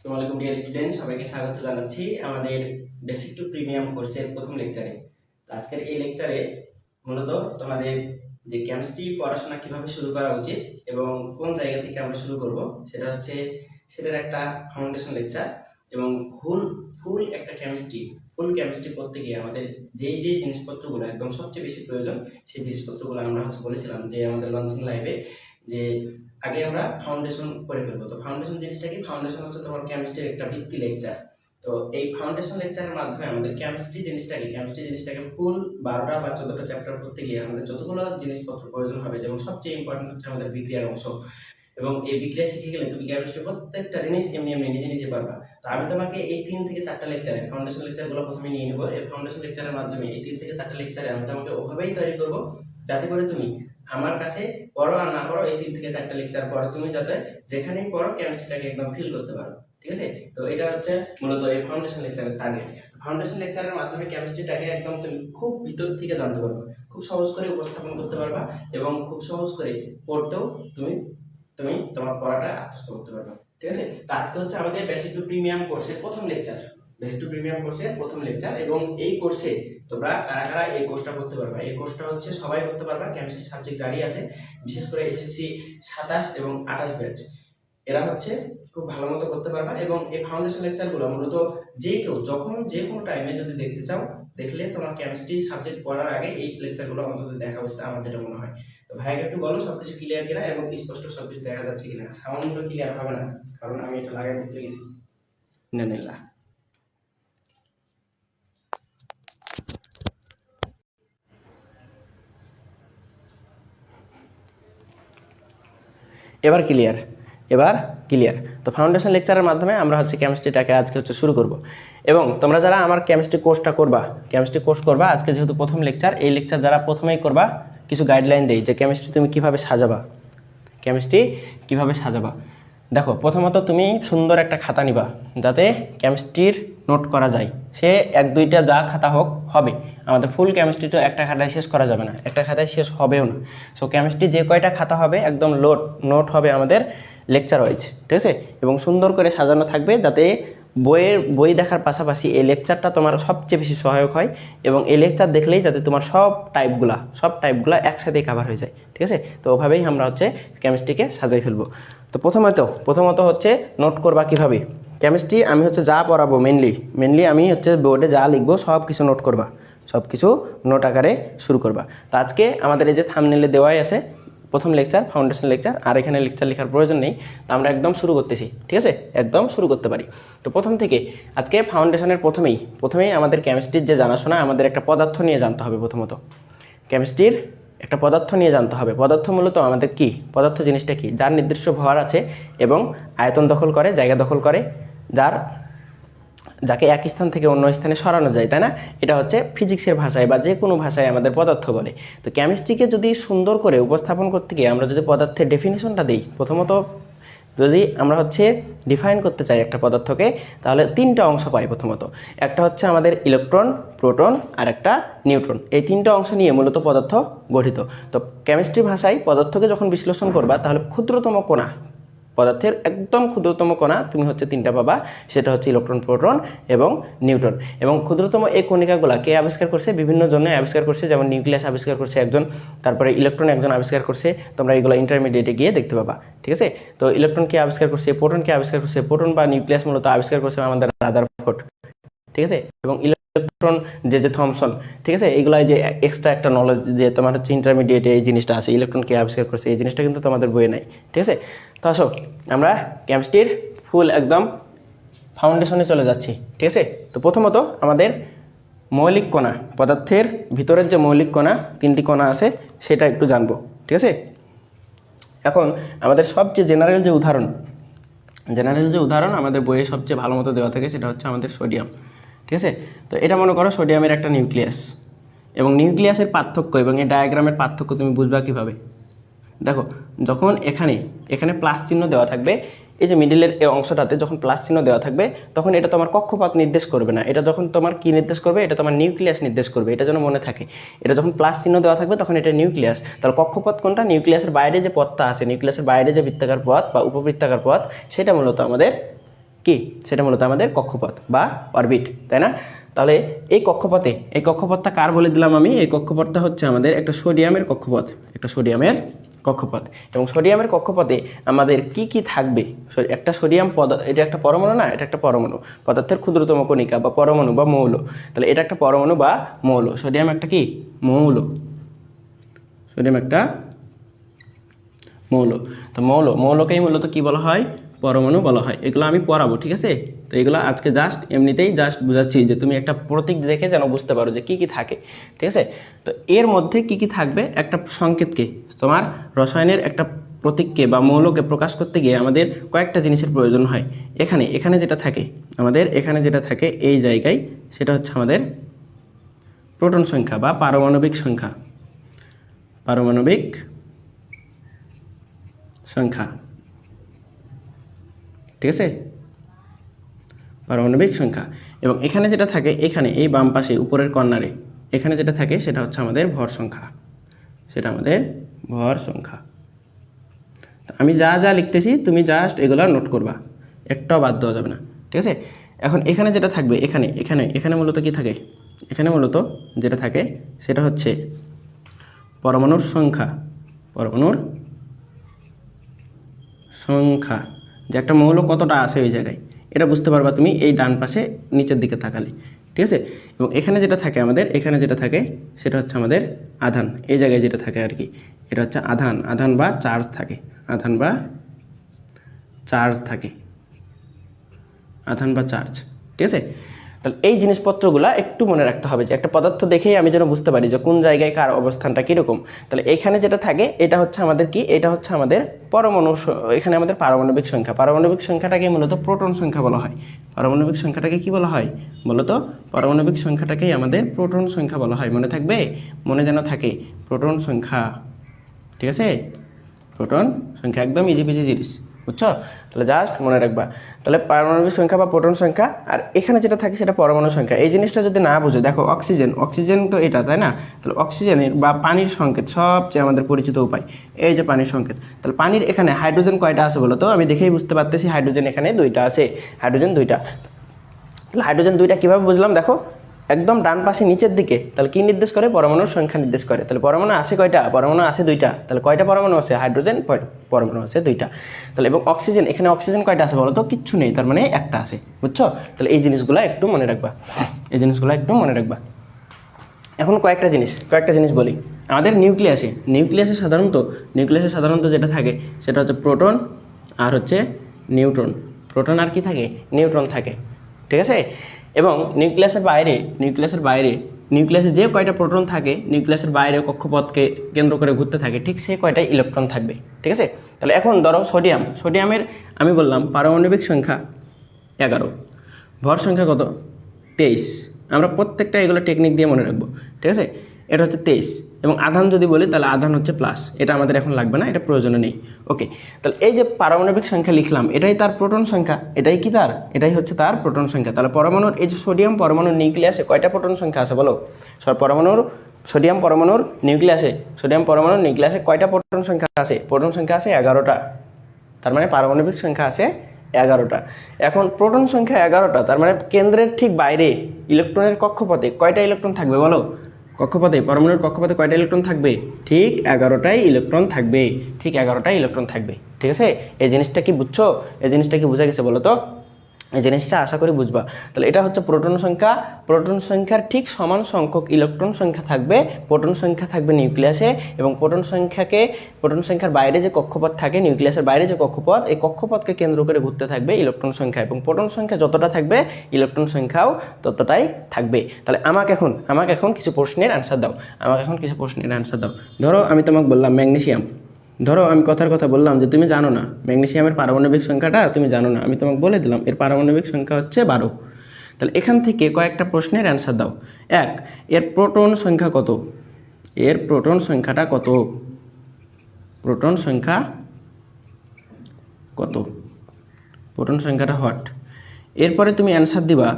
আসসালামু আলাইকুম dear student, সবাইকে স্বাগত জানাচ্ছি আমাদের বেসিক টু প্রিমিয়াম কোর্সের প্রথম লেকচারে। আজকের এই লেকচারে মূলত তোমাদের যে কেমিস্ট্রি পড়াশোনা কিভাবে শুরু করা উচিত এবং কোন জায়গা থেকে আমরা শুরু করব সেটার একটা ফাউন্ডেশন লেকচার। এবং ফুল ফুল একটা ফুল কেমিস্ট্রি পড়তে গিয়ে আমাদের যেই জিনিসপত্রগুলো একদম সবচেয়ে বেশি প্রয়োজন, সেই জিনিসপত্রগুলো আমরা বলেছিলাম যে আমাদের লঞ্চিং লাইভে যে আগে আমরা ফাউন্ডেশন করে ফেলবো। তো ফাউন্ডেশন জিনিসটা কি? ফাউন্ডেশন হচ্ছে তোমার কেমিস্ট্রির একটা ভিত্তি লেকচার। তো এই ফাউন্ডেশন লেকচারের মাধ্যমে আমাদের কেমিস্ট্রি জিনিসটাকে ফুল 12টা বা 14টা চ্যাপ্টার পড়তে গিয়ে আমাদের যতগুলো জিনিসপত্র প্রয়োজন হবে, যেমন সবচেয়ে ইম্পর্টেন্ট হচ্ছে আমাদের বিক্রিয়ার অংশ। এবং এই বিক্রিয়া শিখে গেলে তুমি কেমিস্ট্রির প্রত্যেকটা জিনিস এমনি নিজে নিজে পারবা। তো আমি তোমাকে এই 3 থেকে 4টা লেকচারে ফাউন্ডেশন লেকচারগুলো প্রথমে নিয়ে নেবো। এই ফাউন্ডেশন লেকচারের মাধ্যমে এই 3 থেকে 4টা লেকচারে আমি তোমাকে ওভাবেই তৈরি করবো যাতে করে তুমি আমার কাছে পড়ো আর না পড়ো, এই 3 থেকে 4টা লেকচার পড়ো তুমি যাতে যেখানেই পড়ো কেমিস্ট্রিটাকে একদম ফিল করতে পারো। ঠিক আছে? তো এটা হচ্ছে মূলত এই ফাউন্ডেশন লেকচারের টার্গেট। ফাউন্ডেশন লেকচারের মাধ্যমে কেমিস্ট্রিটাকে একদম তুমি খুব ভিতর থেকে জানতে পারবে, খুব সহজ করে উপস্থাপন করতে পারবা এবং খুব সহজ করে পড়তেও তুমি তুমি তোমার পড়াটা আত্মস্থ করতে পারবে। ঠিক আছে? তো আজকে হচ্ছে আমাদের বেসিক টু প্রিমিয়াম কোর্সের প্রথম লেকচার, এবং এই কোর্সে তোমরা কারা কারা এই কোর্সটা করতে পারবা? এই কোর্সটা হচ্ছে সবাই করতে পারবা। কেমিস্ট্রি সাবজেক্ট গাড়ি আছে, বিশেষ করে এসএসসি 27 এবং 28 ব্যাচ, এরা হচ্ছে খুব ভালো মতো করতে পারবা। এবং এই ফাউন্ডেশন লেকচারগুলো মূলত যে কেউ যখন যে কোনো টাইমে যদি দেখতে চাও, দেখলে তোমার কেমিস্ট্রি সাবজেক্ট পড়ার আগে এই লেকচারগুলো অন্তত দেখা উচিত, আমার যেটা মনে হয়। তো ভাইকে একটু বলো সবকিছু ক্লিয়ার কিনা এবং স্পষ্ট সবকিছু দেখা যাচ্ছে কিনা। সাউন্ড তো ক্লিয়ার হবে না, কারণ আমি এটা লাগাই দিতে গেছি। না এবার ক্লিয়ার। তো ফাউন্ডেশন লেকচারের মাধ্যমে আমরা হচ্ছে কেমিস্ট্রিটাকে আজকে হচ্ছে শুরু করব। এবং তোমরা যারা আমার কেমিস্ট্রি কোর্স করবা আজকে যেহেতু প্রথম লেকচার, এই লেকচার যারা প্রথমেই করবা কিছু গাইডলাইন দেই যে কেমিস্ট্রি তুমি কীভাবে সাজাবা। দেখো, প্রথমত তুমি সুন্দর একটা খাতা নিবা যাতে কেমিস্ট্রির নোট করা যায়। সে 1-2টা যা খাতা হবে, আমাদের ফুল কেমিস্ট্রি তো একটা খাতায় শেষ করা যাবে না, একটা খাতায় শেষ হবেও না। সো কেমিস্ট্রি যে কয়টা খাতা হবে একদম নোট হবে আমাদের লেকচার ওয়াইজ। ঠিক আছে? এবং সুন্দর করে সাজানো থাকবে যাতে বই দেখার পাশাপাশি এই লেকচারটা তোমার সবচেয়ে বেশি সহায়ক হয়। এবং এই লেকচার দেখলেই যাতে তোমার সব টাইপগুলা একসাথে কভার হয়ে যায়। ঠিক আছে? তো ওভাবেই আমরা হচ্ছে কেমিস্ট্রিকে সাজাই ফেলবো। তো প্রথমত হচ্ছে নোট করবা কিভাবে। কেমিস্ট্রি আমি হচ্ছে যা পড়াবো মেনলি আমি হচ্ছে বোর্ডে যা লিখবো সব কিছু নোট করবা, সব কিছু নোট আকারে শুরু করবা। তো আজকে আমাদের এই যে থাম্বনেইলে দেওয়াই আছে প্রথম লেকচার, ফাউন্ডেশন লেকচার, আর এখানে লেকচার লেখার প্রয়োজন নেই। তো আমরা একদম শুরু করতেছি। ঠিক আছে? একদম শুরু করতে পারি। তো প্রথম থেকে আজকে ফাউন্ডেশনের প্রথমেই আমাদের কেমিস্ট্রির যে জানাশোনা, আমাদের একটা পদার্থ নিয়ে জানতে হবে। প্রথমত কেমিস্ট্রির একটা পদার্থ নিয়ে জানতে হবে। পদার্থ মূলত আমাদের কি? পদার্থ জিনিসটা কি? যার নির্দিষ্ট ভর আছে এবং আয়তন দখল করে, জায়গা দখল করে, যাকে এক স্থান থেকে অন্য স্থানে সরানো যায়, তাই না? এটা হচ্ছে ফিজিক্সের ভাষায় বা যে কোনো ভাষায় আমাদের পদার্থ বলে। তো কেমিস্ট্রিকে যদি সুন্দর করে উপস্থাপন করতে গিয়ে আমরা যদি পদার্থের ডেফিনিশনটা দিই, প্রথমত যদি আমরা হচ্ছে ডিফাইন করতে চাই একটা পদার্থকে, তাহলে 3টা অংশ পাই। প্রথমত একটা হচ্ছে আমাদের ইলেকট্রন, প্রোটন আর একটা নিউট্রন। এই 3টা অংশ নিয়ে মূলত পদার্থ গঠিত। তো কেমিস্ট্রি ভাষায় পদার্থকে যখন বিশ্লেষণ করবা, তাহলে পদার্থের একদম ক্ষুদ্রতম কণা তুমি হচ্ছে 3টা পাবা। সেটা হচ্ছে ইলেকট্রন, প্রোটন এবং নিউট্রন। এবং ক্ষুদ্রতম এই কণিকাগুলা কে আবিষ্কার করছে? বিভিন্ন জনে আবিষ্কার করছে। যেমন নিউক্লিয়াস আবিষ্কার করছে একজন, তারপরে ইলেকট্রন একজন আবিষ্কার করছে। তোমরা এগুলো ইন্টারমিডিয়েটে গিয়ে দেখতে পাবা। ঠিক আছে? তো ইলেকট্রন কে আবিষ্কার করছে, প্রোটন কে আবিষ্কার করছে, প্রোটন বা নিউক্লিয়াস মূলত আবিষ্কার করছে আমাদের রাদারফোর্ড। ঠিক আছে? এবং ইলেকট্রন যে থমসন। ঠিক আছে? এইগুলো যে এক্সট্রা একটা নলেজ যে তোমার হচ্ছে ইন্টারমিডিয়েটে এই জিনিসটা আছে, ইলেকট্রন কে আবিষ্কার করছে, এই জিনিসটা কিন্তু তোমাদের বইয়ে নাই। ঠিক আছে? তো আসো আমরা কেমিস্ট্রির ফুল একদম ফাউন্ডেশনে চলে যাচ্ছি। ঠিক আছে? তো প্রথমত আমাদের মৌলিক কণা, পদার্থের ভিতরের যে মৌলিক কণা 3টি কণা আছে সেটা একটু জানবো। ঠিক আছে? এখন আমাদের সবচেয়ে জেনারেল যে উদাহরণ আমাদের বইয়ে সবচেয়ে ভালো মতো দেওয়া থাকে সেটা হচ্ছে আমাদের সোডিয়াম। ঠিক আছে? তো এটা মনে করো সোডিয়ামের একটা নিউক্লিয়াস, এবং নিউক্লিয়াসের পার্থক্য এবং এই ডায়াগ্রামের পার্থক্য তুমি বুঝবা কীভাবে? দেখো, যখন এখানে প্লাস চিহ্ন দেওয়া থাকবে, এই যে মিডিলের এই অংশটাতে যখন প্লাস চিহ্ন দেওয়া থাকবে, তখন এটা তোমার কক্ষপথ নির্দেশ করবে না। এটা যখন তোমার কি নির্দেশ করবে? এটা তোমার নিউক্লিয়াস নির্দেশ করবে। এটা যেন মনে থাকে। এটা যখন প্লাস চিহ্ন দেওয়া থাকবে তখন এটা নিউক্লিয়াস। তাহলে কক্ষপথ কোনটা? নিউক্লিয়াসের বাইরে যে পথটা আছে, নিউক্লিয়াসের বাইরে যে বৃত্তাকার পথ বা উপবৃত্তাকার পথ, সেটা মূলত আমাদের কি, সেটা মূলত আমাদের কক্ষপথ বা অরবিট, তাই না? তাহলে এই কক্ষপথটা কার বলে দিলাম আমি? এই কক্ষপথটা হচ্ছে আমাদের একটা সোডিয়ামের কক্ষপথ, এবং সোডিয়ামের কক্ষপথে আমাদের কি কি থাকবে? একটা সোডিয়াম এটা একটা পরমাণু না, এটা একটা পরমাণু, পদার্থের ক্ষুদ্রতম কণিকা বা পরমাণু বা মৌল। তাহলে এটা একটা পরমাণু বা মৌল, সোডিয়াম একটা কি মৌল, সোডিয়াম একটা মৌল। তো মৌলকেই মূলত কি বলা হয়? পরমাণু বলা হয়। এগুলো আমি পড়াবো, ঠিক আছে? তো এগুলো আজকে এমনিতেই বোঝাচ্ছি যে তুমি একটা প্রতীক দেখে যেন বুঝতে পারো যে কি কি থাকে, ঠিক আছে? তো এর মধ্যে কি কি থাকবে, একটা সংকেতকে, তোমার রসায়নের একটা প্রতীককে বা মৌলকে প্রকাশ করতে গিয়ে আমাদের কয়েকটা জিনিসের প্রয়োজন হয়। এখানে যেটা থাকে আমাদের, এখানে যেটা থাকে এই জায়গায়, সেটা হচ্ছে আমাদের প্রোটন সংখ্যা বা পারমাণবিক সংখ্যা, ঠিক আছে? পারমাণবিক সংখ্যা। এবং এখানে যেটা থাকে, এখানে এই বাম পাশে উপরের কর্নারে এখানে যেটা থাকে সেটা হচ্ছে আমাদের ভর সংখ্যা, আমি যা যা লিখতেছি তুমি জাস্ট এগুলো নোট করবা, একটাও বাদ দেওয়া যাবে না, ঠিক আছে? এখন এখানে যেটা থাকবে, এখানে মূলত কি থাকে? এখানে মূলত যেটা থাকে সেটা হচ্ছে পরমাণুর সংখ্যা, যে একটা মৌল কতটা আছে ওই জায়গায়, এটা বুঝতে পারবা তুমি এই ডান পাশে নিচের দিকে তাকালে, ঠিক আছে? এবং এখানে যেটা থাকে আমাদের, সেটা হচ্ছে আমাদের আধান, এই জায়গায় যেটা থাকে আর কি, এটা হচ্ছে আধান বা চার্জ থাকে, ঠিক আছে? তাহলে এই জিনিসপত্রগুলো একটু মনে রাখতে হবে, যে একটা পদার্থ দেখেই আমি যেন বুঝতে পারি যে কোন জায়গায় কার অবস্থানটা কীরকম। তাহলে এখানে যেটা থাকে এটা হচ্ছে আমাদের কি, এটা হচ্ছে আমাদের পরমাণু, এখানে আমাদের পারমাণবিক সংখ্যাটাকে মূলত প্রোটন সংখ্যা বলা হয়। পারমাণবিক সংখ্যাটাকে কি বলা হয়? মূলত পারমাণবিক সংখ্যাটাকেই আমাদের প্রোটন সংখ্যা বলা হয়। মনে থাকবে, মনে যেন থাকে, প্রোটন সংখ্যা, ঠিক আছে? প্রোটন সংখ্যা একদম ইজি পিজি জিনিস, বুঝছো? তাহলে জাস্ট মনে রাখবা। তাহলে পারমাণবিক সংখ্যা বা প্রোটন সংখ্যা, আর এখানে যেটা থাকে সেটা পরমাণু সংখ্যা। এই জিনিসটা যদি না বুঝো, দেখো অক্সিজেন তো এটা, তাই না? তাহলে অক্সিজেনের বা পানির সংকেত সবচেয়ে আমাদের পরিচিত উপায়, এই যে পানির সংকেত। তাহলে পানির এখানে হাইড্রোজেন কয়টা আছে বলো তো? আমি দেখেই বুঝতে পারতেছি হাইড্রোজেন এখানে 2টা আছে, হাইড্রোজেন 2টা। তাহলে হাইড্রোজেন 2টা কীভাবে বুঝলাম? দেখো একদম ডান পাশে নিচের দিকে, তাহলে কি নির্দেশ করে? পরমাণুর সংখ্যা নির্দেশ করে। তাহলে পরমাণু আছে কয়টা? পরমাণু আছে 2টা। তাহলে কয়টা পরমাণু আছে? হাইড্রোজেন পরমাণু আছে 2টা। তাহলে এবং অক্সিজেন, এখানে অক্সিজেন কয়টা আছে বলো তো? কিচ্ছু নেই, তার মানে একটা আছে, বুঝছো? তাহলে এই জিনিসগুলো একটু মনে রাখবা, এখন কয়েকটা জিনিস বলি। আমাদের নিউক্লিয়াসে সাধারণত যেটা থাকে সেটা হচ্ছে প্রোটন আর হচ্ছে নিউট্রন। প্রোটন আর কি থাকে? নিউট্রন থাকে, ঠিক আছে? এবং নিউক্লিয়াসের বাইরে নিউক্লিয়াসে যে কয়টা প্রোটন থাকে, নিউক্লিয়াসের বাইরে কক্ষপথকে কেন্দ্র করে ঘুরতে থাকে, ঠিক সেই কয়টাই ইলেকট্রন থাকবে, ঠিক আছে? তাহলে এখন ধরো সোডিয়ামের আমি বললাম পারমাণবিক সংখ্যা 11, ভর সংখ্যা কত? 23। আমরা প্রত্যেকটা এগুলো টেকনিক দিয়ে মনে রাখবো, ঠিক আছে? এটা হচ্ছে 23। এবং আধান যদি বলি তাহলে আধান হচ্ছে প্লাস, এটা আমাদের এখন লাগবে না, এটা প্রয়োজনে নেই, ওকে? তাহলে এই যে পারমাণবিক সংখ্যা লিখলাম, এটাই তার প্রোটন সংখ্যা, এটাই হচ্ছে তার প্রোটন সংখ্যা। তাহলে পরমাণুর এই যে সোডিয়াম পরমাণুর নিউক্লিয়াসে কয়টা প্রোটন সংখ্যা আছে বলো? সোডিয়াম পরমাণুর নিউক্লিয়াসে কয়টা প্রোটন সংখ্যা আছে? প্রোটন সংখ্যা আছে 11টা, তার মানে পারমাণবিক সংখ্যা আছে 11টা। এখন প্রোটন সংখ্যা 11টা, তার মানে কেন্দ্রের ঠিক বাইরে ইলেকট্রনের কক্ষপথে কয়টা ইলেকট্রন থাকবে বলো? পরমাণুর কক্ষপথে কয়টা ইলেকট্রন থাকবে? ঠিক 11টাই ইলেকট্রন থাকবে, ঠিক আছে? এই জিনিসটা কি বুঝছো? এই জিনিসটা কি বোঝা গেছে বলো তো? এই জিনিসটা আশা করি বুঝবা। তাহলে এটা হচ্ছে প্রোটন সংখ্যার ঠিক সমান সংখ্যক ইলেকট্রন সংখ্যা থাকবে, প্রোটন সংখ্যা থাকবে নিউক্লিয়াসে, এবং প্রোটন সংখ্যার বাইরে যে কক্ষপথ থাকে, নিউক্লিয়াসের বাইরে যে কক্ষপথ, এই কক্ষপথকে কেন্দ্র করে ঘুরতে থাকবে ইলেকট্রন সংখ্যা, এবং প্রোটন সংখ্যা যতটা থাকবে ইলেকট্রন সংখ্যাও ততটাই থাকবে। তাহলে আমাকে এখন কিছু প্রশ্নের অ্যান্সার দাও, ধরো আমি তোমাকে বললাম ম্যাগনেসিয়াম, ধরো আমি কথার কথা বললাম যে তুমি জানো না ম্যাগনেসিয়ামের পারমাণবিক সংখ্যাটা, তুমি জানো না, আমি তোমাকে বলে দিলাম এর পারমাণবিক সংখ্যা হচ্ছে 12। তাহলে এখান থেকে কয়েকটা প্রশ্নের অ্যান্সার দাও। এর প্রোটন সংখ্যা কত? প্রোটন সংখ্যাটা কত? প্রোটন সংখ্যাটা হট। এরপরে তুমি অ্যান্সার দিবা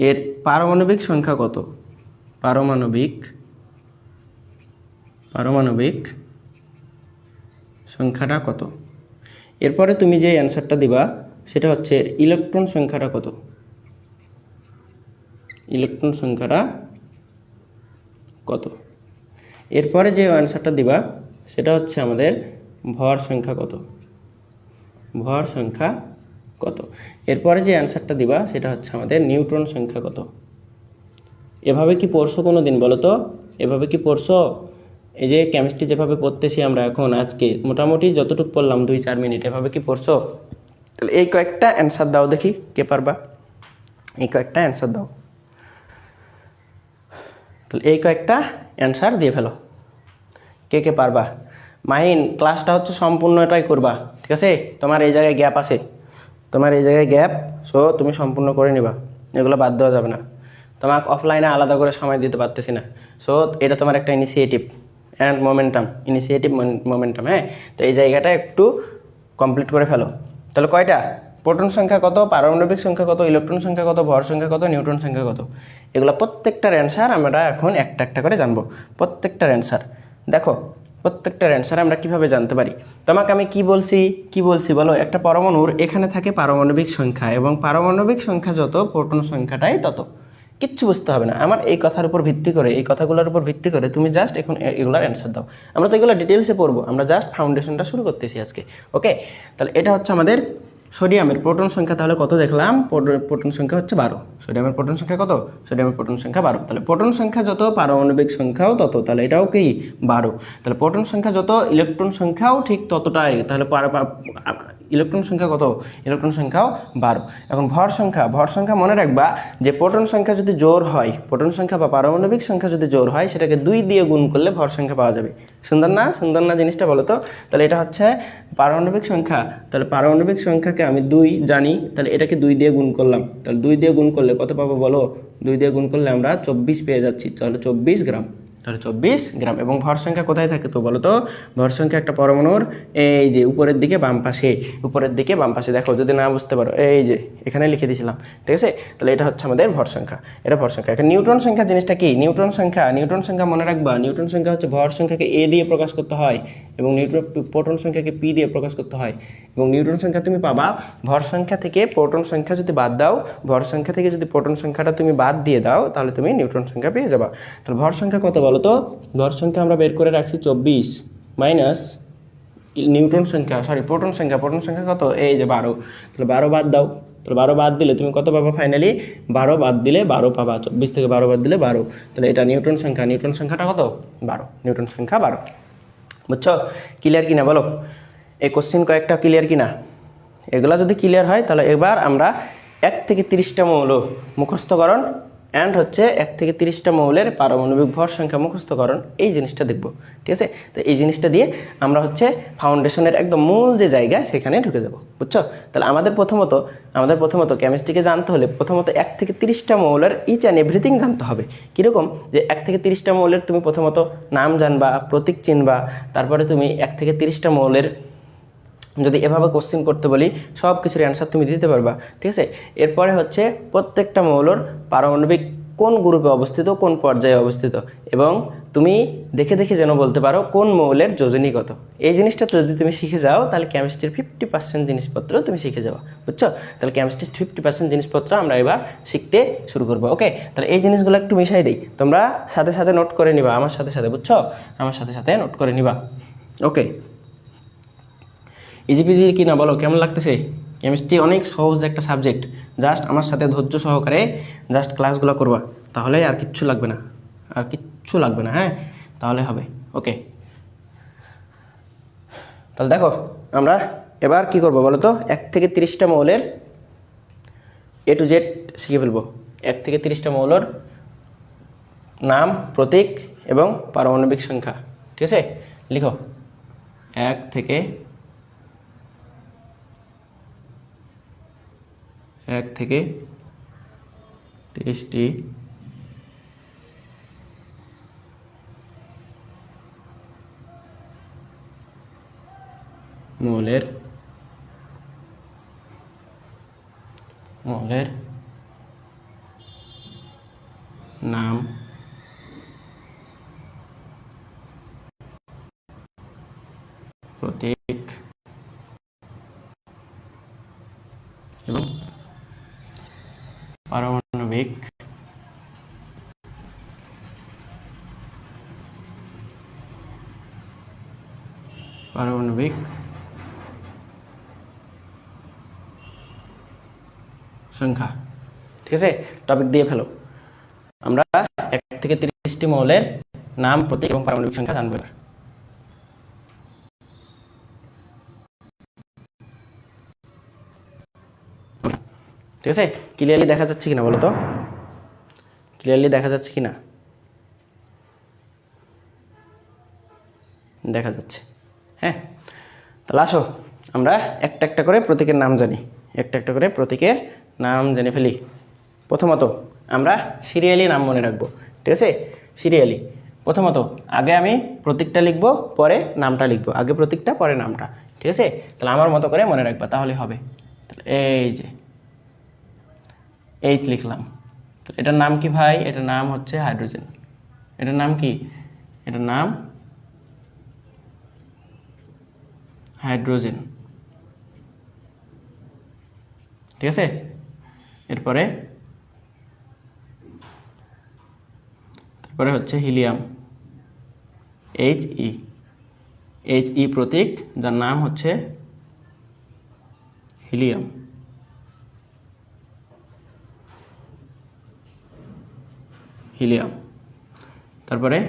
এর পারমাণবিক সংখ্যা কত? পারমাণবিক সংখ্যাটা কত? এরপরে তুমি যে অ্যান্সারটা দিবা সেটা হচ্ছে ইলেকট্রন সংখ্যাটা কত, ইলেকট্রন সংখ্যাটা কত। এরপরে যে অ্যান্সারটা দিবা সেটা হচ্ছে আমাদের ভর সংখ্যা কত, ভর সংখ্যা কত। এরপরে যে অ্যান্সারটা দিবা সেটা হচ্ছে আমাদের নিউট্রন সংখ্যা কত। এভাবে কি পড়ছো কোনো দিন বলো তো, এভাবে কি পড়ছো? এই যে কেমিস্ট্রি যেভাবে পড়তেছি আমরা এখন আজকে মোটামুটি যতটুকু পড়লাম 2-4 মিনিট, এভাবে কি পড়ছো? তাহলে এই কয়েকটা অ্যান্সার দাও দেখি কে পারবা, এই কয়েকটা অ্যান্সার দাও। তাহলে এই কয়েকটা অ্যান্সার দিয়ে ফেলো, কে কে পারবা। মাহিন ক্লাসটা হচ্ছে সম্পূর্ণটাই করবা, ঠিক আছে? তোমার এই জায়গায় গ্যাপ আছে, তোমার এই জায়গায় গ্যাপ, সো তুমি সম্পূর্ণ করে নিবা, এগুলো বাদ দেওয়া যাবে না। তোমাকে অফলাইনে আলাদা করে সময় দিতে পারতেছি না, সো এটা তোমার একটা initiative and momentum, initiative momentum, হ্যাঁ। তো এই জায়গাটা একটু কমপ্লিট করে ফেলো। তাহলে কয়টা? প্রোটন সংখ্যা কত, পারমাণবিক সংখ্যা কত, ইলেকট্রন সংখ্যা কত, ভর সংখ্যা কত, নিউট্রন সংখ্যা কত, এগুলো প্রত্যেকটার অ্যান্সার আমরা এখন একটা একটা করে জানবো। প্রত্যেকটার অ্যান্সার দেখো, প্রত্যেকটার অ্যান্সার আমরা কিভাবে জানতে পারি। তোমাকে আমি কি বলছি বলো, একটা পরমাণুর এখানে থাকে পারমাণবিক সংখ্যা, এবং পারমাণবিক সংখ্যা যত প্রোটন সংখ্যাটাই তত। কিচ্ছু বুঝতে হবে না আমার এই কথার উপর ভিত্তি করে, এই কথাগুলোর উপর ভিত্তি করে তুমি জাস্ট এখন এগুলোর অ্যান্সার দাও। আমরা তো এগুলো ডিটেলসে পড়বো, আমরা জাস্ট ফাউন্ডেশনটা শুরু করতেছি আজকে, ওকে? তাহলে এটা হচ্ছে আমাদের সোডিয়ামের প্রোটন সংখ্যা, তাহলে কত দেখলাম? প্রোটন সংখ্যা হচ্ছে 12। সোডিয়ামের প্রোটন সংখ্যা কত? সোডিয়ামের প্রোটন সংখ্যা 12। তাহলে প্রোটন সংখ্যা যত পারমাণবিক সংখ্যাও তত, তাহলে এটাও কি 12। তাহলে প্রোটন সংখ্যা যত ইলেকট্রন সংখ্যাও ঠিক ততটাই, তাহলে ইলেকট্রন সংখ্যা কত? ইলেকট্রন সংখ্যাও 12। এখন ভর সংখ্যা মনে রাখবা যে প্রোটন সংখ্যা যদি জোড় হয়, প্রোটন সংখ্যা বা পারমাণবিক সংখ্যা যদি জোড় হয় সেটাকে 2 দিয়ে গুণ করলে ভর সংখ্যা পাওয়া যাবে। সুন্দর না? সুন্দর না জিনিসটা বলো তো? তাহলে এটা হচ্ছে পারমাণবিক সংখ্যা, তাহলে পারমাণবিক সংখ্যাকে আমি 2 জানি, তাহলে এটাকে 2 দিয়ে গুণ করলাম, তাহলে 2 দিয়ে গুণ করলে কত পাবো বলো? 2 দিয়ে গুণ করলে আমরা 24 পেয়ে যাচ্ছি, তাহলে 24 গ্রাম, তাহলে 24 গ্রাম। এবং ভর সংখ্যা কোথায় থাকে তো বলো তো? ভর সংখ্যা একটা পরমাণুর এই যে উপরের দিকে বাম পাশে, উপরের দিকে বাম পাশে, দেখো যদি না বুঝতে পারো এই যে এখানে লিখে দিয়েছিলাম, ঠিক আছে? তাহলে এটা হচ্ছে আমাদের ভর সংখ্যা, এটা ভর সংখ্যা। এখন নিউট্রন সংখ্যা জিনিসটা কি? নিউট্রন সংখ্যা মনে রাখবা, নিউট্রন সংখ্যা হচ্ছে ভর সংখ্যাকে এ দিয়ে প্রকাশ করতে হয় এবং প্রোটন সংখ্যাকে পি দিয়ে প্রকাশ করতে হয়। এবং নিউট্রন সংখ্যা তুমি পাবা ভর সংখ্যা থেকে প্রোটন সংখ্যা যদি বাদ দাও, ভর সংখ্যা থেকে যদি প্রোটন সংখ্যাটা তুমি বাদ দিয়ে দাও তাহলে তুমি নিউট্রন সংখ্যা পেয়ে যাবা। তাহলে ভর সংখ্যা কত বলো তো? ভর সংখ্যা আমরা বের করে রাখছি 24 মাইনাস নিউট্রন সংখ্যা, প্রোটন সংখ্যা কত? এই যে 12। তাহলে 12 বাদ দাও, তাহলে 12 বাদ দিলে তুমি কত পাবা ফাইনালি? 12 বাদ দিলে 12 পাবা, 24 থেকে 12 বাদ দিলে 12। তাহলে এটা নিউট্রন সংখ্যাটা কত? 12, নিউট্রন সংখ্যা 12। বুঝছো? ক্লিয়ার কিনা বলো? এই কোশ্চেন কয়েকটা ক্লিয়ার কিনা? এগুলা যদি ক্লিয়ার হয় তাহলে এবার আমরা 1 থেকে 30টা মৌল মুখস্থকরণ অ্যান্ড হচ্ছে 1 থেকে 30টা মৌলের পারমাণবিক ভর সংখ্যা মুখস্থকরণ, এই জিনিসটা দেখব, ঠিক আছে? তো এই জিনিসটা দিয়ে আমরা হচ্ছে ফাউন্ডেশনের একদম মূল যে জায়গা সেখানে ঢুকে যাব, বুঝছো? তাহলে আমাদের প্রথমত কেমিস্ট্রিকে জানতে হলে প্রথমত 1 থেকে 30টা মৌলের ইচ অ্যান্ড এভরিথিং জানতে হবে। কীরকম? যে 1 থেকে 30টা মৌলের তুমি প্রথমত নাম জানবা, প্রতীক চিনবা, তারপরে তুমি 1 থেকে 30টা মৌলের যদি এভাবে কোশ্চেন করতে বলি সব কিছুর অ্যান্সার তুমি দিতে পারবা, ঠিক আছে? এরপরে হচ্ছে প্রত্যেকটা মৌলর পারমাণবিক কোন গ্রুপে অবস্থিত, কোন পর্যায়ে অবস্থিত, এবং তুমি দেখে দেখে যেন বলতে পারো কোন মৌলের যোজনী কত। এই জিনিসটা যদি তুমি শিখে যাও তাহলে কেমিস্ট্রির 50% জিনিসপত্র তুমি শিখে যাও, বুঝছো? তাহলে কেমিস্ট্রির 50% জিনিসপত্র আমরা এবার শিখতে শুরু করবো, ওকে? তাহলে এই জিনিসগুলো একটু মিশাই দিই, তোমরা সাথে সাথে নোট করে নিবা আমার সাথে সাথে, বুঝছো? আমার সাথে সাথে নোট করে নিবা, ওকে? ইজিপিজি কি না বলো, কেমন লাগতেছে? কেমিস্ট্রি অনেক সহজ একটা সাবজেক্ট, জাস্ট আমার সাথে ধৈর্য সহকারে জাস্ট ক্লাসগুলো করবা, তাহলে আর কিচ্ছু লাগবে না, আর কিচ্ছু লাগবে না, হ্যাঁ? তাহলে হবে, ওকে? তাহলে দেখো আমরা এবার কি করবো বলো তো? 1 থেকে 30টা মৌলের A to Z শিখে ফেলবো। 1 থেকে 30টা মৌলের নাম, প্রতীক এবং পারমাণবিক সংখ্যা, ঠিক আছে? লিখো 1 থেকে 30টি মৌলের নাম, প্রতীক পারমাণবিক সংখ্যা। ঠিক আছে, টপিক দিয়ে ফেলো। আমরা 1 থেকে 30টি মৌলের নাম, প্রতীক এবং পারমাণবিক সংখ্যা জানবো। ঠিক আছে, ক্লিয়ারলি দেখা যাচ্ছে কিনা বলো তো? ক্লিয়ারলি দেখা যাচ্ছে কিনা? দেখা যাচ্ছে, হ্যাঁ। তাহলে আসো আমরা একটা একটা করে প্রতীকের নাম জানি, একটা একটা করে প্রতীকের নাম জেনে ফেলি। প্রথমত আমরা সিরিয়ালি নাম মনে রাখবো। ঠিক আছে, সিরিয়ালি। প্রথমত আগে আমি প্রতীকটা লিখবো, পরে নামটা লিখবো। আগে প্রতীকটা, পরে নামটা। ঠিক আছে, তাহলে আমার মতো করে মনে রাখবা, তাহলে হবে। তাহলে এই যে এইচ লিখলাম। তো এটার নাম কি ভাই? এটার নাম হচ্ছে হাইড্রোজেন। এটার নাম কি? এটার নাম হাইড্রোজেন। ঠিক আছে, তারপরে হচ্ছে হিলিয়াম, He প্রতীক, যার নাম হচ্ছে হিলিয়াম। তারপরে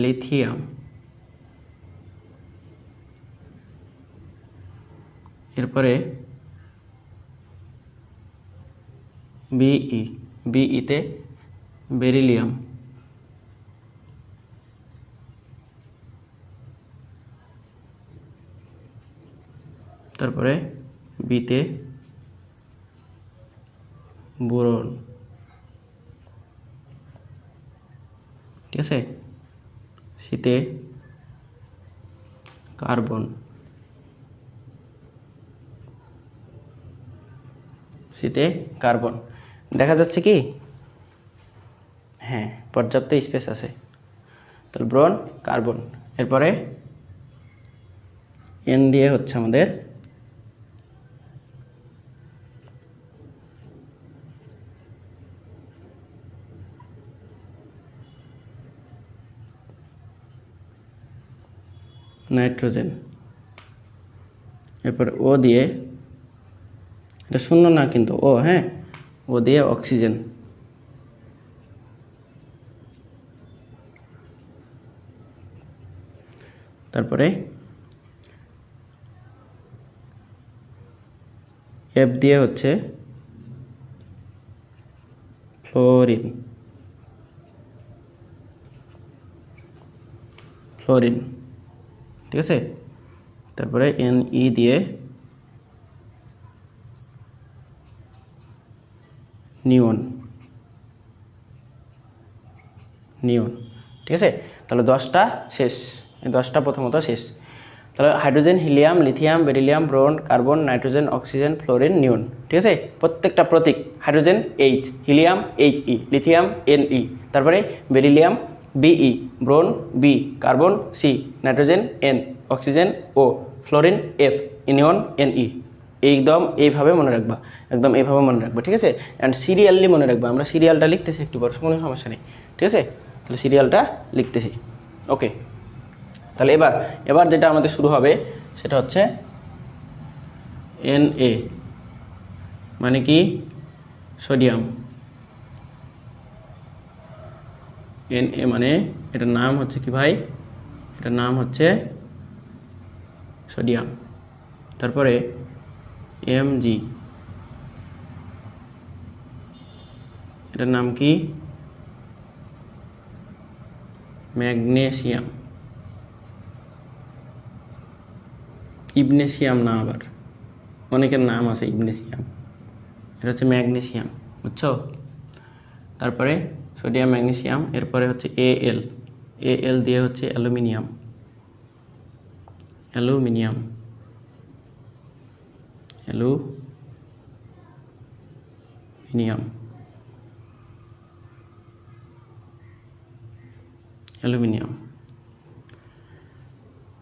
লিথিয়াম, এরপরে বিইতে বেরিলিয়াম, তারপরে বিতে বোরন। ঠিক আছে, সিতে কার্বন, দেখা যাচ্ছে কি? হ্যাঁ, পর্যাপ্ত স্পেস আছে। তাহলে ব্রোন, কার্বন। এরপরে এন দিয়ে হচ্ছে আমাদের নাইট্রোজেন। এরপর ও দিয়ে, এটা শূন্য না কিন্তু, ও, হ্যাঁ, ও দিয়ে অক্সিজেন। তারপরে এফ দিয়ে হচ্ছে ফ্লোরিন। ঠিক আছে, তারপরে NE দিয়ে নিয়ন। ঠিক আছে, তাহলে 10টা শেষ, এই 10টা প্রথমত শেষ। তাহলে hydrogen, helium, lithium, beryllium, boron, carbon, nitrogen, oxygen, fluorine, neon. ঠিক আছে, প্রত্যেকটা প্রতীক। Hydrogen H, helium He, lithium Ne, তারপরে beryllium Be, boron B, carbon C, nitrogen N, oxygen O, fluorine F, neon Ne। একদম এইভাবে মনে রাখবা, একদম এইভাবে মনে রাখবা। ঠিক আছে, অ্যান্ড সিরিয়ালি মনে রাখবা। আমরা সিরিয়ালটা লিখতেছি একটু পর, কোনো সমস্যা নেই। ঠিক আছে, তাহলে সিরিয়ালটা লিখতেছি। ওকে, তাহলে এবার যেটা আমাদের শুরু হবে সেটা হচ্ছে Na, মানে কি? সোডিয়াম। Na মানে এটার নাম হচ্ছে কি ভাই? এটার নাম হচ্ছে সোডিয়াম। তারপরে Mg, এটার নাম কি? ম্যাগনেসিয়াম। ইবনেসিয়াম না, আবার অনেকের নাম আছে ইবনেসিয়াম, এটা হচ্ছে ম্যাগনেসিয়াম, বুঝছো? তারপরে সোডিয়াম, ম্যাগনেসিয়াম। এরপরে হচ্ছে Al দিয়ে হচ্ছে অ্যালুমিনিয়াম।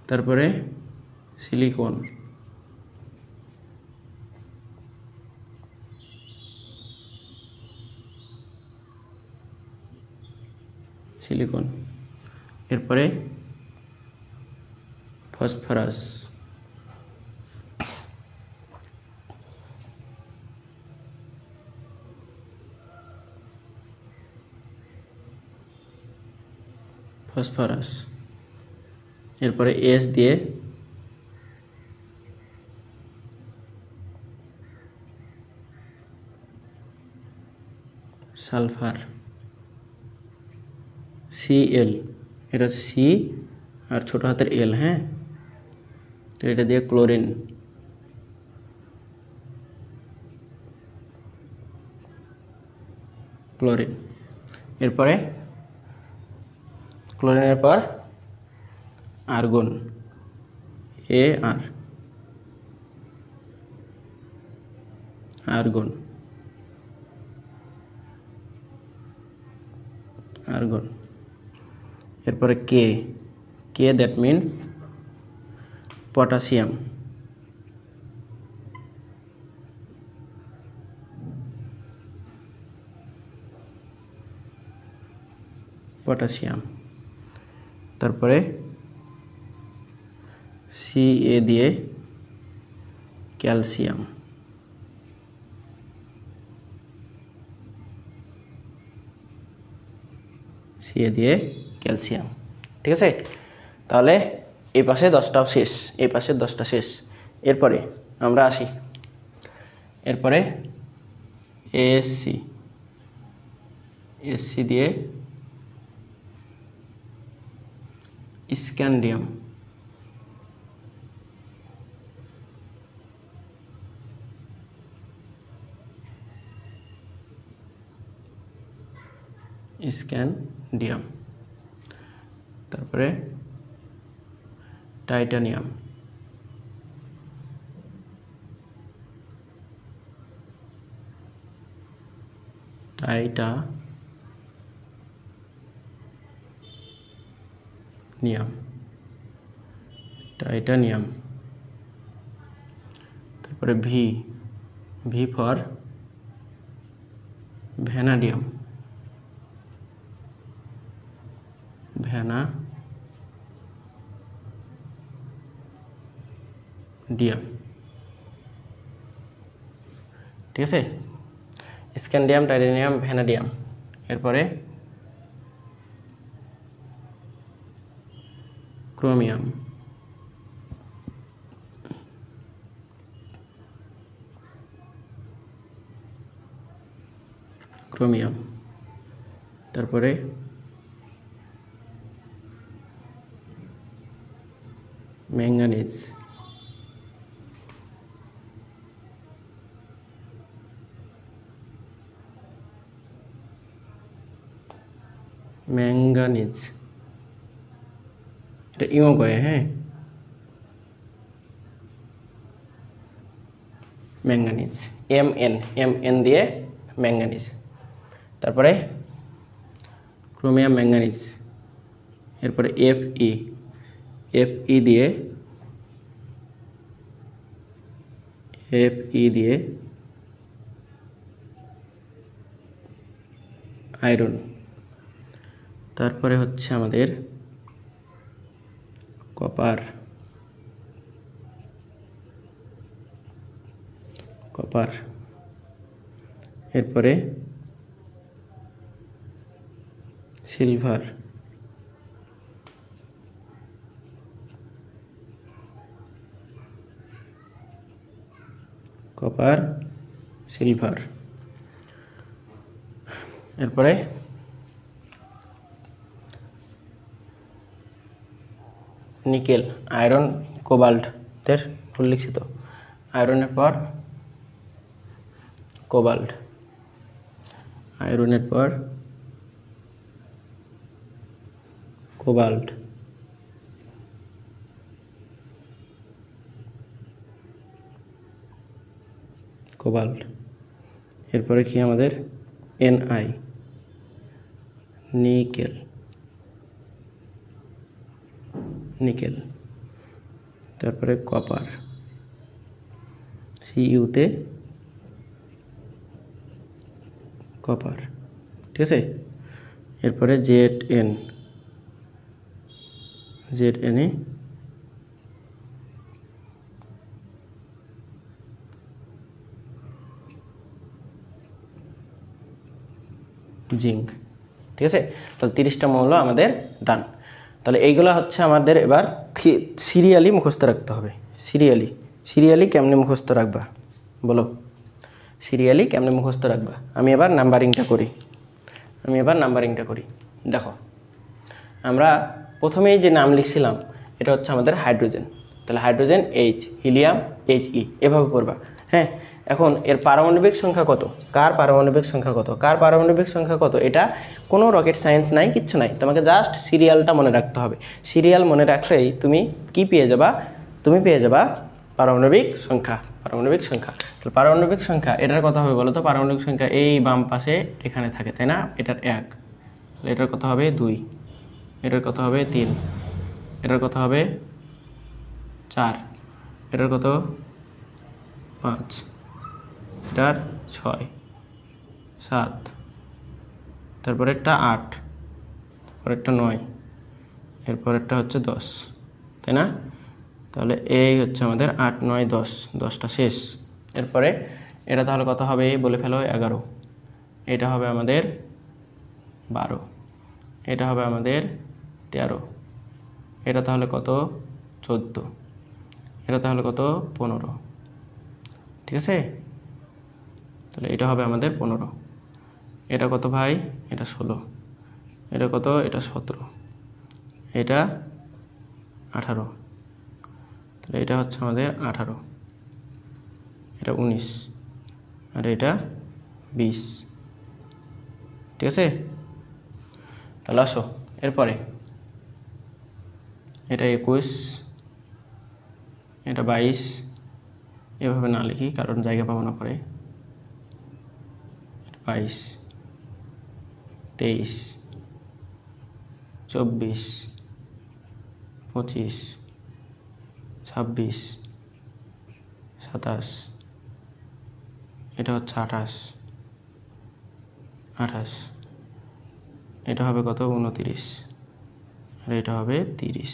তারপরে সিলিকন, সিলিকন, এরপরে ফসফরাস, ফসফরাস, এরপরে এস দিয়ে সালফার, Cl, এটা হচ্ছে সি আর ছোট হাতের এল, হ্যাঁ। তো এটা দিয়ে ক্লোরিন, ক্লোরিন, এরপরে ক্লোরিনের পর আর্গন, Ar, আর্গন, আর্গন, এরপরে কে, দ্যাট মিন্স পটাশিয়াম, পটাশিয়াম, তারপরে Ca দিয়ে ক্যালসিয়াম, Ca দিয়ে ক্যালসিয়াম। ঠিক আছে, তাহলে এই পাশে 10টা শেষ, এই পাশে 10টা শেষ। এরপরে আমরা আসি, এরপরে এসসি, এসসি দিয়ে স্ক্যান্ডিয়াম, স্ক্যান্ডিয়াম, তারপরে টাইটানিয়াম, টাইটানিয়াম, তারপরে ভি ফর ভ্যানাডিয়াম, ঠিক আছে, স্ক্যান্ডিয়াম, টাইটানিয়াম, ভ্যানাডিয়াম, এরপরে ক্রোমিয়াম, তারপরে ম্যাঙ্গানিজ, এটা ইও কয়ে, হ্যাঁ, ম্যাঙ্গানিজ, এম দিয়ে ম্যাঙ্গানিজ, তারপরে ক্রোমিয়াম ম্যাঙ্গানিজ, এরপরে এফই দিয়ে আয়রন, তারপরে হচ্ছে আমাদের কপার, এরপরে সিলভার, এরপরে নিকেল, আয়রন, কোবাল্টের উল্লিখিত, আয়রনের পর কোবাল্ট, আয়রনের পর কোবাল্ট, এরপরে কি আমাদের Ni, নিকেল, তারপরে কপার, CU-তে কপার, ঠিক আছে। এরপরে ZN-এ জিঙ্ক, ঠিক আছে। তাহলে 30টা মৌল আমাদের ডান। তাহলে এইগুলো হচ্ছে আমাদের এবার সিরিয়ালি মুখস্থ রাখতে হবে। সিরিয়ালি কেমনে মুখস্থ রাখবা বলো? সিরিয়ালি কেমনে মুখস্থ রাখবা? আমি এবার নাম্বারিংটা করি। দেখো, আমরা প্রথমেই যে নাম লিখছিলাম এটা হচ্ছে আমাদের হাইড্রোজেন। তাহলে হাইড্রোজেন H, হিলিয়াম He, এভাবে পড়বা। হ্যাঁ, এখন এর পারমাণবিক সংখ্যা কত, কার পারমাণবিক সংখ্যা কত, এটা কোনো রকেট সায়েন্স নাই, কিচ্ছু নাই, তোমাকে জাস্ট সিরিয়ালটা মনে রাখতে হবে। সিরিয়াল মনে রাখলেই তুমি কি পেয়ে যাবা? তুমি পেয়ে যাবা পারমাণবিক সংখ্যা। তাহলে পারমাণবিক সংখ্যা এটার কথা হবে বলো তো? পারমাণবিক সংখ্যা এই বাম পাশে এখানে থাকে, তাই না? এটার 1, এটার কথা হবে 2, এটার কথা হবে 3, এটার কথা হবে 4, এটার কত 5, এটার 6, 7, তারপরে একটা 8, তারপর একটা 9, এরপর একটা হচ্ছে 10, তাই না? তাহলে এই হচ্ছে আমাদের 8, 9, 10, 10টা শেষ। এরপরে এটা তাহলে কত হবে বলে ফেলো? 11, এটা হবে আমাদের 12, এটা হবে আমাদের 13, এটা তাহলে কত 14, এটা তাহলে কত 15, ঠিক আছে। তাহলে এটা হবে আমাদের 15, এটা কত ভাই? এটা 16, এটা কত? এটা 17, এটা 18, তাহলে এটা হচ্ছে আমাদের 18, এটা 19, আর এটা 20, ঠিক আছে। তাহলে আসো এরপরে এটা 21, এটা 22, এভাবে না লিখি কারণ জায়গা পাবো না পরে। 22, 23, 24, 25, 26, 27, এটা হচ্ছে 28, এটা হবে কত 29, আর এটা হবে 30,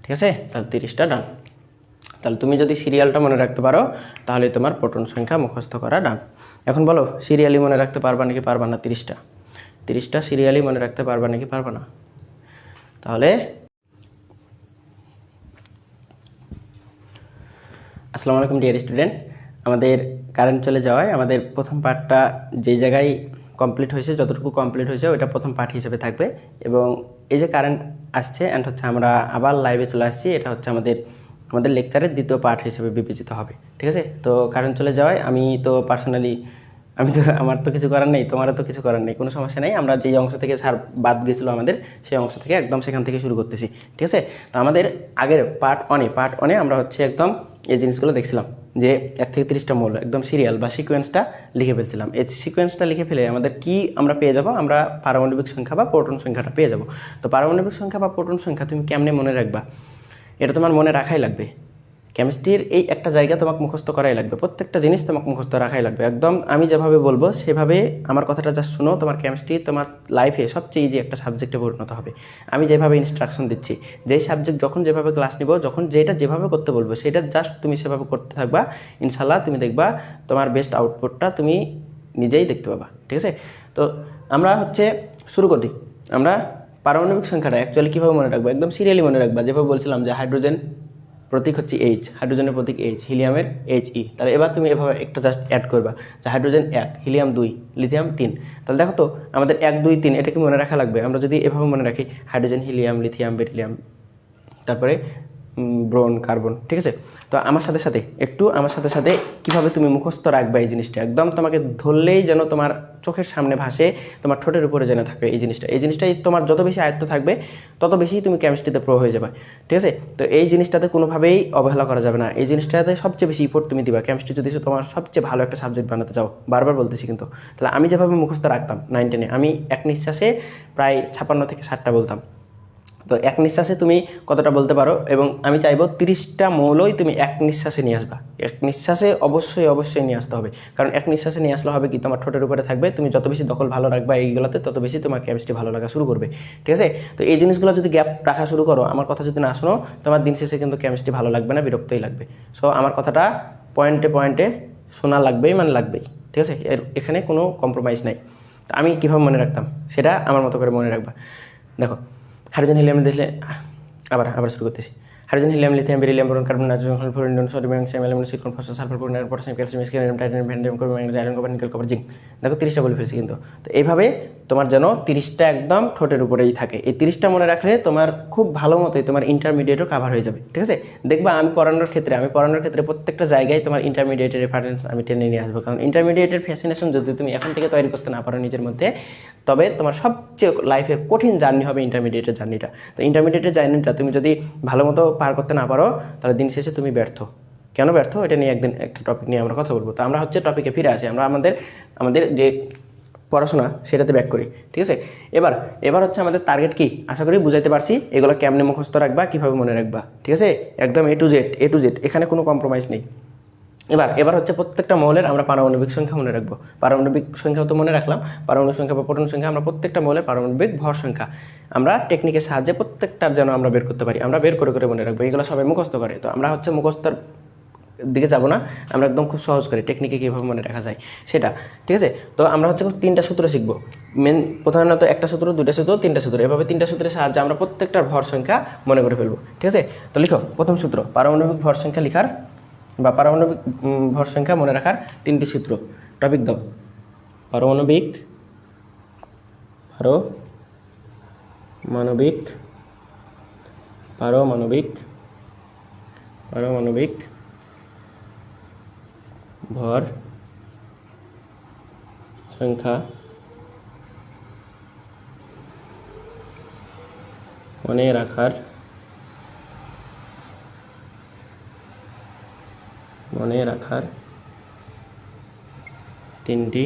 ঠিক আছে। তাহলে 30টা ডান। তাহলে তুমি যদি সিরিয়ালটা মনে রাখতে পারো তাহলে তোমার প্রোটন সংখ্যা মুখস্থ করা ডান। এখন বলো সিরিয়ালি মনে রাখতে পারবা নাকি পারবা না? 30টা সিরিয়ালি মনে রাখতে পারবা নাকি পারবা না? তাহলে আসসালামু আলাইকুম ডিয়ার স্টুডেন্ট। আমাদের কারেন্ট চলে যাওয়ায় আমাদের প্রথম পার্টটা যে জায়গায় কমপ্লিট হয়েছে, যতটুকু কমপ্লিট হয়েছে ওইটা প্রথম পার্ট হিসেবে থাকবে। এবং এই যে কারেন্ট আসছে অ্যান্ড হচ্ছে আমরা আবার লাইভে চলে আসছি, এটা হচ্ছে আমাদের লেকচারের দ্বিতীয় পার্ট হিসেবে বিবেচিত হবে, ঠিক আছে। তো কারেন্ট চলে যাওয়ায় আমি তো পার্সোনালি আমার তো কিছু করার নেই, তোমারও তো কিছু করার নেই, কোনো সমস্যা নেই। আমরা যেই অংশ থেকে স্যার বাদ গেছিলো আমাদের, সেই অংশ থেকে একদম সেখান থেকে শুরু করতেছি, ঠিক আছে। তো আমাদের আগের পার্ট ওয়ানে আমরা হচ্ছে একদম এই জিনিসগুলো দেখছিলাম যে 1 থেকে 30টা মৌল একদম সিরিয়াল বা সিকোয়েন্সটা লিখে ফেলছিলাম। এই সিকোয়েন্সটা লিখে ফেলে আমাদের কি আমরা পেয়ে যাব? আমরা পারমাণবিক সংখ্যা বা প্রোটন সংখ্যাটা পেয়ে যাব। তো পারমাণবিক সংখ্যা বা প্রোটন সংখ্যা তুমি কেমনে মনে রাখবা? এটা তোমার মনে রাখাই লাগবে। কেমিস্ট্রির এই একটা জায়গা তোমাকে মুখস্থ করাই লাগবে, প্রত্যেকটা জিনিস তোমাকে মুখস্থ রাখাই লাগবে। একদম আমি যেভাবে বলবো সেভাবে আমার কথাটা জাস্ট শুনো, তোমার কেমিস্ট্রি তোমার লাইফে সবচেয়ে ইজি একটা সাবজেক্টে পরিণত হবে। আমি যেভাবে ইনস্ট্রাকশন দিচ্ছি, যেই সাবজেক্ট যখন যেভাবে ক্লাস নিব, যখন যেটা যেভাবে করতে বলবো সেটা জাস্ট তুমি সেভাবে করতে থাকবা, ইনশাল্লাহ তুমি দেখবা তোমার বেস্ট আউটপুটটা তুমি নিজেই দেখতে পাবা, ঠিক আছে। তো আমরা হচ্ছে শুরু করি। আমরা পারমাণবিক সংখ্যাটা অ্যাকচুয়ালি কীভাবে মনে রাখবো? একদম সিরিয়ালি মনে রাখবা, যেভাবে বলছিলাম যে হাইড্রোজেন প্রতীক হচ্ছে H, হাইড্রোজেনের প্রতীক H, হিলিয়ামের He। তাহলে এবার তুমি এভাবে একটা জাস্ট অ্যাড করবা যে হাইড্রোজেন 1, হিলিয়াম 2, লিথিয়াম 3। তাহলে দেখো তো আমাদের 1, 2, 3 এটা কি মনে রাখা লাগবে? আমরা যদি এভাবে মনে রাখি হাইড্রোজেন, হিলিয়াম, লিথিয়াম, বেরিলিয়াম, তারপরে ব্রোন, কার্বন, ঠিক আছে। তো আমার সাথে সাথে কীভাবে তুমি মুখস্থ রাখবে এই জিনিসটা, একদম তোমাকে ধরলেই যেন তোমার চোখের সামনে ভাসে, তোমার ঠোঁটের উপরে যেন থাকবে এই জিনিসটাই তোমার যত বেশি আয়ত্ত থাকবে তত বেশি তুমি কেমিস্ট্রিতে প্রো হয়ে যাবে, ঠিক আছে। তো এই জিনিসটাতে কোনোভাবেই অবহেলা করা যাবে না, এই জিনিসটাতে সবচেয়ে বেশি ইফোর্ট তুমি দিবা কেমিস্ট্রি যদি তোমার সবচেয়ে ভালো একটা সাবজেক্ট বানাতে চাও, বারবার বলতেছি কিন্তু। তাহলে আমি যেভাবে মুখস্থ রাখতাম 9, 10-এ, আমি এক নিঃশ্বাসে প্রায় 56 থেকে 60টা বলতাম। তো এক নিঃশ্বাসে তুমি কতটা বলতে পারো, এবং আমি চাইবো 30টা মৌলই তুমি এক নিঃশ্বাসে নিয়ে আসবা। এক নিঃশ্বাসে অবশ্যই নিয়ে আসতে হবে, কারণ এক নিঃশ্বাসে নিয়ে আসলে হবে কি, তোমার ঠোঁটের উপরে থাকবে, তুমি যত বেশি দখল ভালো রাখবা এইগুলোতে তত বেশি তোমার কেমিস্ট্রি ভালো লাগা শুরু করবে, ঠিক আছে। তো এই জিনিসগুলো যদি গ্যাপ রাখা শুরু করো, আমার কথা যদি না শোনো, তোমার দিন শেষে কিন্তু কেমিস্ট্রি ভালো লাগবে না, বিরক্তই লাগবে। সো আমার কথাটা পয়েন্টে শোনা লাগবেই, মানে লাগবেই, ঠিক আছে। এখানে কোনো কম্প্রোমাইজ নাই। তো আমি কীভাবে মনে রাখতাম সেটা আমার মতো করে মনে রাখবা। দেখো, হাইড্রোজেন হিলিয়াম দিলে আবার শুরু করতেছি। Hydrogen helium lithium beryllium boron carbon nitrogen fluorine sodium magnesium aluminium silicon phosphorus sulphur chlorine potassium calcium scandium titanium vanadium chromium magnesium iron copper nickel copper zinc. দেখো 30টা বলে ফেলছি কিন্তু। তো এইভাবে তোমার যেন 30টা একদম ঠোঁটের উপরেই থাকে। এই 30টা মনে রাখলে তোমার খুব ভালো মতোই তোমার ইন্টারমিডিয়েটও কাভার হয়ে যাবে, ঠিক আছে। দেখবা আমি পড়ানোর ক্ষেত্রে প্রত্যেকটা জায়গায় তোমার ইন্টারমিডিয়েটের রেফারেন্স আমি টেনে নিয়ে আসবো, কারণ ইন্টারমিডিয়েটের ফ্যাসিনেশন যদি তুমি এখন থেকে তৈরি করতে না পারো নিজের মধ্যে, তবে তোমার সবচেয়ে লাইফের কঠিন জার্নি হবে ইন্টারমিডিয়েটের জার্নিটা। তো ইন্টারমিডিয়েটের জার্নিটা তুমি যদি ভালো মতো পার করতে না পারো, তাহলে দিন শেষে তুমি ব্যর্থ। কেন ব্যর্থ, এটা নিয়ে একদিন একটা টপিক নিয়ে আমরা কথা বলবো। তো আমরা হচ্ছে টপিকে ফিরে আসি, আমরা আমাদের যে পড়াশোনা সেটাতে ব্যাক করি, ঠিক আছে। এবার হচ্ছে আমাদের টার্গেট কি, আশা করি বুঝাইতে পারছি। এগুলো কেমনে মুখস্থ রাখবা, কীভাবে মনে রাখবা, ঠিক আছে, একদম এ টু জেড, এখানে কোনো কম্প্রোমাইজ নেই। এবার হচ্ছে প্রত্যেকটা মৌলের আমরা পারমাণবিক সংখ্যা মনে রাখবো। পারমাণবিক সংখ্যাও তো মনে রাখলাম, পারমাণবিক সংখ্যা বা প্রোটন সংখ্যা, আমরা প্রত্যেকটা মৌলের পারমাণবিক ভর সংখ্যা আমরা টেকনিকের সাহায্যে প্রত্যেকটার যেন আমরা বের করতে পারি, আমরা বের করে মনে রাখবো। এগুলো সবাই মুখস্থ করে, তো আমরা হচ্ছে মুখস্থর দিকে যাব না, আমরা একদম খুব সহজ করে টেকনিকে কীভাবে মনে রাখা যায় সেটা, ঠিক আছে। তো আমরা হচ্ছে 3টা সূত্র শিখবো। প্রধানত একটা সূত্র, 2টা সূত্র, 3টা সূত্র, এভাবে 3টা সূত্রের সাহায্যে আমরা প্রত্যেকটার ভর সংখ্যা মনে করে ফেলবো, ঠিক আছে। তো লিখো প্রথম সূত্র, পারমাণবিক ভর সংখ্যা লিখার বা পারমাণবিক ভর সংখ্যা মনে রাখার 3টি সূত্র। টপিক দাও, পারমাণবিক ভর সংখ্যা মনে রাখার 3টি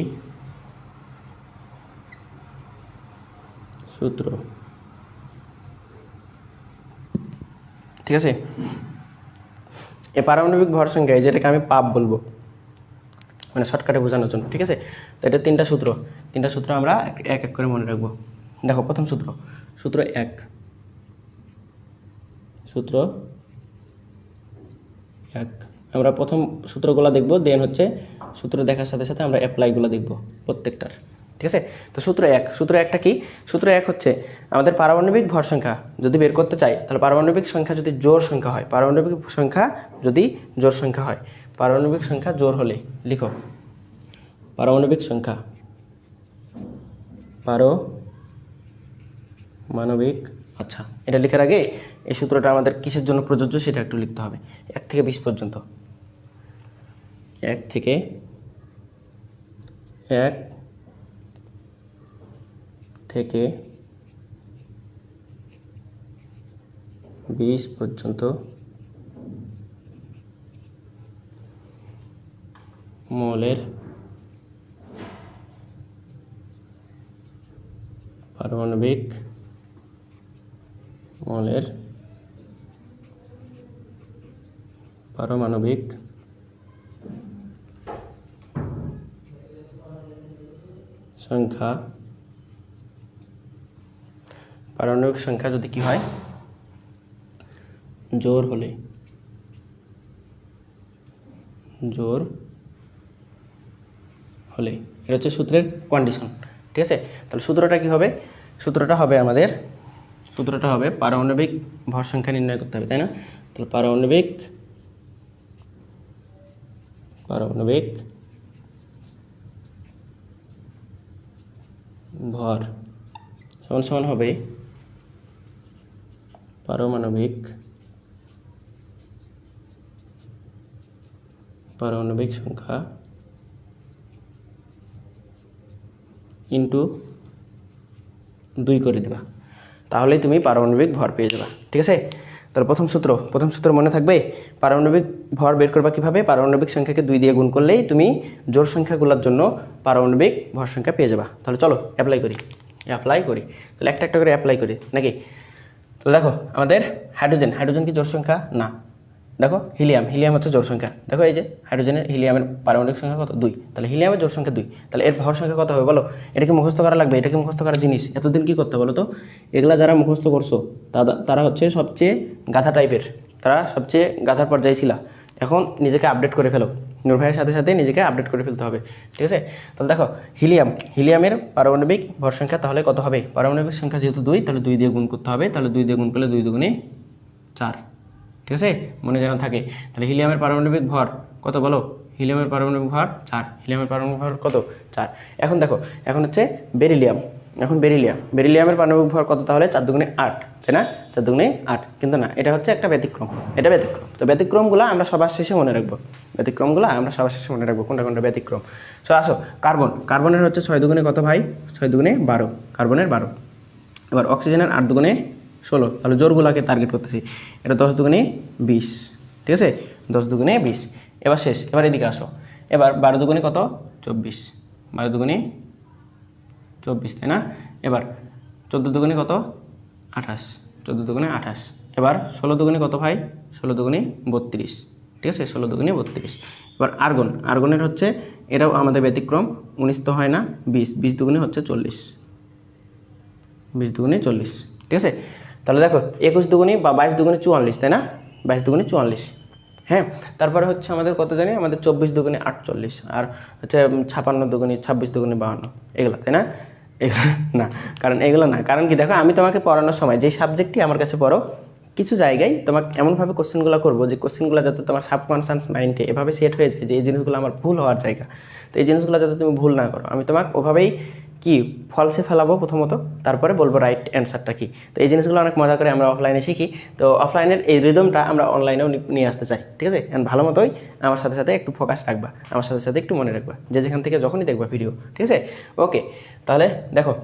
সূত্র, ঠিক আছে। এই পারমাণবিক ভর সংখ্যা, যেটাকে আমি পাপ বলবো, মানে শর্টকাটে বোঝানোর জন্য, ঠিক আছে। তো এটা 3টা সূত্র আমরা এক এক করে মনে রাখবো। দেখো প্রথম সূত্র 1, আমরা প্রথম সূত্রগুলো দেখবো, দেন হচ্ছে সূত্র দেখার সাথে সাথে আমরা অ্যাপ্লাইগুলো দেখবো প্রত্যেকটার, ঠিক আছে। তো সূত্র 1টা কি? সূত্র 1 হচ্ছে আমাদের পারমাণবিক ভর সংখ্যা যদি বের করতে চাই, তাহলে পারমাণবিক সংখ্যা যদি জোড় সংখ্যা হয়, পারমাণবিক সংখ্যা জোড় হলে লিখো পারমাণবিক সংখ্যা, আচ্ছা, এটা লেখার আগে এই সূত্রটা আমাদের কিসের জন্য প্রযোজ্য সেটা একটু লিখতে হবে। 1 থেকে 20 পর্যন্ত, 1 থেকে 20 পর্যন্ত মৌলের পারমাণবিক সংখ্যা যদি কি হয়, জোড় হলে, এটা হচ্ছে সূত্রের কন্ডিশন, ঠিক আছে। তাহলে সূত্রটা কি হবে? সূত্রটা হবে পারমাণবিক ভর সংখ্যা নির্ণয় করতে হবে, তাই না? তাহলে পারমাণবিক ভর সমান হবে পারমাণবিক সংখ্যা ইন্টু 2 করে দেবা, তাহলেই তুমি পারমাণবিক ভর পেয়ে যাবা, ঠিক আছে। তাহলে প্রথম সূত্র মনে থাকবে। পারমাণবিক ভর বের করবা কীভাবে? পারমাণবিক সংখ্যাকে 2 দিয়ে গুণ করলেই তুমি জোড় সংখ্যাগুলোর জন্য পারমাণবিক ভর সংখ্যা পেয়ে যাবা। তাহলে চলো অ্যাপ্লাই করি। তাহলে একটা করে অ্যাপ্লাই করি নাকি? তো তো দেখো আমাদের হাইড্রোজেন কি জোড় সংখ্যা না, দেখো হিলিয়াম হচ্ছে জোড় সংখ্যা। দেখো এই যে হিলিয়ামের পারমাণবিক সংখ্যা কত 2, তাহলে হিলিয়ামের জোড় সংখ্যা 2, তাহলে এর ভর সংখ্যা কত হবে বলো? এটা কি মুখস্থ করা লাগবে? এটা কি মুখস্থ করার জিনিস? এতদিন কি করতে বলো তো? এগুলা যারা মুখস্থ করছো তারা হচ্ছে সবচেয়ে গাধা টাইপের, তারা সবচেয়ে গাধার পর্যায়ে ছিল। এখন নিজেকে আপডেট করে ফেলো, নূর ভাইয়ের সাথে সাথে নিজেকে আপডেট করে ফেলতে হবে, ঠিক আছে? তাহলে দেখো হিলিয়ামের পারমাণবিক ভর সংখ্যা তাহলে কত হবে? পারমাণবিক সংখ্যা যেহেতু 2, তাহলে 2 দিয়ে গুণ করতে হবে, তাহলে 2 দিয়ে গুণ করলে 2 দুগুণে 4, ঠিক আছে? মনে যেন থাকে। তাহলে হিলিয়ামের পারমাণবিক ভর কত বলো? হিলিয়ামের পারমাণবিক ভর 4, হিলিয়ামের পারমাণবিক ভর কত? 4। এখন দেখো, এখন হচ্ছে বেরিলিয়ামের পারমাণবিক ভর কত তাহলে? 4 দুগুণে 8, তাই না? 4 দুগুণে 8, কিন্তু না, এটা হচ্ছে একটা ব্যতিক্রম, এটা ব্যতিক্রম। তো ব্যতিক্রমগুলো আমরা সবার শেষে মনে রাখবো, কোনটা ব্যতিক্রম। সো আসো কার্বনের হচ্ছে 6 দুগুণে কত ভাই? 6 দুগুণে 12, কার্বনের 12। এবার অক্সিজেনের 8 দুগুণে 16, তাহলে জোরগুলাকে টার্গেট করতেছি। এটা 10 দুগুণে 20, ঠিক আছে? 10 দুগুণে 20। এবার শেষ, এবার এদিকে আসো। এবার 12 দুগুণে কত? 24, 12 দুগুণে 24, তাই না? এবার 14 দুগুণে কত? 28, 14 দুগুণে 28। এবার 16 দুগুণে কত ভাই? 16 দুগুণে 32, ঠিক আছে? 16 দুগুণে 32। এবার আর্গনের হচ্ছে, এটাও আমাদের ব্যতিক্রম, 19 তো হয় না, 20 দুগুণে হচ্ছে 40, 20 দুগুণে 40, ঠিক আছে? তাহলে দেখো 21 দুগুণে বা 22 দুগুণে 44, তাই না? 22 দুগুণে 44, হ্যাঁ। তারপরে হচ্ছে আমাদের কত জানি? আমাদের 24 দুগুণে 48, আর হচ্ছে 56 দুগুণে 26 দুগুণে 52, এগুলো, তাই না? এগুলো না, কারণ কি দেখো, আমি তোমাকে পড়ানোর সময় যে সাবজেক্টটি আমার কাছে পড়ো, কিছু জায়গায় তোমাকে এমনভাবে কোশ্চেনগুলো করবো যে কোশ্চেনগুলো যাতে তোমার সাবকনসিয়াস মাইন্ডে এভাবে সেট হয়ে যায় যে এই জিনিসগুলো আমার ভুল হওয়ার জায়গা। তো এই জিনিসগুলো যাতে তুমি ভুল না করো, আমি তোমাকে ওভাবেই কি ফলসে ফেলাবো প্রথমত, তারপরে বলবো রাইট অ্যান্সারটা কী। তো এই জিনিসগুলো অনেক মজা করে আমরা অফলাইনে শিখি, তো অফলাইনের এই রিদমটা আমরা অনলাইনেও নিয়ে আসতে চাই, ঠিক আছে? অ্যান্ড ভালো মতোই আমার সাথে সাথে একটু ফোকাস রাখবা, আমার সাথে সাথে একটু মনে রাখবা, যে যেখান থেকে যখনই দেখবা ভিডিও, ঠিক আছে? ওকে, তাহলে দেখো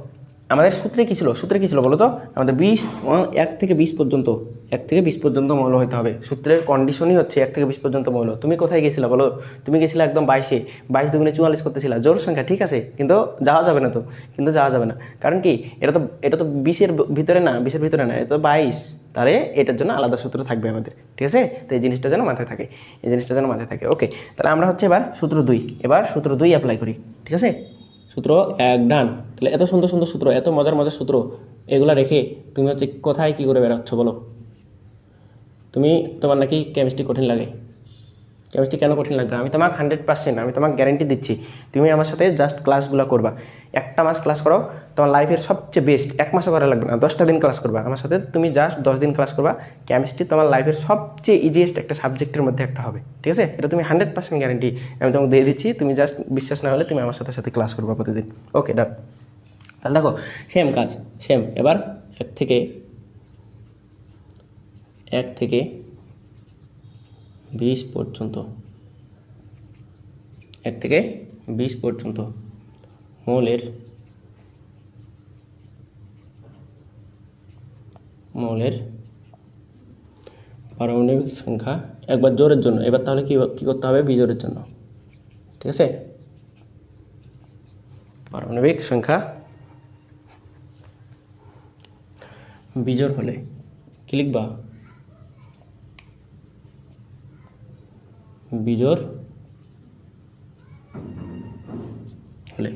আমাদের সূত্রে কী ছিল বলো তো? আমাদের 1 থেকে 20 পর্যন্ত মৌল হতে হবে। সূত্রের কন্ডিশনই হচ্ছে 1 থেকে 20 পর্যন্ত মৌল। তুমি কোথায় গেছিলা বলো? তুমি গেছিলে একদম 22 দুগুণে 44 করতেছিলা, জোর সংখ্যা, ঠিক আছে? কিন্তু যাওয়া যাবে না, কারণ কি এটা তো 20-এর ভিতরে না, এটা তো 22, তাহলে এটার জন্য আলাদা সূত্র থাকবে আমাদের, ঠিক আছে? তো এই জিনিসটা যেন মাথায় থাকে, ওকে। তাহলে আমরা হচ্ছে এবার সূত্র 2 অ্যাপ্লাই করি, ঠিক আছে? সূত্র 1 ডান। তাহলে এত সুন্দর সূত্র, এত মজার সূত্র, এগুলা রেখে তুমি হচ্ছে কোথায় কী করে বেরোচ্ছ বলো? তোমার নাকি কেমিস্ট্রি কঠিন লাগে? কেমিস্ট্রি কেন কঠিন লাগবে? আমি তোমাকে 100%, আমি তোমাকে গ্যারেন্টি দিচ্ছি, তুমি আমার সাথে জাস্ট ক্লাসগুলো করবা, 1টা মাস ক্লাস করো, তোমার লাইফের সবচেয়ে বেস্ট। 1 মাসও করা লাগবে না, 10টা দিন ক্লাস করবা আমার সাথে, তুমি জাস্ট 10 দিন ক্লাস করবা, কেমিস্ট্রি তোমার লাইফের সবচেয়ে ইজিয়েস্ট একটা সাবজেক্টের মধ্যে একটা হবে, ঠিক আছে? এটা তুমি 100% গ্যারেন্টি আমি তোমাকে দিয়ে দিচ্ছি। তুমি জাস্ট বিশ্বাস না হলে তুমি আমার সাথে সাথে ক্লাস করবা প্রতিদিন, ওকে ডান। তাহলে দেখো সেম কাজ, এবার 1 থেকে 20 পর্যন্ত, 1 থেকে 20 পর্যন্ত মৌলের পারমাণবিক সংখ্যা একবার জোরের জন্য, এবার তাহলে কি করতে হবে? বিজোড়ের জন্য, ঠিক আছে? পারমাণবিক সংখ্যা বিজোড় হলে কি লিখবা? বিজোড় হলে,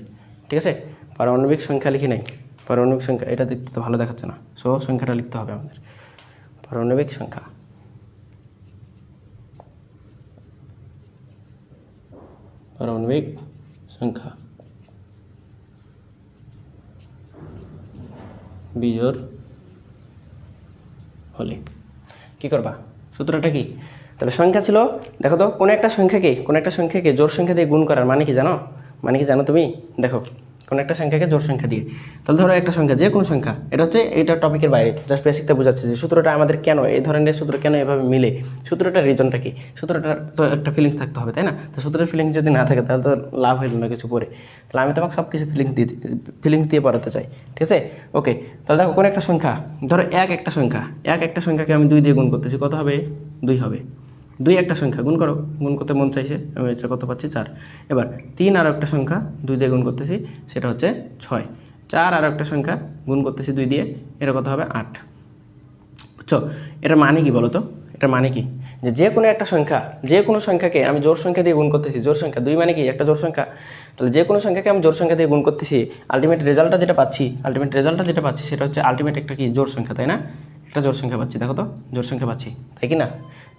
ঠিক আছে? পারমাণবিক সংখ্যা লিখি নাই, পারমাণবিক সংখ্যা এটা দেখতে তো ভালো দেখাচ্ছে না, সো সংখ্যাটা লিখতে হবে আমাদের। পারমাণবিক সংখ্যা বিজোড় হলে কি করবা? সূত্রটা কি? তাহলে সংখ্যা ছিল, দেখো তো, কোনো একটা সংখ্যাকে জোড় সংখ্যা দিয়ে গুণ করার মানে কি জানো তুমি? দেখো কোনো একটা সংখ্যাকে জোড় সংখ্যা দিয়ে, তাহলে ধরো একটা সংখ্যা, যে কোনো সংখ্যা, এটা টপিকের বাইরে, জাস্ট বেসিকটা বোঝাচ্ছে যে সূত্রটা আমাদের কেন এই ধরনের সূত্র কেন এভাবে মিলে, সূত্রটার রিজনটা কি, সূত্রটার তো একটা ফিলিংস থাকতে হবে, তাই না? তো সূত্রের ফিলিংস যদি না থাকে তাহলে তো লাভ হইল না কিছু পরে। তাহলে আমি তোমাকে সব কিছু ফিলিংস দিয়ে পড়াতে চাই, ঠিক আছে? ওকে, তাহলে দেখো কোনো একটা সংখ্যা, ধরো একটা সংখ্যাকে আমি 2 দিয়ে গুণ করতেছি, কত হবে? 2 হবে। 2 একটা সংখ্যা, গুণ করতে মন চাইছে, আমি এটা কত পাচ্ছি? 4। এবার 3 আরও একটা সংখ্যা 2 দিয়ে গুণ করতেছি, সেটা হচ্ছে 6। 4 আরও একটা সংখ্যা গুণ করতেছি 2 দিয়ে, এটা কত হবে? 8। বুঝছো? এটার মানে কি বলো তো? এটার মানে কি যে কোনো একটা সংখ্যা, যে কোনো সংখ্যাকে আমি জোড় সংখ্যা দিয়ে গুণ করতেছি। জোড় সংখ্যা 2 মানে কি একটা জোড় সংখ্যা। তাহলে যে কোনো সংখ্যাকে আমি জোড় সংখ্যা দিয়ে গুণ করতেছি, আলটিমেট রেজাল্টটা যেটা পাচ্ছি সেটা হচ্ছে আলটিমেট একটা কি জোড় সংখ্যা, তাই না? একটা জোড় সংখ্যা পাচ্ছি, দেখো তো জোড় সংখ্যা পাচ্ছি, তাই কি না?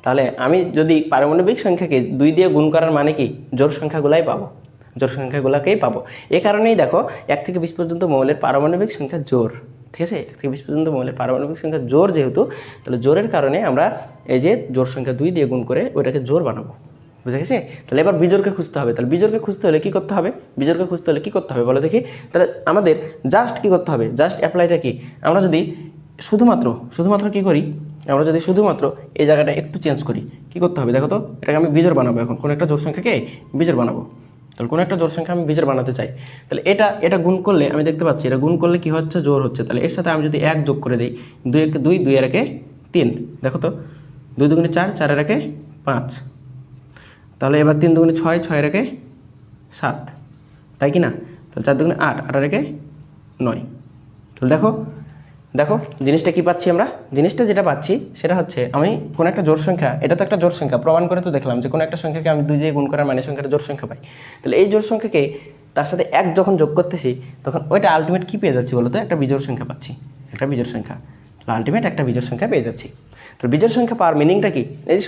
তাহলে আমি যদি পারমাণবিক সংখ্যাকে 2 দিয়ে গুণ করার মানে কি জোড় সংখ্যাগুলাই পাবো, জোড় সংখ্যাগুলোকেই পাবো। এই কারণেই দেখো 1 থেকে 20 পর্যন্ত মৌলের পারমাণবিক সংখ্যা জোড়, ঠিক আছে? 1 থেকে 20 পর্যন্ত মৌলের পারমাণবিক সংখ্যা জোড় যেহেতু, তাহলে জোড়ের কারণে আমরা এই যে জোড় সংখ্যা 2 দিয়ে গুণ করে ওইটাকে জোড় বানাবো, বুঝা গেছে? তাহলে এবার বিজোড়কে খুঁজতে হবে। তাহলে বিজোড়কে খুঁজতে হলে কী করতে হবে? বিজোড়কে খুঁজতে হলে কী করতে হবে বলো দেখি? তাহলে আমাদের জাস্ট কী করতে হবে? জাস্ট অ্যাপ্লাইটা কি? আমরা যদি শুধুমাত্র কী করি? আমরা যদি শুধুমাত্র এই জায়গাটা একটু চেঞ্জ করি, কী করতে হবে দেখো তো? এটাকে আমি বিজোড় বানাবো, এখন কোনো একটা জোড় সংখ্যাকে বিজোড় বানাবো। তাহলে কোনো একটা জোড় সংখ্যা আমি বিজোড় বানাতে চাই, তাহলে এটা গুণ করলে আমি দেখতে পাচ্ছি এটা গুণ করলে কী হচ্ছে? জোড় হচ্ছে। তাহলে এর সাথে আমি যদি 1 যোগ করে দিই, 2 একে 2, 2 এর একে 3, দেখো তো 2 দুগুণে 4, 4 এর একে 5, তাহলে এবার 3 দুগুণে 6, 6 এর একে 7, তাই কি না? তাহলে 4 দুগুণে 8, 8 এর একে 9। তাহলে দেখো জিনিসটা কি পাচ্ছি আমরা? জিনিসটা যেটা পাচ্ছি সেটা হচ্ছে আমি কোনো একটা জোড় সংখ্যা, এটা তো একটা জোড় সংখ্যা, প্রমাণ করে তো দেখলাম যে কোনো একটা সংখ্যাকে আমি 2 দিয়ে গুণ করার মানে সংখ্যাটা জোড় সংখ্যা পাই। তাহলে এই জোড় সংখ্যাকে তার সাথে 1 যখন যোগ করতেছি তখন ওইটা আলটিমেট কী পেয়ে যাচ্ছি বলো তো? একটা বিজোড় সংখ্যা পাচ্ছি, একটা বিজোড় সংখ্যা। তাহলে আলটিমেট একটা বিজোড় সংখ্যা পেয়ে যাচ্ছি। তাহলে বিজোড় সংখ্যা পাওয়ার মিনিংটা কি? এই যে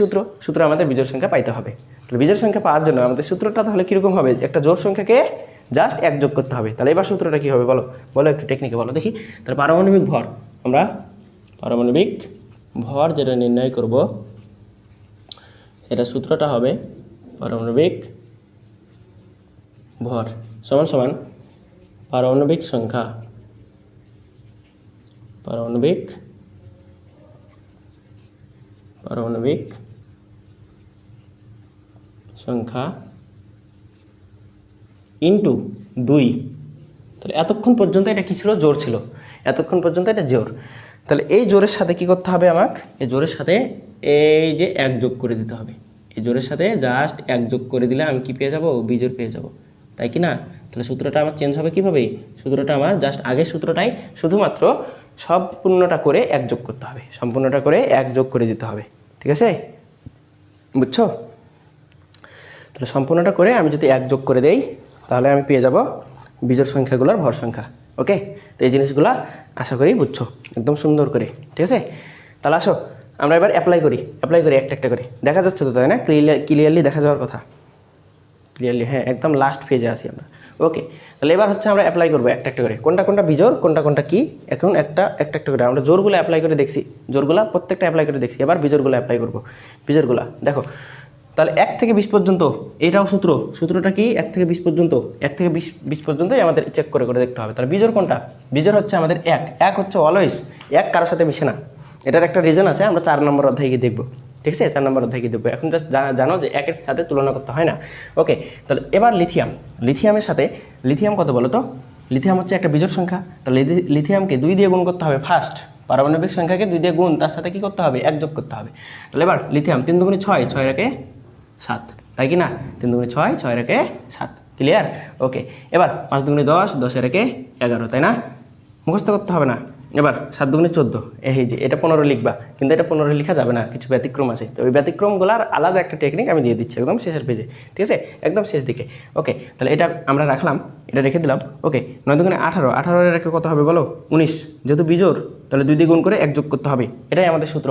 সূত্র আমাদের বিজোড় সংখ্যা পাইতে হবে। তাহলে বিজোড় সংখ্যা পাওয়ার জন্য আমাদের সূত্রটা তাহলে কীরকম হবে? একটা জোড় সংখ্যাকে জাস্ট 1 যোগ করতে হবে। তাহলে এবার সূত্রটা কী হবে বলো একটু টেকনিকে বলো দেখি। তাহলে পারমাণবিক ভর, আমরা পারমাণবিক ভর যেটা নির্ণয় করব এটা সূত্রটা হবে পারমাণবিক ভর সমান সমান পারমাণবিক সংখ্যা, পারমাণবিক সংখ্যা ইন্টু 2। তাহলে এতক্ষণ পর্যন্ত এটা কী ছিল? জোড় ছিল, এতক্ষণ পর্যন্ত এটা জোড়। তাহলে এই জোড়ের সাথে কি করতে হবে আমাকে? এই জোড়ের সাথে এই যে 1 যোগ করে দিতে হবে। এই জোড়ের সাথে জাস্ট 1 যোগ করে দিলে আমি কি পেয়ে যাব? বিজোড় পেয়ে যাব, তাই কি না? তাহলে সূত্রটা আমার চেঞ্জ হবে কীভাবে? সূত্রটা আমার জাস্ট আগের সূত্রটাই শুধুমাত্র সম্পূর্ণটা করে 1 যোগ করতে হবে, সম্পূর্ণটা করে 1 যোগ করে দিতে হবে, ঠিক আছে? বুঝছো? তাহলে সম্পূর্ণটা করে আমি যদি 1 যোগ করে দেই তাহলে আমি পেয়ে যাব বিজোড় সংখ্যাগুলোর ভর সংখ্যা। ওকে, তো এই জিনিসগুলো আশা করি বুঝছো একদম সুন্দর করে, ঠিক আছে? তাহলে আসো আমরা এবার অ্যাপ্লাই করি একটা একটা করে। দেখা যাচ্ছে তো তাই না? ক্লিয়ারলি দেখা যাওয়ার কথা, ক্লিয়ারলি, হ্যাঁ একদম লাস্ট ফেজে আসি আমরা। ওকে, তাহলে এবার হচ্ছে আমরা অ্যাপ্লাই করবো একটা একটা করে, কোনটা বিজোড় কোনটা কি। এখন একটা করে আমরা জোরগুলো অ্যাপ্লাই করে দেখছি, জোরগুলা প্রত্যেকটা অ্যাপ্লাই করে দেখছি। এবার বিজোড়গুলো অ্যাপ্লাই করবো। বিজোড়গুলা দেখো, তাহলে 1 থেকে 20 পর্যন্ত এটাও সূত্রটা কি? 1 থেকে 20 পর্যন্ত, 1 থেকে 20 পর্যন্তই আমাদের চেক করে দেখতে হবে। তাহলে বিজোড় কোনটা? বিজোড় হচ্ছে আমাদের 1 হচ্ছে অলওয়েজ, 1 কারোর সাথে মিশে না। এটার একটা রিজন আছে, আমরা 4 নম্বর অধ্যায়ে গিয়ে দেখবো, ঠিক আছে? 4 নম্বর অধ্যায়ে গিয়ে দেখবো। এখন জাস্ট জানো যে 1 এর সাথে তুলনা করতে হয় না। ওকে, তাহলে এবার লিথিয়ামের সাথে, লিথিয়াম কত বলো তো? লিথিয়াম হচ্ছে একটা বিজোড় সংখ্যা। তাহলে লিথিয়ামকে 2 দিয়ে গুণ করতে হবে ফার্স্ট, পারমাণবিক সংখ্যাকে 2 দিয়ে গুণ, তার সাথে কি করতে হবে? 1 যোগ করতে হবে। তাহলে এবার লিথিয়াম 3 দুগুণে 6, 6 এর একে 7, তাই কি না? 3 দুগুণে 6, 6 এর একে 7, ক্লিয়ার? ওকে, এবার 5 দুগুণে 10, 10 এর একে 11, তাই না? মুখস্থ করতে হবে না। এবার 7 দুগুণে 14, এই যে এটা 15 লিখবা, কিন্তু এটা 15 লেখা যাবে না, কিছু ব্যতিক্রম আছে। তো ওই ব্যতিক্রমগুলোর আলাদা একটা টেকনিক আমি দিয়ে দিচ্ছি একদম শেষের পেজে, ঠিক আছে? একদম শেষ দিকে। ওকে, তাহলে এটা আমরা রাখলাম, এটা রেখে দিলাম। ওকে, 9 দুগুণে 18, 18 এর একে কত হবে বলো? 19। যেহেতু বিজোড় তাহলে 2 দিয়ে গুণ করে 1 যোগ করতে হবে, এটাই আমাদের সূত্র।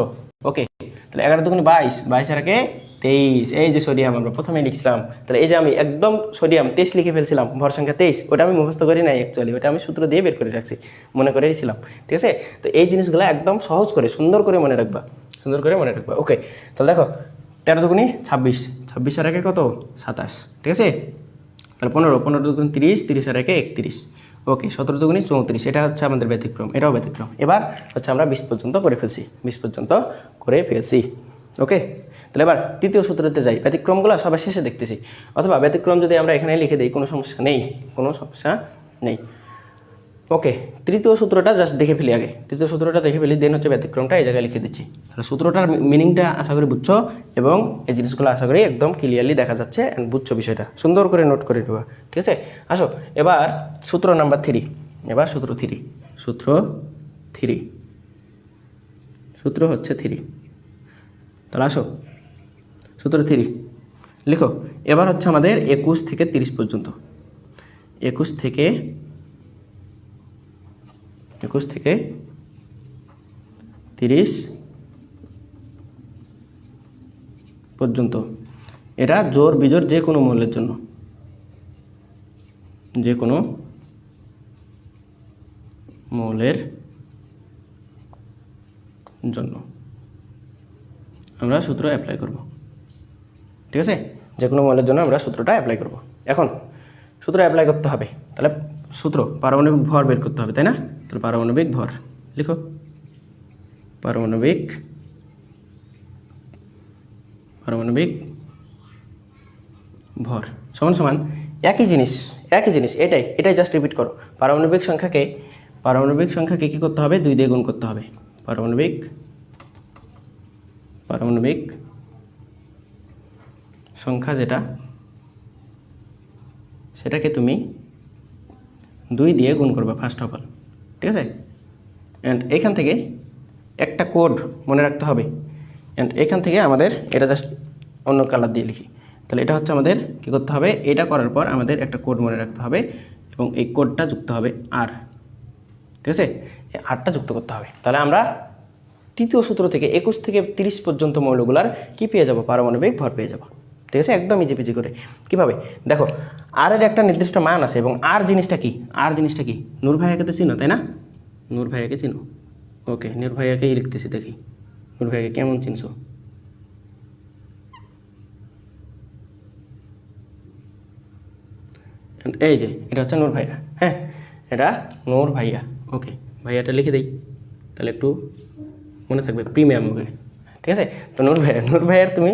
ওকে, তাহলে 11 দুগুণে 22, 22 এর একে 23। এই যে সোডিয়াম আমরা প্রথমেই লিখছিলাম, তাহলে এই যে আমি একদম সোডিয়াম 23 লিখে ফেলছিলাম, ভর সংখ্যা 23। ওটা আমি মুখস্থ করি নাই অ্যাকচুয়ালি, ওটা আমি সূত্র দিয়ে বের করে রাখছি, মনে করেছিলাম, ঠিক আছে? তো এই জিনিসগুলো একদম সহজ করে সুন্দর করে মনে রাখবা। ওকে, তাহলে দেখো 13 দুগুণে 26, 26 এর একে কত? 27, ঠিক আছে? তাহলে 15 দুগুণে 30, 30 এর একে 31। ওকে, 17 দুগুণে 34, এটা হচ্ছে আমাদের ব্যতিক্রম, এটাও ব্যতিক্রম। এবার হচ্ছে আমরা 20 পর্যন্ত করে ফেলছি, ওকে। তাহলে এবার তৃতীয় সূত্রতে যাই, ব্যতিক্রমগুলো সবার শেষে দেখতেছি, অথবা ব্যতিক্রম যদি আমরা এখানে লিখে দিই কোনো সমস্যা নেই। ওকে, তৃতীয় সূত্রটা জাস্ট দেখে ফেলি আগে, দেন হচ্ছে ব্যতিক্রমটা এই জায়গায় লিখে দিচ্ছি। তাহলে সূত্রটার মিনিংটা আশা করি বুঝছো, এবং এই জিনিসগুলো আশা করি একদম ক্লিয়ারলি দেখা যাচ্ছে অ্যান্ড বুঝছো বিষয়টা, সুন্দর করে নোট করে নেবা, ঠিক আছে? আসো এবার সূত্র নাম্বার 3, সূত্র 3 সূত্র হচ্ছে 3। তাহলে আসো সূত্র 3 লিখো। এবার হচ্ছে আমাদের 21 থেকে 30 পর্যন্ত, 21 থেকে 30 পর্যন্ত, এটা জোড় বিজোড় যে কোনো মৌলের জন্য, যে কোনো মৌলের জন্য আমরা সূত্র অ্যাপ্লাই করব। ঠিক আছে, যে কোনো মৌলের জন্য আমরা সূত্রটা অ্যাপ্লাই করব। এখন সূত্র অ্যাপ্লাই করতে হবে, তাহলে সূত্র পারমাণবিক ভর বের করতে হবে, তাই না? তাহলে পারমাণবিক ভর লিখো। পারমাণবিক ভর সমান সমান একই জিনিস এটাই জাস্ট রিপিট করো। পারমাণবিক সংখ্যাকে কী করতে হবে? 2 দিয়ে গুণ করতে হবে। পারমাণবিক সংখ্যা যেটা, সেটাকে তুমি 2 দিয়ে গুণ করবে ফার্স্ট অফ অল। ঠিক আছে, অ্যান্ড এখান থেকে একটা কোড মনে রাখতে হবে। অ্যান্ড এখান থেকে আমাদের এটা জাস্ট অন্য কালার দিয়ে লিখি। তাহলে এটা হচ্ছে আমাদের কী করতে হবে? এটা করার পর আমাদের একটা কোড মনে রাখতে হবে এবং এই কোডটা যুক্ত হবে আর। ঠিক আছে, এই আরটা যুক্ত করতে হবে। তাহলে আমরা তৃতীয় সূত্র থেকে 21 থেকে 30 পর্যন্ত মৌলগুলার কি পেয়ে যাব? পারমাণবিক ভর পেয়ে যাব। ঠিক আছে, একদম ইজিপিজি করে। কীভাবে দেখো, আর এর একটা নির্দিষ্ট মান আছে এবং আর জিনিসটা কি? নূর ভাইয়াকে তো চিনো, তাই না? নূর ভাইয়াকে চিনো? ওকে, নূর ভাইয়াকেই লিখতেছি, দেখি নূর ভাইয়াকে কেমন চিনছো। এই যে এটা হচ্ছে নূর ভাইয়া। হ্যাঁ, এটা নূর ভাইয়া। ওকে, ভাইয়াটা লিখে দেই, তাহলে একটু মনে থাকবে, প্রিমিয়াম হবে। ঠিক আছে, তো নূর ভাইয়ার তুমি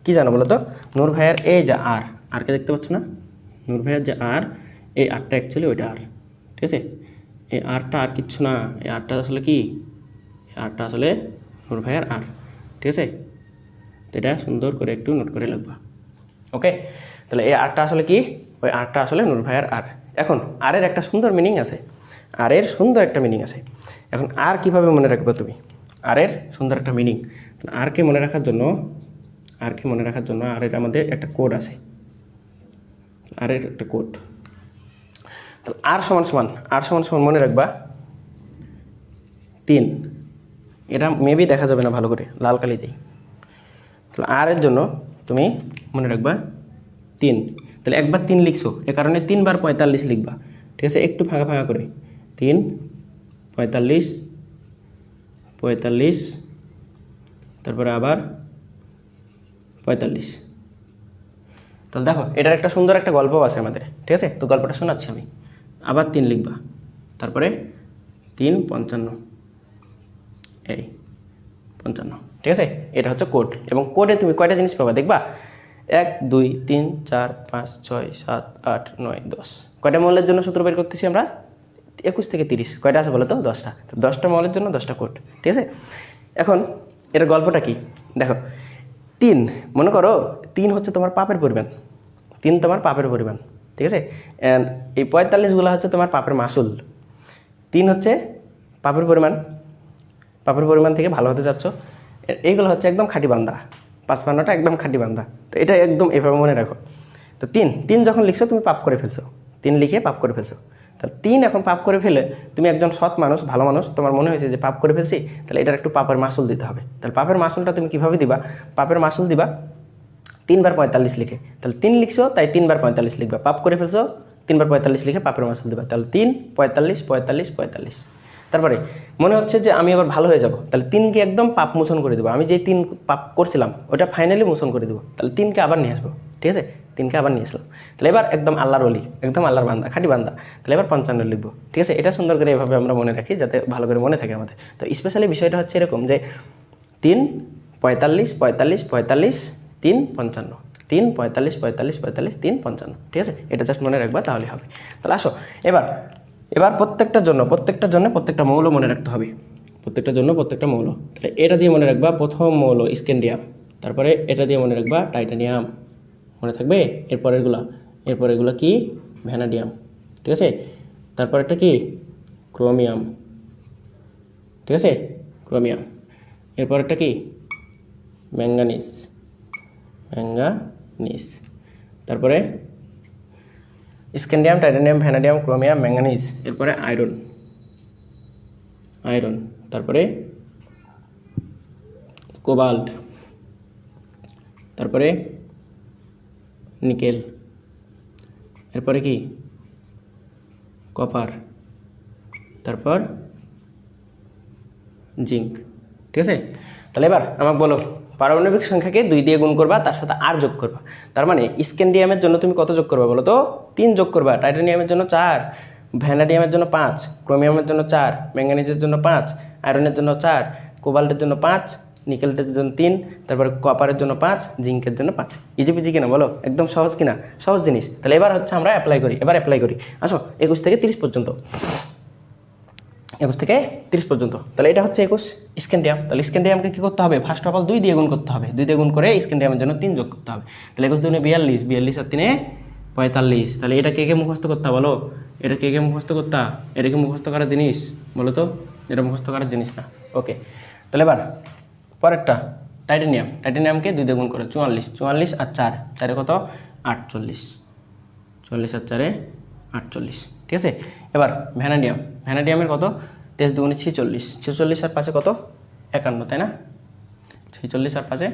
কি জানো বলো তো? নূর ভাইয়ার এই যে আরকে দেখতে পাচ্ছ না? নূর ভাইয়ার যে আর, এই আরটা অ্যাকচুয়ালি ওইটা আর। ঠিক আছে, এই আরটা আর কিচ্ছু না, এই আরটা আসলে কি? এই আরটা আসলে নূর ভাইয়ার আর। ঠিক আছে, তো এটা সুন্দর করে একটু নোট করে রাখবা। ওকে, তাহলে এই আরটা আসলে কি? ওই আরটা আসলে নূর ভাইয়ার আর। এখন আরের একটা সুন্দর মিনিং আছে, এখন আর কীভাবে মনে রাখবে তুমি? আরের সুন্দর একটা মিনিং। আরকে মনে রাখার জন্য আরের আমাদের একটা কোড আছে, আরের একটা কোড। তাহলে আর সমান সমান মনে রাখবা 3। এটা মেবি দেখা যাবে না ভালো করে, লাল কালি দেই। তাহলে আর এর জন্য তুমি মনে রাখবা 3। তাহলে একবার 3 লিখছো, এ কারণে 3 বার 45 লিখবা। ঠিক আছে, একটু ফাঁকা করে 3 45, তারপরে আবার 45। তাহলে দেখো, এটার একটা সুন্দর একটা গল্পও আছে আমাদের। ঠিক আছে, তো গল্পটা শোনাচ্ছি আমি। আবার 3 লিখবা, তারপরে 3 55, এই 55। ঠিক আছে, এটা হচ্ছে কোড। এবং কোডে তুমি কয়টা জিনিস পাবা দেখবা? 1 2 3 4 5 6 7 8 9 10। কয়টা মৌলের জন্য সূত্র বের করতেছি আমরা? 21 থেকে 30। কয়টা আছে বলো তো? 10টা। তো 10টা মৌলের জন্য 10টা কোড। ঠিক আছে, এখন এর গল্পটা কি দেখো। 3 মনে করো, 3 হচ্ছে তোমার পাপের পরিমাণ। ঠিক আছে, অ্যান্ড এই 45গুলো হচ্ছে তোমার পাপের মাসুল। 3 হচ্ছে পাপের পরিমাণ থেকে ভালো হতে যাচ্ছ। এইগুলো হচ্ছে একদম খাঁটি বান্দা, 55টা একদম খাঁটি বান্দা। তো এটা একদম এভাবে মনে রাখো। তো 3 যখন লিখছো তুমি পাপ করে ফেলছো, 3 লিখে পাপ করে ফেলছো। তাহলে 3 এখন পাপ করে ফেলে তুমি একজন সৎ মানুষ, ভালো মানুষ, তোমার মনে হয়েছে যে পাপ করে ফেলছি, তাহলে এটার একটু পাপের মাসুল দিতে হবে। তাহলে পাপের মাসুলটা তুমি কীভাবে দিবা? পাপের মাসুল দিবা 3 বার 45 লিখে। তাহলে 3 লিখছো, তাই 3 বার 45 লিখবা। পাপ করে ফেলছো, 3 বার 45 লিখে পাপের মাসুল দিবা। তাহলে 3 45 45 45। তারপরে মনে হচ্ছে যে আমি আবার ভালো হয়ে যাব, তাহলে 3কে একদম পাপ মোচন করে দেবো। আমি যে 3 পাপ করছিলাম ওটা ফাইনালি মোচন করে দেবো। তাহলে 3কে আবার নিয়ে আসবো। ঠিক আছে, 3কে আবার নিয়ে আসলাম। তাহলে এবার একদম আল্লাহর ওলি, একদম আল্লাহর বান্দা, খাঁটি বান্দা। তাহলে এবার 55 লিখবো। ঠিক আছে, এটা সুন্দর করে এভাবে আমরা মনে রাখি, যাতে ভালো করে মনে থাকে আমাদের। তো স্পেশালি বিষয়টা হচ্ছে এরকম যে 3 45 45 45 3 55, 3 45 45 45 3 55। ঠিক আছে, এটা জাস্ট মনে রাখবা, তাহলে হবে। তাহলে আসো এবার প্রত্যেকটার জন্য প্রত্যেকটা মৌল মনে রাখতে হবে। প্রত্যেকটার জন্য প্রত্যেকটা মৌল। তাহলে এটা দিয়ে মনে রাখবা প্রথম মৌল স্ক্যান্ডিয়াম, তারপরে এটা দিয়ে মনে রাখবা টাইটানিয়াম, মনে থাকবে। এরপরেগুলো কি? ভ্যানাডিয়াম। ঠিক আছে, তারপর একটা কি? ক্রোমিয়াম। ঠিক আছে, ক্রোমিয়াম। এরপরেরটা কি ম্যাঙ্গানিজ। তারপরে scandium, titanium, vanadium, chromium, manganese. এরপরে আয়রন। তারপরে কোবাল্ট, তারপরে নিকেল, এরপরে কি কপার, তারপর জিঙ্ক। ঠিক আছে, তাহলে এবার আমাকে বলো পারমাণবিক সংখ্যাকে 2 দিয়ে গুণ করবা, তার সাথে আর যোগ করবা। তার মানে স্ক্যান্ডিয়ামের জন্য তুমি কত যোগ করবা বলো তো? 3 যোগ করবা। টাইটানিয়ামের জন্য 4, ভ্যানাডিয়ামের জন্য 5, ক্রোমিয়ামের জন্য 4, ম্যাঙ্গানিজের জন্য 5, আয়রনের জন্য 4, কোবাল্টের জন্য 5, নিকেলের জন্য 3, তারপরে কপারের জন্য 5, জিঙ্কের জন্য 5। ইজি পিজি কিনা বলো? একদম সহজ কিনা? সহজ জিনিস। তাহলে এবার হচ্ছে আমরা অ্যাপ্লাই করি। আসো 21 থেকে 30 পর্যন্ত। 21 থেকে 30 পর্যন্ত। তাহলে এটা হচ্ছে 21 স্ক্যান্ডিয়াম। তাহলে স্ক্যান্ডিয়ামকে কী করতে হবে? ফার্স্ট অফ অল 2 দিয়ে গুণ করতে হবে। 2 দিয়ে গুণ করে স্ক্যান্ডিয়ামের জন্য 3 যোগ করতে হবে। তাহলে 21 দুগুণে 42, 42 আর 3 45। তাহলে এটা কে মুখস্থ করতে বলো? এটা কে মুখস্থ করতে? এটা কি মুখস্থ করার জিনিস বলো তো? এটা মুখস্থ করার জিনিস না। ওকে, তাহলে এবার পরেরটা টাইটানিয়ামকে 2 দিয়ে গুণ করে 44, 44 আর 4, 4 কত? 48, 44 আর 4 48। ঠিক আছে, এবার ভ্যানাডিয়ামের কত? 23 দুগুণে 46, 46 আর 5 কত? 51, তাই না? 46 আর 5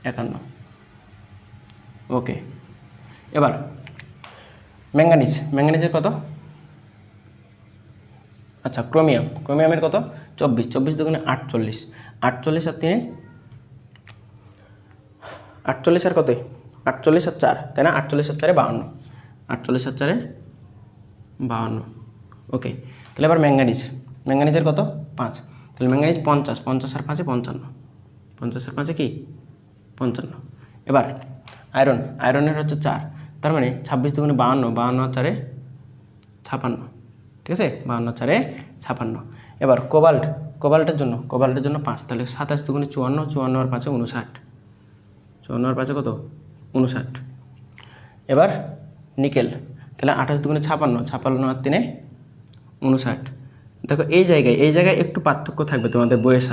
51। ওকে, এবার ম্যাঙ্গানিজের কত? আচ্ছা, ক্রোমিয়ামের কত? 24, 24 দুগুণে 48, 48 আর 3 48 আর কত? 48 আর 4, তাই না? 48 আর 4 52, 48 আর 4 52। ওকে, তাহলে এবার ম্যাঙ্গানিজের কত? 5। তাহলে ম্যাঙ্গানিজ 50, 50 আর 5 55, 50 আর 5 কি? 55। এবার আয়রনের হচ্ছে 4, তার মানে 26 দুগুণে 52, 52 আর 4 56। ঠিক আছে, 52 আর 4 56। এবার কোবাল্টের জন্য 5, তাহলে 27 দুগুণে 54, 54 আর 5 59, 54 আর 5 কত? 59। এবার নিকেল, তাহলে 28 দুগুণে 56, 56 আর 3 59। দেখো এই জায়গায় একটু পার্থক্য থাকবে তোমাদের বইয়ের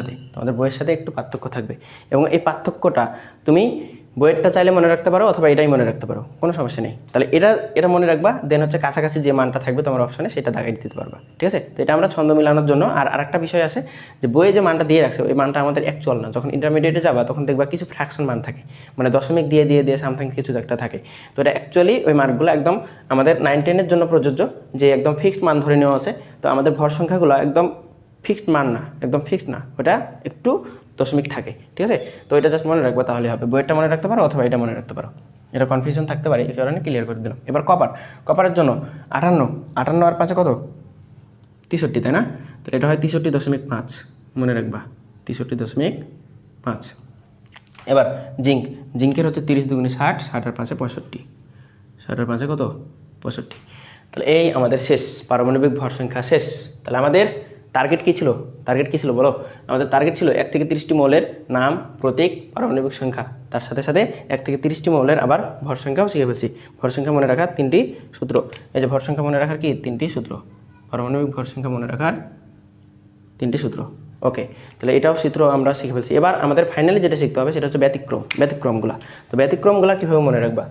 সাথে একটু পার্থক্য থাকবে, এবং এই পার্থক্যটা তুমি বইয়েরটা চাইলে মনে রাখতে পারো অথবা এটাই মনে রাখতে পারো, কোনো সমস্যা নেই। তাহলে এটা মনে রাখবা, দেন হচ্ছে কাছাকাছি যে মানটা থাকবে তোমার অপশনে সেটা দাগাই দিতে পারবা। ঠিক আছে, তো এটা আমরা ছন্দ মিলানোর জন্য। আর আরেকটা বিষয় আছে যে বইয়ে যে মানটা দিয়ে রাখছে ওই মানটা আমাদের অ্যাকচুয়াল না। যখন ইন্টারমিডিয়েটে যাবা তখন দেখবা কিছু ফ্র্যাকশন মান থাকে, মানে দশমিক দিয়ে সামথিং কিছু একটা থাকে। তো এটা অ্যাকচুয়ালি ওই মার্কগুলো একদম আমাদের 9-10-এর জন্য প্রযোজ্য, যে একদম ফিক্সড মান ধরে নেওয়া আছে। তো আমাদের ভর সংখ্যাগুলো একদম ফিক্সড মান না, একদম ফিক্সড না, ওটা একটু দশমিক থাকে। ঠিক আছে, তো এটা জাস্ট মনে রাখবা, তাহলে হবে। বইয়েরটা মনে রাখতে পারো অথবা এটা মনে রাখতে পারো, এটা কনফিউশন থাকতে পারে, এই কারণে ক্লিয়ার করে দিলাম। এবার কপারের জন্য 58 আর 5 কত? 63, তাই না? তাহলে এটা হয় 63.5, মনে রাখবা 63.5। এবার জিঙ্কের হচ্ছে 30 দুগুণে 60, 60 আর 5 65, 60 আর 5 কত? 65। তাহলে এই আমাদের শেষ পারমাণবিক ভর সংখ্যা শেষ। তাহলে আমাদের টার্গেট কী ছিল বলো? আমাদের টার্গেট ছিল 1 থেকে 30টি মৌলের নাম, প্রতীক, পারমাণবিক সংখ্যা, তার সাথে সাথে 1 থেকে 30টি মৌলের আবার ভর সংখ্যাও শিখে ফেলছি। ভর সংখ্যা মনে রাখার 3টি সূত্র। এই যে ভর সংখ্যা মনে রাখার কি 3টি সূত্র, পারমাণবিক ভর সংখ্যা মনে রাখার 3টি সূত্র। ওকে, তাহলে এটাও সূত্র আমরা শিখে ফেলছি। এবার আমাদের ফাইনালি যেটা শিখতে হবে সেটা হচ্ছে ব্যতিক্রমগুলো। তো ব্যতিক্রমগুলো কীভাবে মনে রাখবা?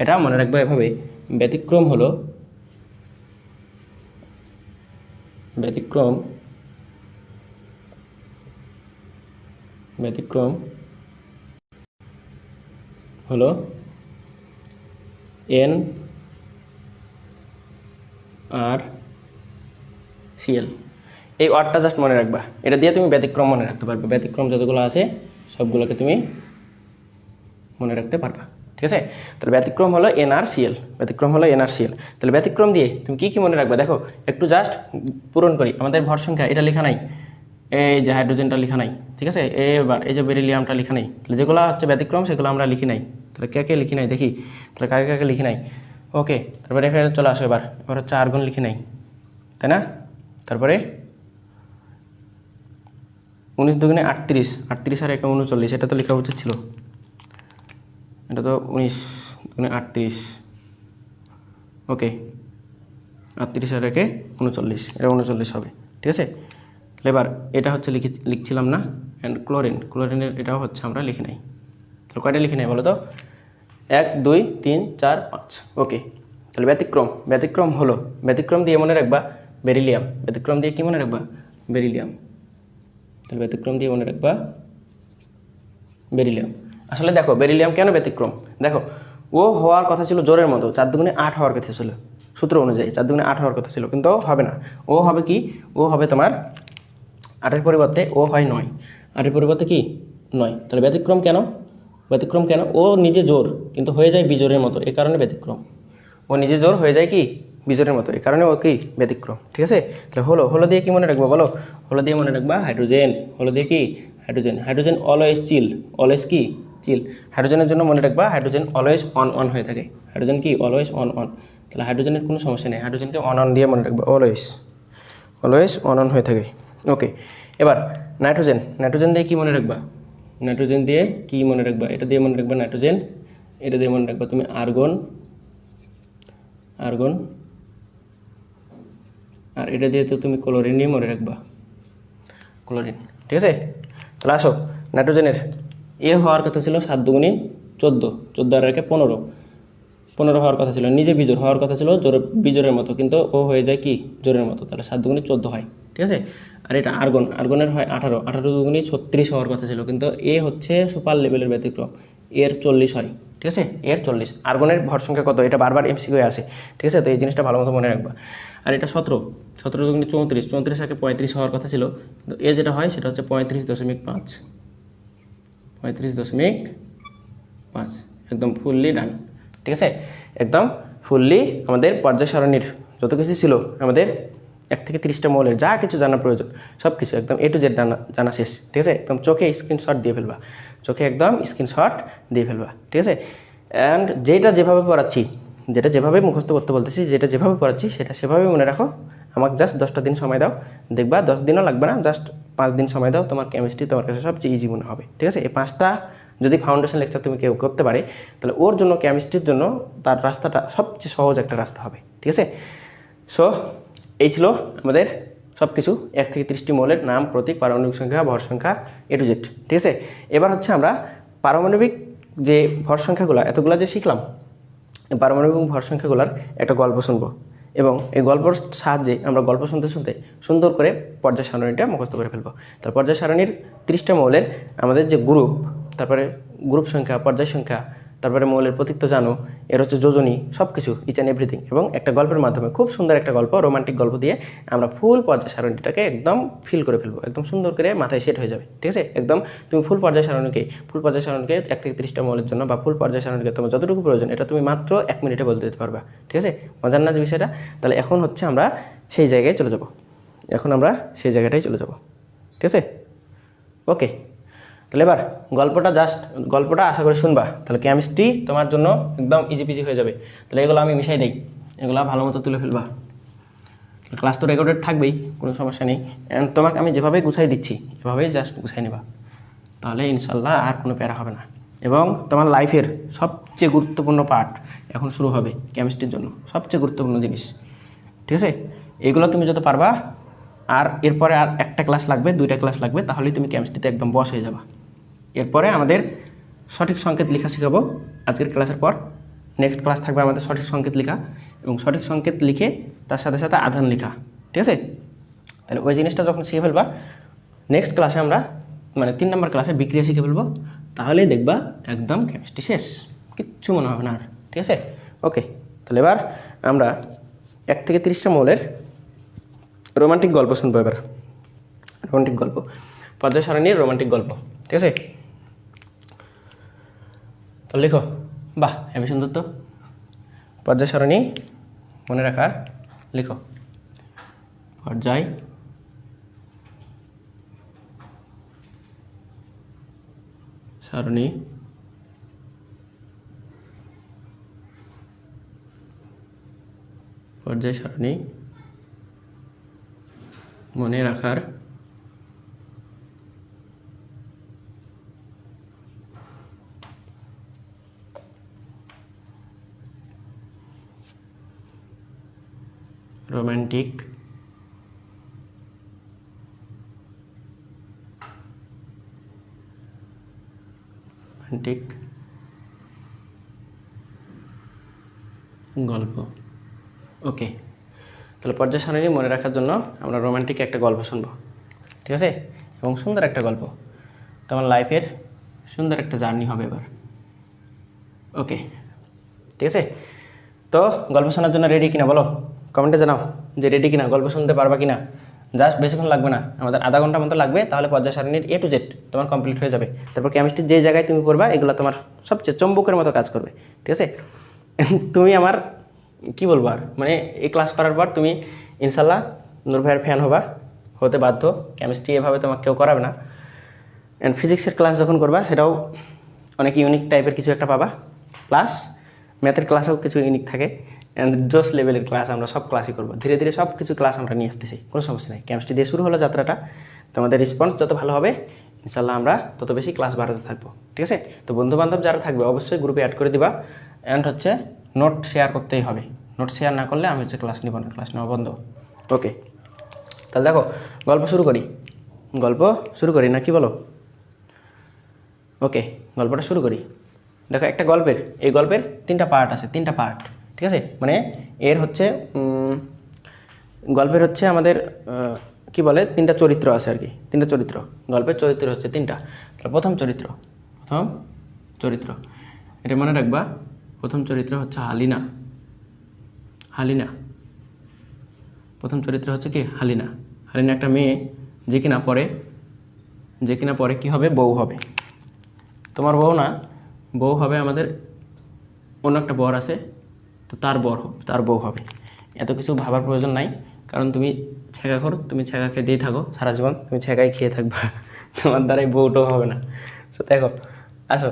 এটা মনে রাখবা এভাবে, ব্যতিক্রম হলো NaCl। এই ওয়ার্ডটা জাস্ট মনে রাখবা, এটা দিয়ে তুমি ব্যতিক্রম মনে রাখতে পারবে। ব্যতিক্রম যতগুলো আছে সবগুলোকে তুমি মনে রাখতে পারবা। ঠিক আছে, তাহলে ব্যতিক্রম হলো NaCl। তাহলে ব্যতিক্রম দিয়ে তুমি কী মনে রাখবা? দেখো একটু জাস্ট পূরণ করি। আমাদের ভর সংখ্যা এটা লেখা নাই, এই যে হাইড্রোজেনটা লেখা নাই। ঠিক আছে, এবার এই যে বেরিলিয়ামটা লেখা নাই। তাহলে যেগুলো হচ্ছে ব্যতিক্রম সেগুলো আমরা লিখি নাই। তাহলে কে লিখি নাই দেখি, তাহলে কাকে লিখি নাই। ওকে, তারপরে এখানে চলে আসো। এবার হচ্ছে আর্গন লিখি নাই, তাই না? তারপরে 19 দুগুণে 38, 38 আর 1 39, এটা তো লেখা উচিত ছিল। এটা তো 19 দুগুণে 38। ওকে, 38 আর 1 39, এটা 39 হবে। ঠিক আছে, এবার এটা হচ্ছে লিখছিলাম না, অ্যান্ড ক্লোরিনের এটাও হচ্ছে আমরা লিখে নাই। তাহলে কয়টা লিখে নাই বলো তো? 1 2 3 4 5। ওকে, তাহলে ব্যতিক্রম হলো, ব্যতিক্রম দিয়ে মনে রাখবা বেরিলিয়াম। ব্যতিক্রম দিয়ে কি মনে রাখবা? বেরিলিয়াম। তাহলে ব্যতিক্রম দিয়ে মনে রাখবা বেরিলিয়াম। আসলে দেখো বেরিলিয়াম কেন ব্যতিক্রম, দেখো ও হওয়ার কথা ছিল জোরের মতো 4 দুগুণে 8 হওয়ার কথা ছিল, সূত্র অনুযায়ী 4 দুগুণে 8 হওয়ার কথা ছিল, কিন্তু হবে না। ও হবে কি, ও হবে তোমার 8-এর পরিবর্তে ও হয় 9, 8-এর পরিবর্তে কি 9। তাহলে ব্যতিক্রম কেন? ব্যতিক্রম কেন? ও নিজে জোর কিন্তু হয়ে যায় বিজোরের মতো, এই কারণে ব্যতিক্রম। ও নিজে জোর হয়ে যায় কি বিজোরের মতো, এই কারণে ও কি ব্যতিক্রম। ঠিক আছে, তাহলে হলো দিয়ে কি মনে রাখবো বলো? হলো দিয়ে মনে রাখবা হাইড্রোজেন। হলো দিয়ে কি হাইড্রোজেন অলওয়েজ চিল, অলওয়েজ কি চিল। হাইড্রোজেনের জন্য মনে রাখবা হাইড্রোজেন অলওয়েজ অন হয়ে থাকে। হাইড্রোজেন কি অলওয়েজ অন। তাহলে হাইড্রোজেনের কোনো সমস্যা নেই, হাইড্রোজেনকে অন দিয়ে মনে রাখবা, অলওয়েজ অন হয়ে থাকে। ওকে, এবার নাইট্রোজেন দিয়ে কি মনে রাখবা? নাইট্রোজেন দিয়ে কি মনে রাখবা? এটা দিয়ে মনে রাখবা নাইট্রোজেন, এটা দিয়ে মনে রাখবা তুমি আর্গন, আর এটা দিয়ে তো তুমি ক্লোরিন নিয়ে মনে রাখবা, ক্লোরিন। ঠিক আছে, তাহলে আসো নাইট্রোজেনের হওয়ার কথা ছিল 7 দুগুণে 14, 14 আর 1-এ 15 হওয়ার কথা ছিল, নিজে বিজোর হওয়ার কথা ছিল বিজোরের মতো, কিন্তু ও হয়ে যায় কি জোরের মতো। তাহলে 7 দুগুণে 14 হয়। ঠিক আছে, আর এটা আর্গনের হয় 18 দুগুণে 36 হওয়ার কথা ছিল, কিন্তু এ হচ্ছে সুপার লেভেলের ব্যতিক্রম, এর 40 হয়। ঠিক আছে, এর 40। আর্গনের ভর সংখ্যা কত, এটা বারবার এমসিকিউ আসে। ঠিক আছে, তো এই জিনিসটা ভালো মতো মনে রাখবা। আর এটা 17 দুগুণে 34 আগে 35 হওয়ার কথা ছিল, কিন্তু এ যেটা হয় সেটা হচ্ছে 35.5, একদম ফুললি ডান। ঠিক আছে, একদম ফুললি আমাদের পর্যায় সারণীর যত কিছু ছিল আমাদের 1 থেকে 30টা মৌলের যা কিছু জানা প্রয়োজন সব কিছু একদম A to Z জানা শেষ। ঠিক আছে, একদম চোখে স্ক্রিনশট দিয়ে ফেলবা, চোখে একদম স্ক্রিনশট দিয়ে ফেলবা। ঠিক আছে, অ্যান্ড যেটা যেভাবে পড়াচ্ছি, যেটা যেভাবে মুখস্থ করতে বলতেছি, যেটা যেভাবে পড়াচ্ছি সেটা সেভাবে মনে রাখো। আমাকে জাস্ট 10টা দিন সময় দাও, দেখবা 10 দিনও লাগবে না, জাস্ট 5 দিন সময় দাও, তোমার কেমিস্ট্রি তোমার কাছে সবচেয়ে ইজি মনে হবে। ঠিক আছে, এই 5টা যদি ফাউন্ডেশন লেকচার তুমি কেউ করতে পারে, তাহলে ওর জন্য কেমিস্ট্রির জন্য তার রাস্তাটা সবচেয়ে সহজ একটা রাস্তা হবে। ঠিক আছে, সো এই ছিল আমাদের সব কিছু 1 থেকে 30টি মৌলের নাম, প্রতীক, পারমাণবিক সংখ্যা, ভর সংখ্যা, A to Z। ঠিক আছে, এবার হচ্ছে আমরা পারমাণবিক যে ভর সংখ্যাগুলো এতগুলো যে শিখলাম, পারমাণবিক ভর সংখ্যাগুলোর একটা গল্প শুনবো, এবং এই গল্পর সাহায্যে আমরা গল্প শুনতে শুনতে সুন্দর করে পর্যায় সারণীটা মুখস্থ করে ফেলবো। তার পর্যায় সারণীর 30টা মৌলের আমাদের যে গ্রুপ, তারপরে গ্রুপ সংখ্যা, পর্যায় সংখ্যা, তারপরে মৌলের প্রতীক তো জানো, এর হচ্ছে যোজনী, সব কিছু ইচ অ্যান্ড এভরিথিং, এবং একটা গল্পের মাধ্যমে খুব সুন্দর একটা গল্প, রোমান্টিক গল্প দিয়ে আমরা ফুল পর্যায় সারণীটাকে একদম ফিল করে ফেলবো, একদম সুন্দর করে মাথায় সেট হয়ে যাবে। ঠিক আছে, একদম তুমি ফুল পর্যায় সারণীকে 1 থেকে 30টা মৌলের জন্য বা ফুল পর্যায় সারণীকে তোমার যতটুকু প্রয়োজন এটা তুমি মাত্র 1 মিনিটে বলতে দিতে পারবা। ঠিক আছে, মজার না যে বিষয়টা? তাহলে এখন হচ্ছে আমরা সেই জায়গায় চলে যাব, ঠিক আছে, ওকে। তাহলে এবার গল্পটা আশা করি শুনবা, তাহলে কেমিস্ট্রি তোমার জন্য একদম ইজি পিজি হয়ে যাবে। তাহলে এগুলো আমি মিশাই দিই, এগুলো ভালো মতো তুলে ফেলবা। ক্লাস তো রেকর্ডেড থাকবেই, কোনো সমস্যা নেই, অ্যান্ড তোমাকে আমি যেভাবে গুছাই দিচ্ছি এভাবেই জাস্ট গুছাই নেবা, তাহলে ইনশাল্লাহ আর কোনো প্যারা হবে না। এবং তোমার লাইফের সবচেয়ে গুরুত্বপূর্ণ পার্ট এখন শুরু হবে কেমিস্ট্রির জন্য, সবচেয়ে গুরুত্বপূর্ণ জিনিস। ঠিক আছে, এগুলো তুমি যত পারবা, আর এরপরে আর একটা ক্লাস লাগবে, 2টা ক্লাস লাগবে, তাহলেই তুমি কেমিস্ট্রিতে একদম বস হয়ে যাবা। এরপরে আমাদের সঠিক সংকেত লেখা শেখাবো আজকের ক্লাসের পর। নেক্সট ক্লাস থাকবে আমাদের সঠিক সংকেত লেখা, এবং সঠিক সংকেত লিখে তার সাথে সাথে আধান লেখা। ঠিক আছে, তাহলে ওই জিনিসটা যখন শিখে ফেলবা, নেক্সট ক্লাসে আমরা মানে 3 নম্বর ক্লাসে বিক্রিয়া শিখে ফেলবো, তাহলেই দেখবা একদম কেমিস্ট্রি শেষ, কিচ্ছু মনে হবে না আর। ঠিক আছে, ওকে। তাহলে এবার আমরা 1 থেকে 30টা মৌলের রোমান্টিক গল্প শুনবো। এবার রোমান্টিক গল্প, পর্যায় সারণীর রোমান্টিক গল্প। ঠিক আছে, তাহলে লিখো, বাহ হেবি সুন্দর তো। পর্যায় সারণী মনে রাখার, লিখো পর্যায় সারণী মনে রাখার রোমান্টিক রোমান্টিক গল্প। ওকে, তাহলে পর্যায় সারণী মনে রাখার জন্য আমরা রোমান্টিক একটা গল্প শুনবো, ঠিক আছে, এবং সুন্দর একটা গল্প। তোমার লাইফের সুন্দর একটা জার্নি হবে এবার। ওকে, ঠিক আছে। তো গল্প শোনার জন্য রেডি কিনা বলো, কমেন্টে জানাও যে রেডি কিনা, গল্প শুনতে পারবা কিনা। জাস্ট বেশিক্ষণ লাগবে না, আমাদের আধা ঘন্টা মতো লাগবে, তাহলে পর্যায় সারণীর A to Z তোমার কমপ্লিট হয়ে যাবে। তারপর কেমিস্ট্রির যে জায়গায় তুমি পড়বা এগুলো তোমার সবচেয়ে চম্বুকের মতো কাজ করবে, ঠিক আছে। তুমি আমার কি বলবো আর, মানে এই ক্লাস করার পর তুমি ইনশাল্লাহ নূর ভাইয়ের ফ্যান হতে বাধ্য। কেমিস্ট্রি এভাবে তোমাকে কেউ করাবে না। অ্যান্ড ফিজিক্সের ক্লাস যখন করবা সেটাও অনেক ইউনিক টাইপের কিছু একটা পাবা, প্লাস ম্যাথের ক্লাসেও কিছু ইউনিক থাকে। অ্যান্ড জোস লেভেলের ক্লাস আমরা সব ক্লাসই করবো, ধীরে ধীরে সব কিছু ক্লাস আমরা নিয়ে আসতেছি, কোনো সমস্যা নেই। কেমিস্ট্রি দিয়ে শুরু হলো যাত্রাটা, তোমাদের রেসপন্স যত ভালো হবে ইনশাল্লাহ আমরা তত বেশি ক্লাস বাড়াতে থাকবো, ঠিক আছে। তো বন্ধুবান্ধব যারা থাকবে অবশ্যই গ্রুপে অ্যাড করে দিবা। অ্যান্ড নোট শেয়ার করতেই হবে, নোট শেয়ার না করলে আমি ক্লাস নিব না, ক্লাস নেওয়া বন্ধ। ওকে, তাহলে দেখো গল্প শুরু করি না কি বলো? ওকে, গল্পটা শুরু করি। দেখো একটা এই গল্পের 3টা পার্ট আছে, 3টা পার্ট, ঠিক আছে। মানে এর গল্পের আমাদের কি বলে 3টা চরিত্র আছে আর কি, 3টা চরিত্র। গল্পের চরিত্র হচ্ছে 3টা। তাহলে প্রথম চরিত্র এটা মনে রাখবা। প্রথম চরিত্র হচ্ছে হালিনা। প্রথম চরিত্র হচ্ছে কি হালিনা একটা মেয়ে যে কিনা পরে কি হবে, বউ হবে। তোমার বউ না, বউ হবে আমাদের অন্য একটা বর আছে, তো তার বউ হবে। এত কিছু ভাবার প্রয়োজন নাই, কারণ তুমি তুমি ছেঁকা খেয়ে দিয়ে থাকো সারা জীবন, তুমি ছেঁকাই খেয়ে থাকবা, তোমার দ্বারাই বউটাও হবে না। তো দেখো আসো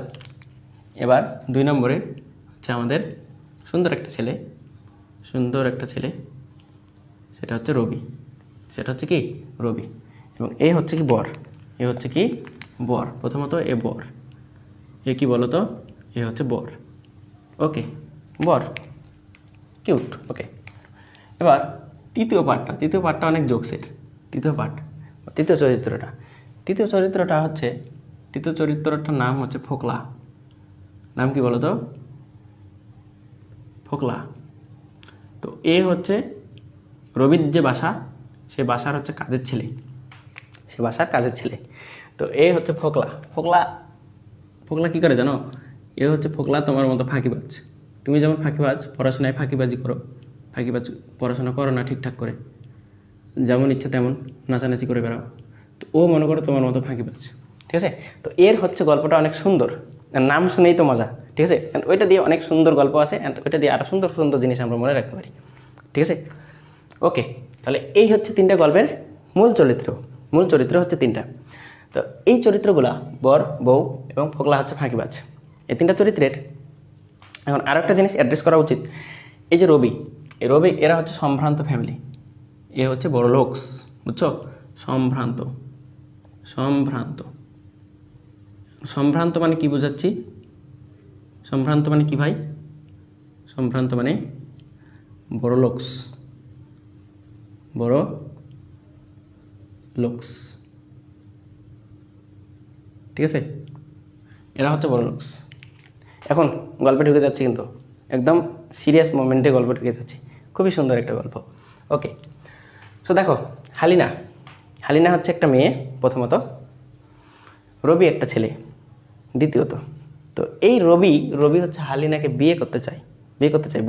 এবার 2 নম্বরে হচ্ছে আমাদের সুন্দর একটা ছেলে, সেটা হচ্ছে রবি। এবং এ হচ্ছে কি বর, প্রথমত এ বর, এ কি বলো তো, এ হচ্ছে বর। ওকে, বর কিউট। ওকে, এবার তৃতীয় পার্টটা অনেক জোকসের। তৃতীয় চরিত্রটার নাম হচ্ছে ফোকলা। নাম কি বলো তো? ফোকলা। তো এ হচ্ছে রবির যে বাসা, সে বাসার হচ্ছে কাজের ছেলে। তো এ হচ্ছে ফোকলা কি করে জানো? এ হচ্ছে ফোকলা তোমার মতো ফাঁকিবাজ। তুমি যেমন ফাঁকিবাজ, পড়াশোনায় ফাঁকিবাজি করো, পড়াশোনা করো না ঠিকঠাক করে, যেমন ইচ্ছা তেমন নাচানাচি করে বেড়াও, তো ও মনে করো তোমার মতো ফাঁকিবাজ, ঠিক আছে। তো এর গল্পটা অনেক সুন্দর, নাম শুনেই তো মজা, ঠিক আছে। ওইটা দিয়ে অনেক সুন্দর গল্প আছে, ওইটা দিয়ে আরও সুন্দর সুন্দর জিনিস আমরা মনে রাখতে পারি, ঠিক আছে। ওকে, তাহলে এই হচ্ছে 3টা গল্পের মূল চরিত্র হচ্ছে 3টা। তো এই চরিত্রগুলা বর, বউ এবং ফোকলা হচ্ছে ফাঁকিবাজ। এই 3টা চরিত্রের এখন আরও একটা জিনিস অ্যাড্রেস করা উচিত। এই যে রবি এরা হচ্ছে সম্ভ্রান্ত ফ্যামিলি, এ হচ্ছে বড় লোকস, বুঝছো? সম্ভ্রান্ত মানে কি বোঝাচ্ছি? সম্ভ্রান্ত মানে কি ভাই? সম্ভ্রান্ত মানে বড় লোকস, ঠিক আছে। এরা হচ্ছে বড় লোকস। এখন গল্পে ঢুকে যাচ্ছি, কিন্তু একদম সিরিয়াস মোমেন্টে গল্প ঢুকে যাচ্ছি। খুবই সুন্দর একটা গল্প। ওকে, তো দেখো হালিনা হচ্ছে একটা মেয়ে প্রথমত, রবি একটা ছেলে দ্বিতীয়ত। তো এই রবি হচ্ছে হালিনাকে বিয়ে করতে চায়,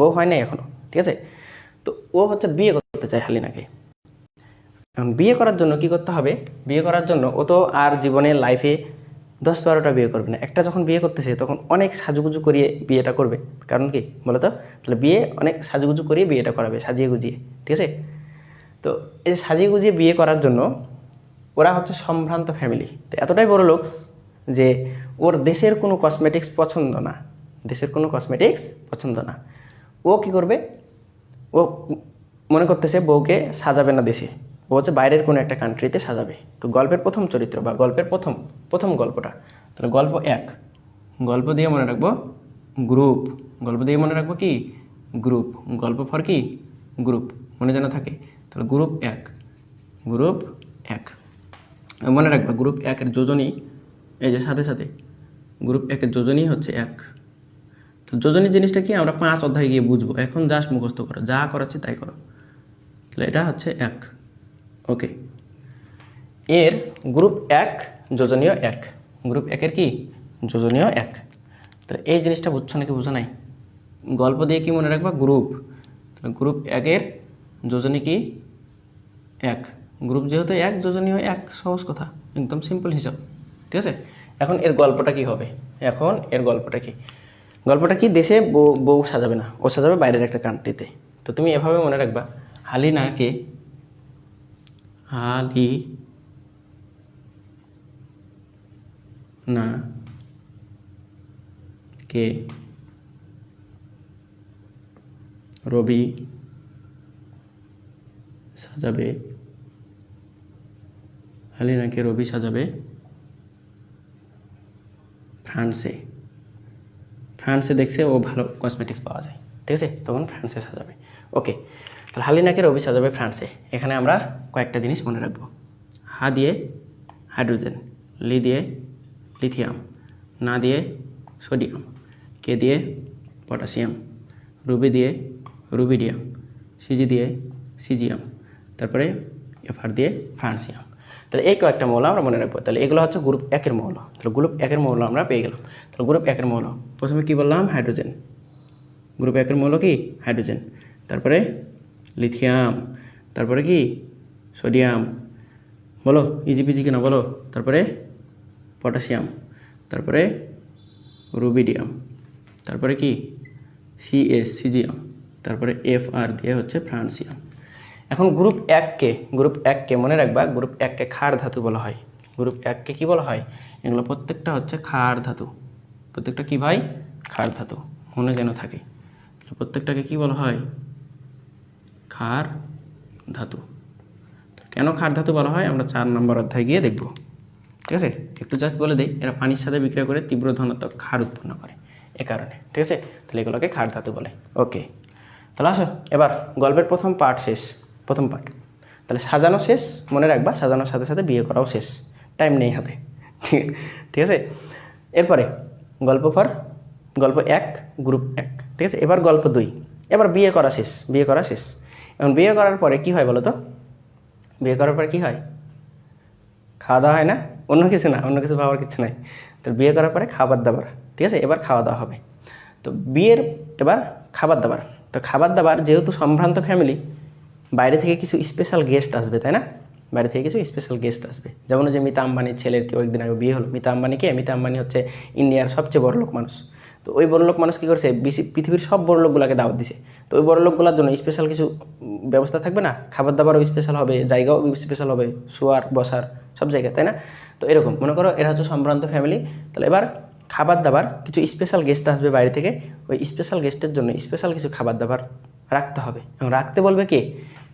বউ হয় নাই এখনো, ঠিক আছে। তো ও হচ্ছে বিয়ে করতে চায় হালিনাকে। এখন বিয়ে করার জন্য কি করতে হবে? বিয়ে করার জন্য ও তো আর জীবনে লাইফে 10-12টা বিয়ে করবে না, একটা যখন বিয়ে করতেছে তখন অনেক সাজুগুজু করিয়ে বিয়েটা করবে। কারণ কি বলো তো? তাহলে বিয়ে অনেক সাজুগুজু করিয়ে বিয়েটা করাবে, সাজিয়ে গুজিয়ে, ঠিক আছে। তো এই সাজিয়ে গুজিয়ে বিয়ে করার জন্য ওরা হচ্ছে সম্ভ্রান্ত ফ্যামিলি। তো এতটাই বড় লোকস যে ওর দেশের কোনো কসমেটিক্স পছন্দ না। ও কি করবে? ও মনে করতেছে বউকে সাজাবে না দেশে, ও হচ্ছে বাইরের কোনো একটা কান্ট্রিতে সাজাবে। তো গল্পের প্রথম চরিত্র বা গল্পের প্রথম গল্পটা, তাহলে গল্প 1, গল্প দিয়ে মনে রাখবো গ্রুপ, কি গ্রুপ, গল্প ফর কি গ্রুপ, মনে যেন থাকে। তাহলে গ্রুপ 1 মনে রাখবা, গ্রুপ 1 এর যোজনী এই যে সাথে গ্রুপ একের যোজনী হচ্ছে 1। তো যোজনী জিনিসটা কি আমরা 5 অধ্যায়ে গিয়ে বুঝবো, এখন জাস্ট মুখস্থ করো, যা করাচ্ছি তাই করো। তাহলে এটা হচ্ছে 1। ওকে, এর গ্রুপ 1 যোজনীয় 1, গ্রুপ 1-এর কি যোজনীয় 1। তাহলে এই জিনিসটা বুঝছো নাকি বুঝো নাই? গল্প দিয়ে কি মনে রাখবা? গ্রুপ। তাহলে গ্রুপ 1-এর যোজনী কি 1, গ্রুপ যেহেতু 1 যোজনীয় 1, সহজ কথা, একদম সিম্পল হিসাব। ঠিক আছে, এখন এর গল্পটা কি হবে? এখন এর গল্পটা কি? গল্পটা কি? দেশে বউ সাজাবে না, ও সাজাবে বাইরের একটা কান্ট্রিতে। তো তুমি এভাবে মনে রাখবা, হালিনাকে না কে রবি সাজাবে, হালিনাকে রবি সাজাবে ফ্রান্সে। ফ্রান্সে দেখছে ও ভালো কসমেটিক্স পাওয়া যায়, ঠিক আছে, তখন ফ্রান্সে সাজাবে। ওকে, তাহলে হালিনাকে রবি সাজাবে ফ্রান্সে। এখানে আমরা কয়েকটা জিনিস মনে রাখবো। হা দিয়ে হাইড্রোজেন, লি দিয়ে লিথিয়াম, না দিয়ে সোডিয়াম, কে দিয়ে পটাশিয়াম, রুবি দিয়ে রুবিডিয়াম, সিজি দিয়ে সিজিয়াম, তারপরে এফআর দিয়ে ফ্রান্সিয়াম। তাহলে এই কয়েকটা মৌল আমরা মনে রাখবো। তাহলে এগুলো হচ্ছে গ্রুপ 1-এর মৌল। তাহলে গ্রুপ 1-এর মৌল আমরা পেয়ে গেলাম। তাহলে গ্রুপ 1-এর মৌল প্রথমে কি বললাম? হাইড্রোজেন। গ্রুপ 1-এর মৌল কি? হাইড্রোজেন। তারপরে লিথিয়াম, তারপরে কি সোডিয়াম, বলো ইজিপিজি কিনা বলো, তারপরে পটাশিয়াম, তারপরে রুবিডিয়াম, তারপরে কি সিজিয়াম, তারপরে এফআর দিয়ে হচ্ছে ফ্রান্সিয়াম। এখন গ্রুপ 1-কে মনে রাখবা, গ্রুপ 1-কে ক্ষার ধাতু বলা হয়। গ্রুপ 1-কে কি বলা হয়? এগুলো প্রত্যেকটা হচ্ছে ক্ষার ধাতু। প্রত্যেকটা কি ভাই? ক্ষার ধাতু, মনে যেন থাকে। প্রত্যেকটাকে কি বলা হয়? ক্ষার ধাতু। কেন ক্ষার ধাতু বলা হয় আমরা 4 নম্বর অধ্যায়ে গিয়ে দেখব। ঠিক আছে, একটু জাস্ট বলে দিই, এরা পানির সাথে বিক্রিয়া করে তীব্র ধনাত্মক ক্ষার উৎপন্ন করে, এ কারণে। ঠিক আছে, তাহলে এগুলোকে ক্ষার ধাতু বলে। ওকে, তাহলে আসো এবার গল্পের প্রথম পার্ট শেষ, প্রথম পার্ট। তাহলে সাজানো শেষ, মনে রাখবা সাজানোর সাথে সাথে বিয়ে করাও শেষ, টাইম নেই হাতে। ঠিক আছে, এরপরে গল্প 1 গ্রুপ 1। ঠিক আছে, এবার গল্প 2, এবার বিয়ে করা শেষ, বিয়ে করা শেষ। এখন বিয়ে করার পরে কি হয় বলো তো? বিয়ে করার পরে কি হয়? খাওয়া দাওয়া হয় না? অন্য কিছু না, অন্য কিছু ভাবার কিছু নাই। তো বিয়ে করার পরে খাবার দাবার, ঠিক আছে, এবার খাওয়া দাওয়া হবে। তো বিয়ের এবার খাবার দাবার। তো খাবার দাবার যেহেতু সম্ভ্রান্ত ফ্যামিলি, বাইরে থেকে কিছু স্পেশাল গেস্ট আসবে, তাই না? বাইরে থেকে কিছু স্পেশাল গেস্ট আসবে, যেমন যে মিতা আম্বানির ছেলের কেউ একদিন আগে বিয়ে হলো। মিতা আম্বানিকে, মিতা আম্বানি হচ্ছে ইন্ডিয়ার সবচেয়ে বড় লোক মানুষ। তো ওই বড় লোক মানুষ কী করছে? পৃথিবীর সব বড় লোকগুলোকে দাওয়াত দিছে। তো ওই বড় লোকগুলোর জন্য স্পেশাল কিছু ব্যবস্থা থাকবে না? খাবার দাবারও স্পেশাল হবে, জায়গাও স্পেশাল হবে, শোয়ার বসার সব জায়গায়, তাই না? তো এরকম মনে করো এরা হচ্ছে সম্ভ্রান্ত ফ্যামিলি। তাহলে এবার খাবার দাবার কিছু স্পেশাল গেস্ট আসবে বাইরে থেকে, ওই স্পেশাল গেস্টের জন্য স্পেশাল কিছু খাবার দাবার রাখতে হবে। এবং রাখতে বলবে কে?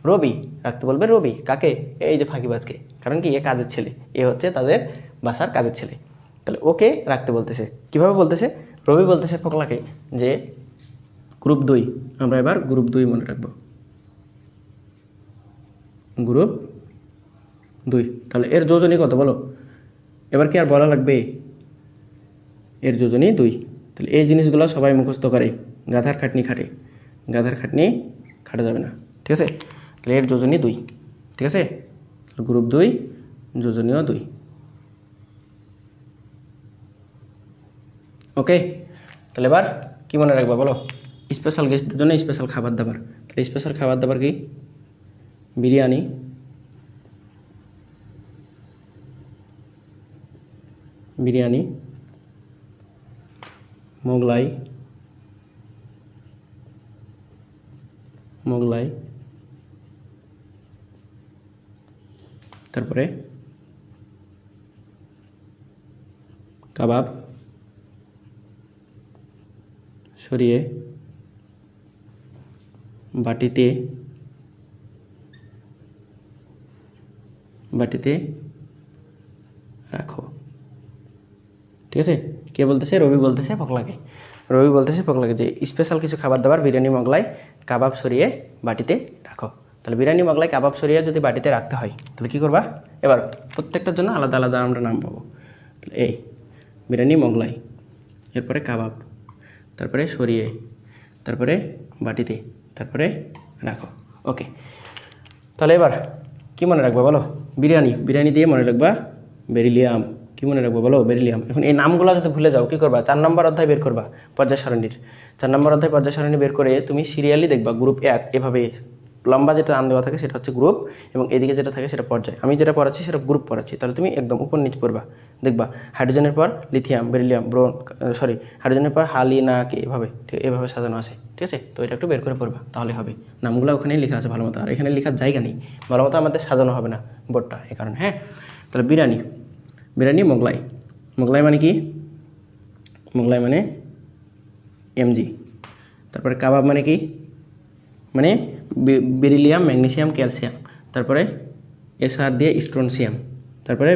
রবি। রাখতে বলবে রবি। কাকে? এই যে ফাঁকিবাজকে। কারণ কি, এ কাজের ছেলে, এ হচ্ছে তাদের বাসার কাজের ছেলে। তাহলে ওকে রাখতে বলতেছে। কিভাবে বলতেছে? রবি বলতেছে ফকলাকে যে গ্রুপ 2, আমরা এবার গ্রুপ 2 মনে রাখবো, গ্রুপ 2। তাহলে এর যোজনী কত বলো? এবার কি আর বলা লাগবে? এর যোজনী 2। তাহলে এই জিনিসগুলো সবাই মুখস্থ করে, গাধার খাটনি খাটে, গাধার খাটনি খাটা যাবে না। ঠিক আছে, তাহলে এর যোজনী 2। ঠিক আছে, গ্রুপ 2 যোজনীয় 2। ওকে, তাহলে এবার কি মনে রাখবা বলো? স্পেশাল গেস্টদের জন্য স্পেশাল খাবার দাবার। তাহলে স্পেশাল খাবার দাবার কি? বিরিয়ানি, বিরিয়ানি, মোগলাই, মোগলাই, তারপরে কাবাব সরিয়ে বাটিতে রাখো। ঠিক আছে, কে বলতেছে? রবি বলতেছে ফকলাকে। রবি বলতেছে ফকলাকে যে স্পেশাল কিছু খাবার দাবার, বিরিয়ানি, মোগলাই, কাবাব সরিয়ে বাটিতে রাখো। তাহলে বিরিয়ানি, মোগলাই, কাবাব সরিয়ে যদি বাটিতে রাখতে হয় তাহলে কী করবা? এবার প্রত্যেকটার জন্য আলাদা আলাদা আমরা নাম পাবো। তাহলে এই বিরিয়ানি, মোগলাই, এরপরে কাবাব, তারপরে সরিয়ে, তারপরে বাটিতে, তারপরে রাখো। ওকে, তাহলে এবার কী মনে রাখবা বলো? বিরিয়ানি, বিরিয়ানি দিয়ে মনে রাখবা বেরিলিয়াম। কী মনে রাখবো বলো? বেরিলিয়াম। এখন এই নামগুলো যদি ভুলে যাও কী করবা? 4 নম্বর অধ্যায় বের করবা পর্যায় সারণীর। 4 নম্বর অধ্যায় পর্যায় সারণী বের করে তুমি সিরিয়ালি দেখবা গ্রুপ 1 এভাবে লম্বা যেটা নাম দেওয়া থাকে সেটা হচ্ছে গ্রুপ, এবং এদিকে যেটা থাকে সেটা পর্যায়। আমি যেটা পড়াচ্ছি সেটা গ্রুপ পড়াচ্ছি, তাহলে তুমি একদম উপর নিচ পড়বা, দেখবা হাইড্রোজেনের পর লিথিয়াম, বেরিলিয়াম, হাইড্রোজেনের পর হালিনাকে, এভাবে ঠিক এভাবে সাজানো আছে, ঠিক আছে? তো এটা একটু বের করে পড়বা, তাহলে হবে। নামগুলো ওখানেই লেখা আছে ভালো মতো, আর এখানে লেখার জায়গা নেই, ভালো মতো আমাদের সাজানো হবে না বোর্ডটা, এই কারণে। হ্যাঁ, তাহলে বিরিয়ানি, বিরিয়ানি মোগলাই, মোগলাই মানে কি? মোগলাই মানে এমজি। তারপরে কাবাব মানে কি? মানে বেরিলিয়াম, ম্যাগনেসিয়াম, ক্যালসিয়াম। তারপরে এসআর দিয়ে স্ট্রনসিয়াম, তারপরে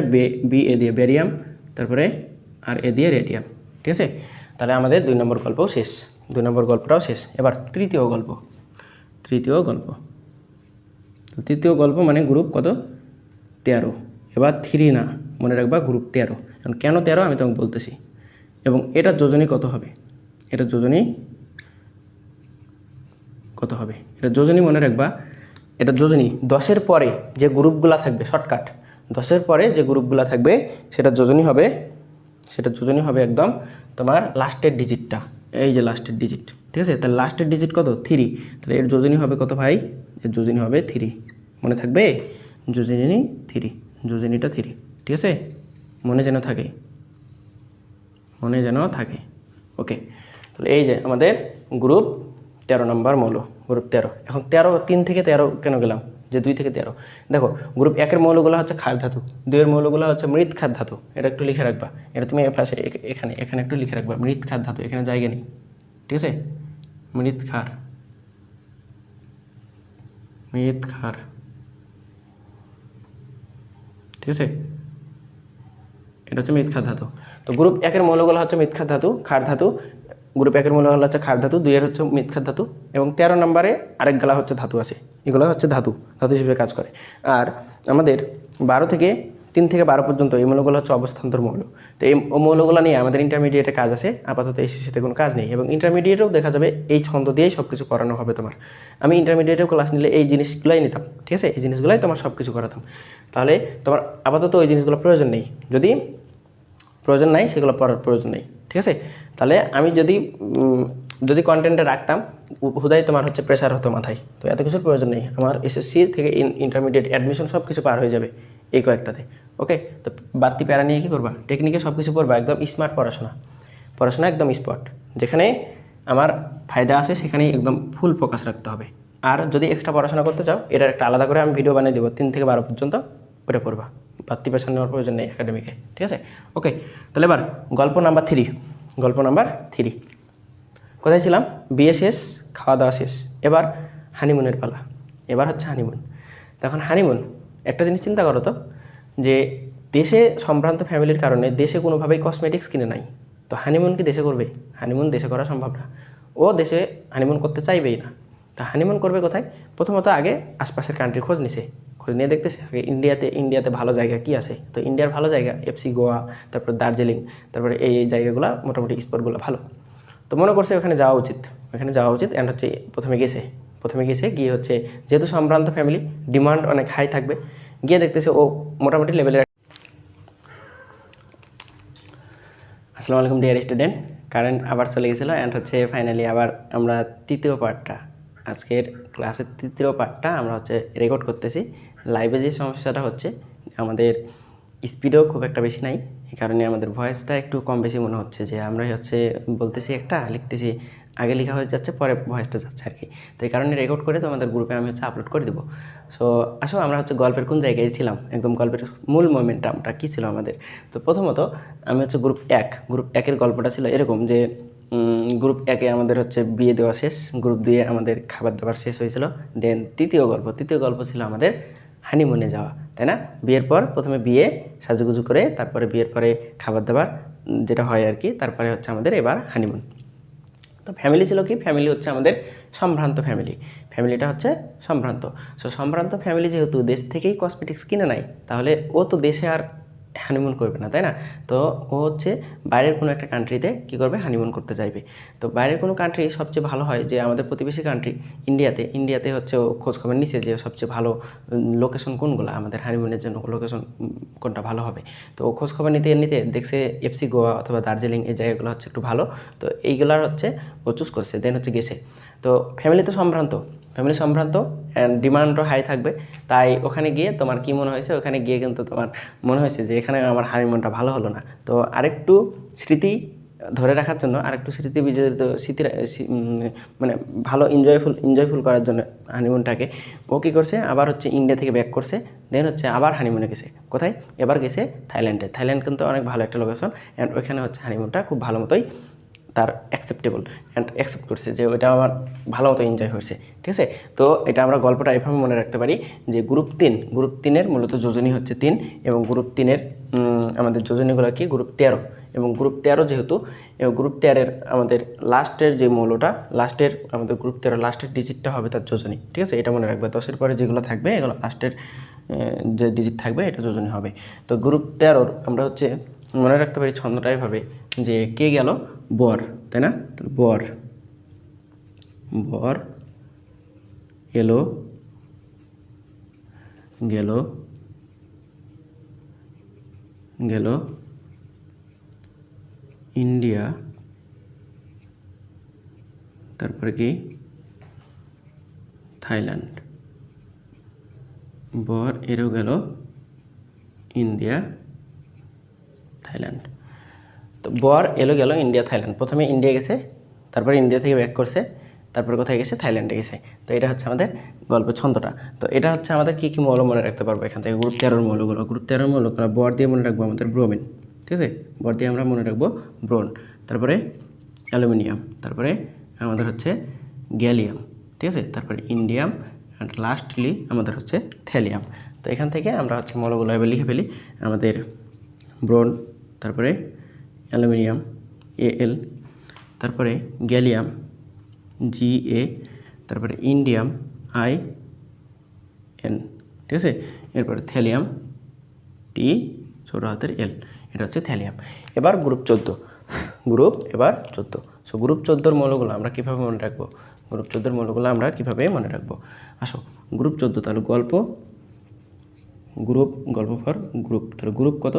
বি এ দিয়ে বেরিয়াম, তারপরে আর এ দিয়ে রেডিয়াম, ঠিক আছে? তাহলে আমাদের 2 নম্বর গল্পও শেষ, 2 নম্বর গল্পটাও শেষ। এবার তৃতীয় গল্প, তৃতীয় গল্প, তৃতীয় গল্প মানে গ্রুপ কত? 13। এবার 3 না, মনে রাখবা গ্রুপ 13। এখন কেন 13 আমি তোমাকে বলতেছি। এবং এটা যোজনী কত হবে? এটা যোজনী কত হবে? এটা যোজনী মনে রাখবা, এটা যোজনী 10-এর পরে যে গ্রুপগুলো থাকবে, শর্টকাট 10-এর পরে যে গ্রুপগুলো থাকবে সেটা যোজনী হবে, সেটা যোজনী হবে একদম তোমার লাস্টের ডিজিটটা, এই যে লাস্টের ডিজিট, ঠিক আছে? তাহলে লাস্টের ডিজিট কত? 3। তাহলে এর যোজনী হবে কত ভাই? এর যোজনী হবে 3, মনে থাকবে? যোজনী 3, যোজনীটা 3, ঠিক আছে? মনে যেন থাকে, মনে যেন থাকে। ওকে, তাহলে এই যে আমাদের গ্রুপ 13 নম্বর মৌল, গ্রুপ 13। এখন 3 থেকে 13 কেন গেলাম? যে 2 থেকে 13। দেখো গ্রুপ 1-এর মৌলগুলো হচ্ছে ক্ষার ধাতু, 2-এর মৌলগুলো হচ্ছে মৃৎ ক্ষার ধাতু। এটা একটু লিখে রাখবা, এটা তুমি পাশে এখানে এখানে একটু লিখে রাখবা, মৃৎ ক্ষার ধাতু, এখানে জায়গা নেই, ঠিক আছে? মৃৎ ক্ষার, মৃৎ ক্ষার, ঠিক আছে? এটা হচ্ছে মৃৎ ক্ষার ধাতু। তো গ্রুপ 1-এর মৌলগুলো হচ্ছে মৃৎ ক্ষার ধাতু, ক্ষার ধাতু। গ্রুপ 1-এর মৌল হচ্ছে ক্ষার ধাতু, 2-এর হচ্ছে মৃৎ ক্ষার ধাতু, এবং 13 নম্বরে আরেক গলা হচ্ছে ধাতু আছে, এগুলো হচ্ছে ধাতু, ধাতু হিসেবে কাজ করে। আর আমাদের 3 থেকে 12 পর্যন্ত এই মৌলগুলো হচ্ছে অবস্থান্তর মৌল। তো এই মৌলগুলো নিয়ে আমাদের ইন্টারমিডিয়েটে কাজ আছে, আপাতত এই শেষেতে কোনো কাজ নেই। এবং ইন্টারমিডিয়েটেও দেখা যাবে এই ছন্দ দিয়েই সব কিছু করানো হবে তোমার। আমি ইন্টারমিডিয়েটেও ক্লাস নিলে এই জিনিসগুলোই নিতাম, ঠিক আছে? এই জিনিসগুলোই তোমার সব কিছু করাতাম। তাহলে তোমার আপাতত ওই জিনিসগুলো প্রয়োজন নেই, যদি প্রয়োজন নাই সেগুলো পড়ার প্রয়োজন নেই, ঠিক আছে? তাহলে আমি যদি কন্টেন্টে রাখতাম হুদাই তোমার হচ্ছে প্রেশার হতো মাথায়, তো এত কিছুর প্রয়োজন নেই। আমার এসএসসি থেকে ইন্টারমিডিয়েট অ্যাডমিশন সব কিছু পার হয়ে যাবে এই কয়েকটাতে। ওকে, তো বাড়তি প্যারা নিয়ে কী করবা? টেকনিকে সব কিছু পড়বা, একদম স্মার্ট পড়াশোনা, পড়াশোনা একদম স্পট, যেখানে আমার ফায়দা আছে সেখানেই একদম ফুল ফোকাস রাখতে হবে। আর যদি এক্সট্রা পড়াশোনা করতে চাও, এটার একটা আলাদা করে আমি ভিডিও বানিয়ে দেবো, 3 থেকে 12 পর্যন্ত, ওটা পড়বা, বাড়তি প্রেশার নেওয়ার প্রয়োজন নেই একাডেমিকে, ঠিক আছে? ওকে, তাহলে এবার গল্প নাম্বার 3, গল্প নাম্বার 3 কোথায় ছিলাম? বিয়ে শেষ, খাওয়া দাওয়া শেষ, এবার হানিমুনের পালা, এবার হচ্ছে হানিমুন। তখন হানিমুন, একটা জিনিস চিন্তা করো তো, যে দেশে সম্ভ্রান্ত ফ্যামিলির কারণে দেশে কোনোভাবেই কসমেটিক্স কিনে নাই, তো হানিমুন কি দেশে করবে? হানিমুন দেশে করা সম্ভব না, ও দেশে হানিমুন করতে চাইবেই না। তা হানিমুন করবে কোথায়? প্রথমত আগে আশপাশের কান্ট্রির খোঁজ নিছে, খোঁজ নিয়ে দেখতেছে আগে ইন্ডিয়াতে ভালো জায়গা কি আছে। তো ইন্ডিয়ার ভালো জায়গা এফসি গোয়া, তারপর দার্জিলিং, তারপরে এই জায়গাগুলো মোটামুটি স্পটগুলো ভালো। তো মনে করছে ওখানে যাওয়া উচিত, ওখানে যাওয়া উচিত। অ্যান্ড হচ্ছে প্রথমে গেছে গিয়ে হচ্ছে, যেহেতু সম্ভ্রান্ত ফ্যামিলি, ডিমান্ড অনেক হাই থাকবে, গিয়ে দেখতেছে ও মোটামুটি লেভেলের। আসসালামু আলাইকুম ডিয়ার স্টুডেন্ট, কারেন্ট আবার চলে গেছিলো। অ্যান্ড হচ্ছে ফাইনালি আবার আমরা তৃতীয় পার্টটা, আজকের ক্লাসের তৃতীয় পার্টটা আমরা হচ্ছে রেকর্ড করতেছি। লাইভে যে সমস্যাটা হচ্ছে, আমাদের স্পিডও খুব একটা বেশি নাই, এই কারণে আমাদের ভয়েসটা একটু কম বেশি মনে হচ্ছে, যে আমরা হচ্ছে বলতেছি একটা, লিখতেছি, আগে লেখা হয়ে যাচ্ছে, পরে ভয়েসটা যাচ্ছে আর কি। তো এই কারণে রেকর্ড করে তো আমাদের গ্রুপে আমি হচ্ছে আপলোড করে দেবো। সো আসো আমরা হচ্ছে গল্পের কোন জায়গায় ছিলাম, একদম গল্পের মূল মোমেন্টামটা কী ছিল আমাদের। তো প্রথমত আমি হচ্ছে গ্রুপ 1-এর গল্পটা ছিল এরকম, যে গ্রুপ 1-এ আমাদের হচ্ছে বিয়ে দেওয়া শেষ, গ্রুপ 2-এ আমাদের খাবার দাবার শেষ হয়েছিল। দেন তৃতীয় গল্প ছিল আমাদের হানিমুনে যাওয়া, তাই না? বিয়ের পর প্রথমে বিয়ে সাজুগুজু করে, তারপরে বিয়ের পরে খাবার দাবার যেটা হয় আর কি, তারপরে হচ্ছে আমাদের এবার হানিমুন। তো ফ্যামিলি ছিল কি? ফ্যামিলি হচ্ছে আমাদের সম্ভ্রান্ত ফ্যামিলিটা হচ্ছে সম্ভ্রান্ত। সো সম্ভ্রান্ত ফ্যামিলি যেহেতু দেশ থেকেই কসমেটিক্স কিনে নেয়, তাহলে ও তো দেশে আর হানিমুন করবে না, তাই না? তো ও হচ্ছে বাইরের কোনো একটা কান্ট্রিতে কী করবে, হানিমুন করতে চাইবে। তো বাইরের কোনো কান্ট্রি সবচেয়ে ভালো হয় যে আমাদের প্রতিবেশী কান্ট্রি ইন্ডিয়াতে হচ্ছে ও খোঁজখবর নিছে যে সবচেয়ে ভালো লোকেশন কোনগুলো, আমাদের হানিমুনের জন্য লোকেশন কোনটা ভালো হবে। তো ও খোঁজখবর নিতে নিতে দেখছে এফসি গোয়া অথবা দার্জিলিং, এই জায়গাগুলো হচ্ছে একটু ভালো। তো এইগুলার হচ্ছে ও চুজ করছে, দেন হচ্ছে গেছে। তো ফ্যামিলি সম্ভ্রান্ত অ্যান্ড ডিমান্ডও হাই থাকবে। তাই ওখানে গিয়ে তোমার কী মনে হয়েছে, ওখানে গিয়ে কিন্তু তোমার মনে হয়েছে যে এখানে আমার হানিমুনটা ভালো হলো না। তো আরেকটু স্মৃতি ধরে রাখার জন্য, আরেকটু স্মৃতি বিজড়িত মানে ভালো এনজয়ফুল করার জন্য হানিমুনটাকে ও কী করছে, আবার হচ্ছে ইন্ডিয়া থেকে ব্যাক করছে, দেন হচ্ছে আবার হানিমুনে গেছে। কোথায়? এবার গেছে থাইল্যান্ডে। থাইল্যান্ড কিন্তু অনেক ভালো একটা লোকেশন, অ্যান্ড ওইখানে হচ্ছে হানিমুনটা খুব ভালো মতোই তার অ্যাকসেপ্টেবল অ্যান্ড অ্যাকসেপ্ট করছে যে ওইটা আমার ভালো মতো এনজয় হয়েছে। ঠিক আছে? তো এটা আমরা গল্পটা এভাবে মনে রাখতে পারি যে গ্রুপ 3 মূলত যোজনী হচ্ছে 3, এবং গ্রুপ 3-এর আমাদের যোজনীগুলো কি, গ্রুপ 13, এবং গ্রুপ 13 যেহেতু, গ্রুপ 13-এর আমাদের লাস্টের যে মৌলটা, আমাদের গ্রুপ 13 লাস্টের ডিজিটটা হবে তার যোজনী। ঠিক আছে? এটা মনে রাখবে। 10-এর পরে যেগুলো থাকবে এগুলো লাস্টের যে ডিজিট থাকবে এটা যোজনী হবে। তো গ্রুপ 13 আমরা হচ্ছে মনে রাখতে পারি ছন্দটা এভাবে যে কে গেল, বর, তাই না? বর এলো গেল ইন্ডিয়া, তারপরে কি থাইল্যান্ড। বর এলো গেল ইন্ডিয়া থাইল্যান্ড। তো বর এলো গেল ইন্ডিয়া থাইল্যান্ড, প্রথমে ইন্ডিয়া গেছে, তারপরে ইন্ডিয়া থেকে ব্যাক করছে, তারপরে কোথায় গেছে, থাইল্যান্ডে গেছে। তো এটা হচ্ছে আমাদের গল্পের ছন্দটা। তো এটা হচ্ছে আমাদের কী কী মৌল মনে রাখতে পারবো এখান থেকে, গ্রুপ 13 মৌলগুলো। গ্রুপ 13 মৌলগুলো বর দিয়ে মনে রাখবো আমাদের ব্রোমিন। ঠিক আছে? বর দিয়ে আমরা মনে রাখবো ব্রোন, তারপরে অ্যালুমিনিয়াম, তারপরে আমাদের হচ্ছে গ্যালিয়াম। ঠিক আছে? তারপরে ইন্ডিয়াম, অ্যান্ড লাস্টলি আমাদের হচ্ছে থ্যালিয়াম। তো এখান থেকে আমরা হচ্ছে মৌলগুলো এবার লিখে ফেলি। আমাদের ব্রোন, তারপরে অ্যালুমিনিয়াম Al, তারপরে গ্যালিয়াম Ga, তারপরে ইন্ডিয়াম In। ঠিক আছে? এরপরে থ্যালিয়াম T ছোটো হাতের L, এটা হচ্ছে থ্যালিয়াম। এবার গ্রুপ 14। সো গ্রুপ 14-র মৌলগুলো আমরা কীভাবে মনে রাখবো? আসো, গ্রুপ 14 তাহলে গল্প ফর গ্রুপ, তাহলে গ্রুপ কত?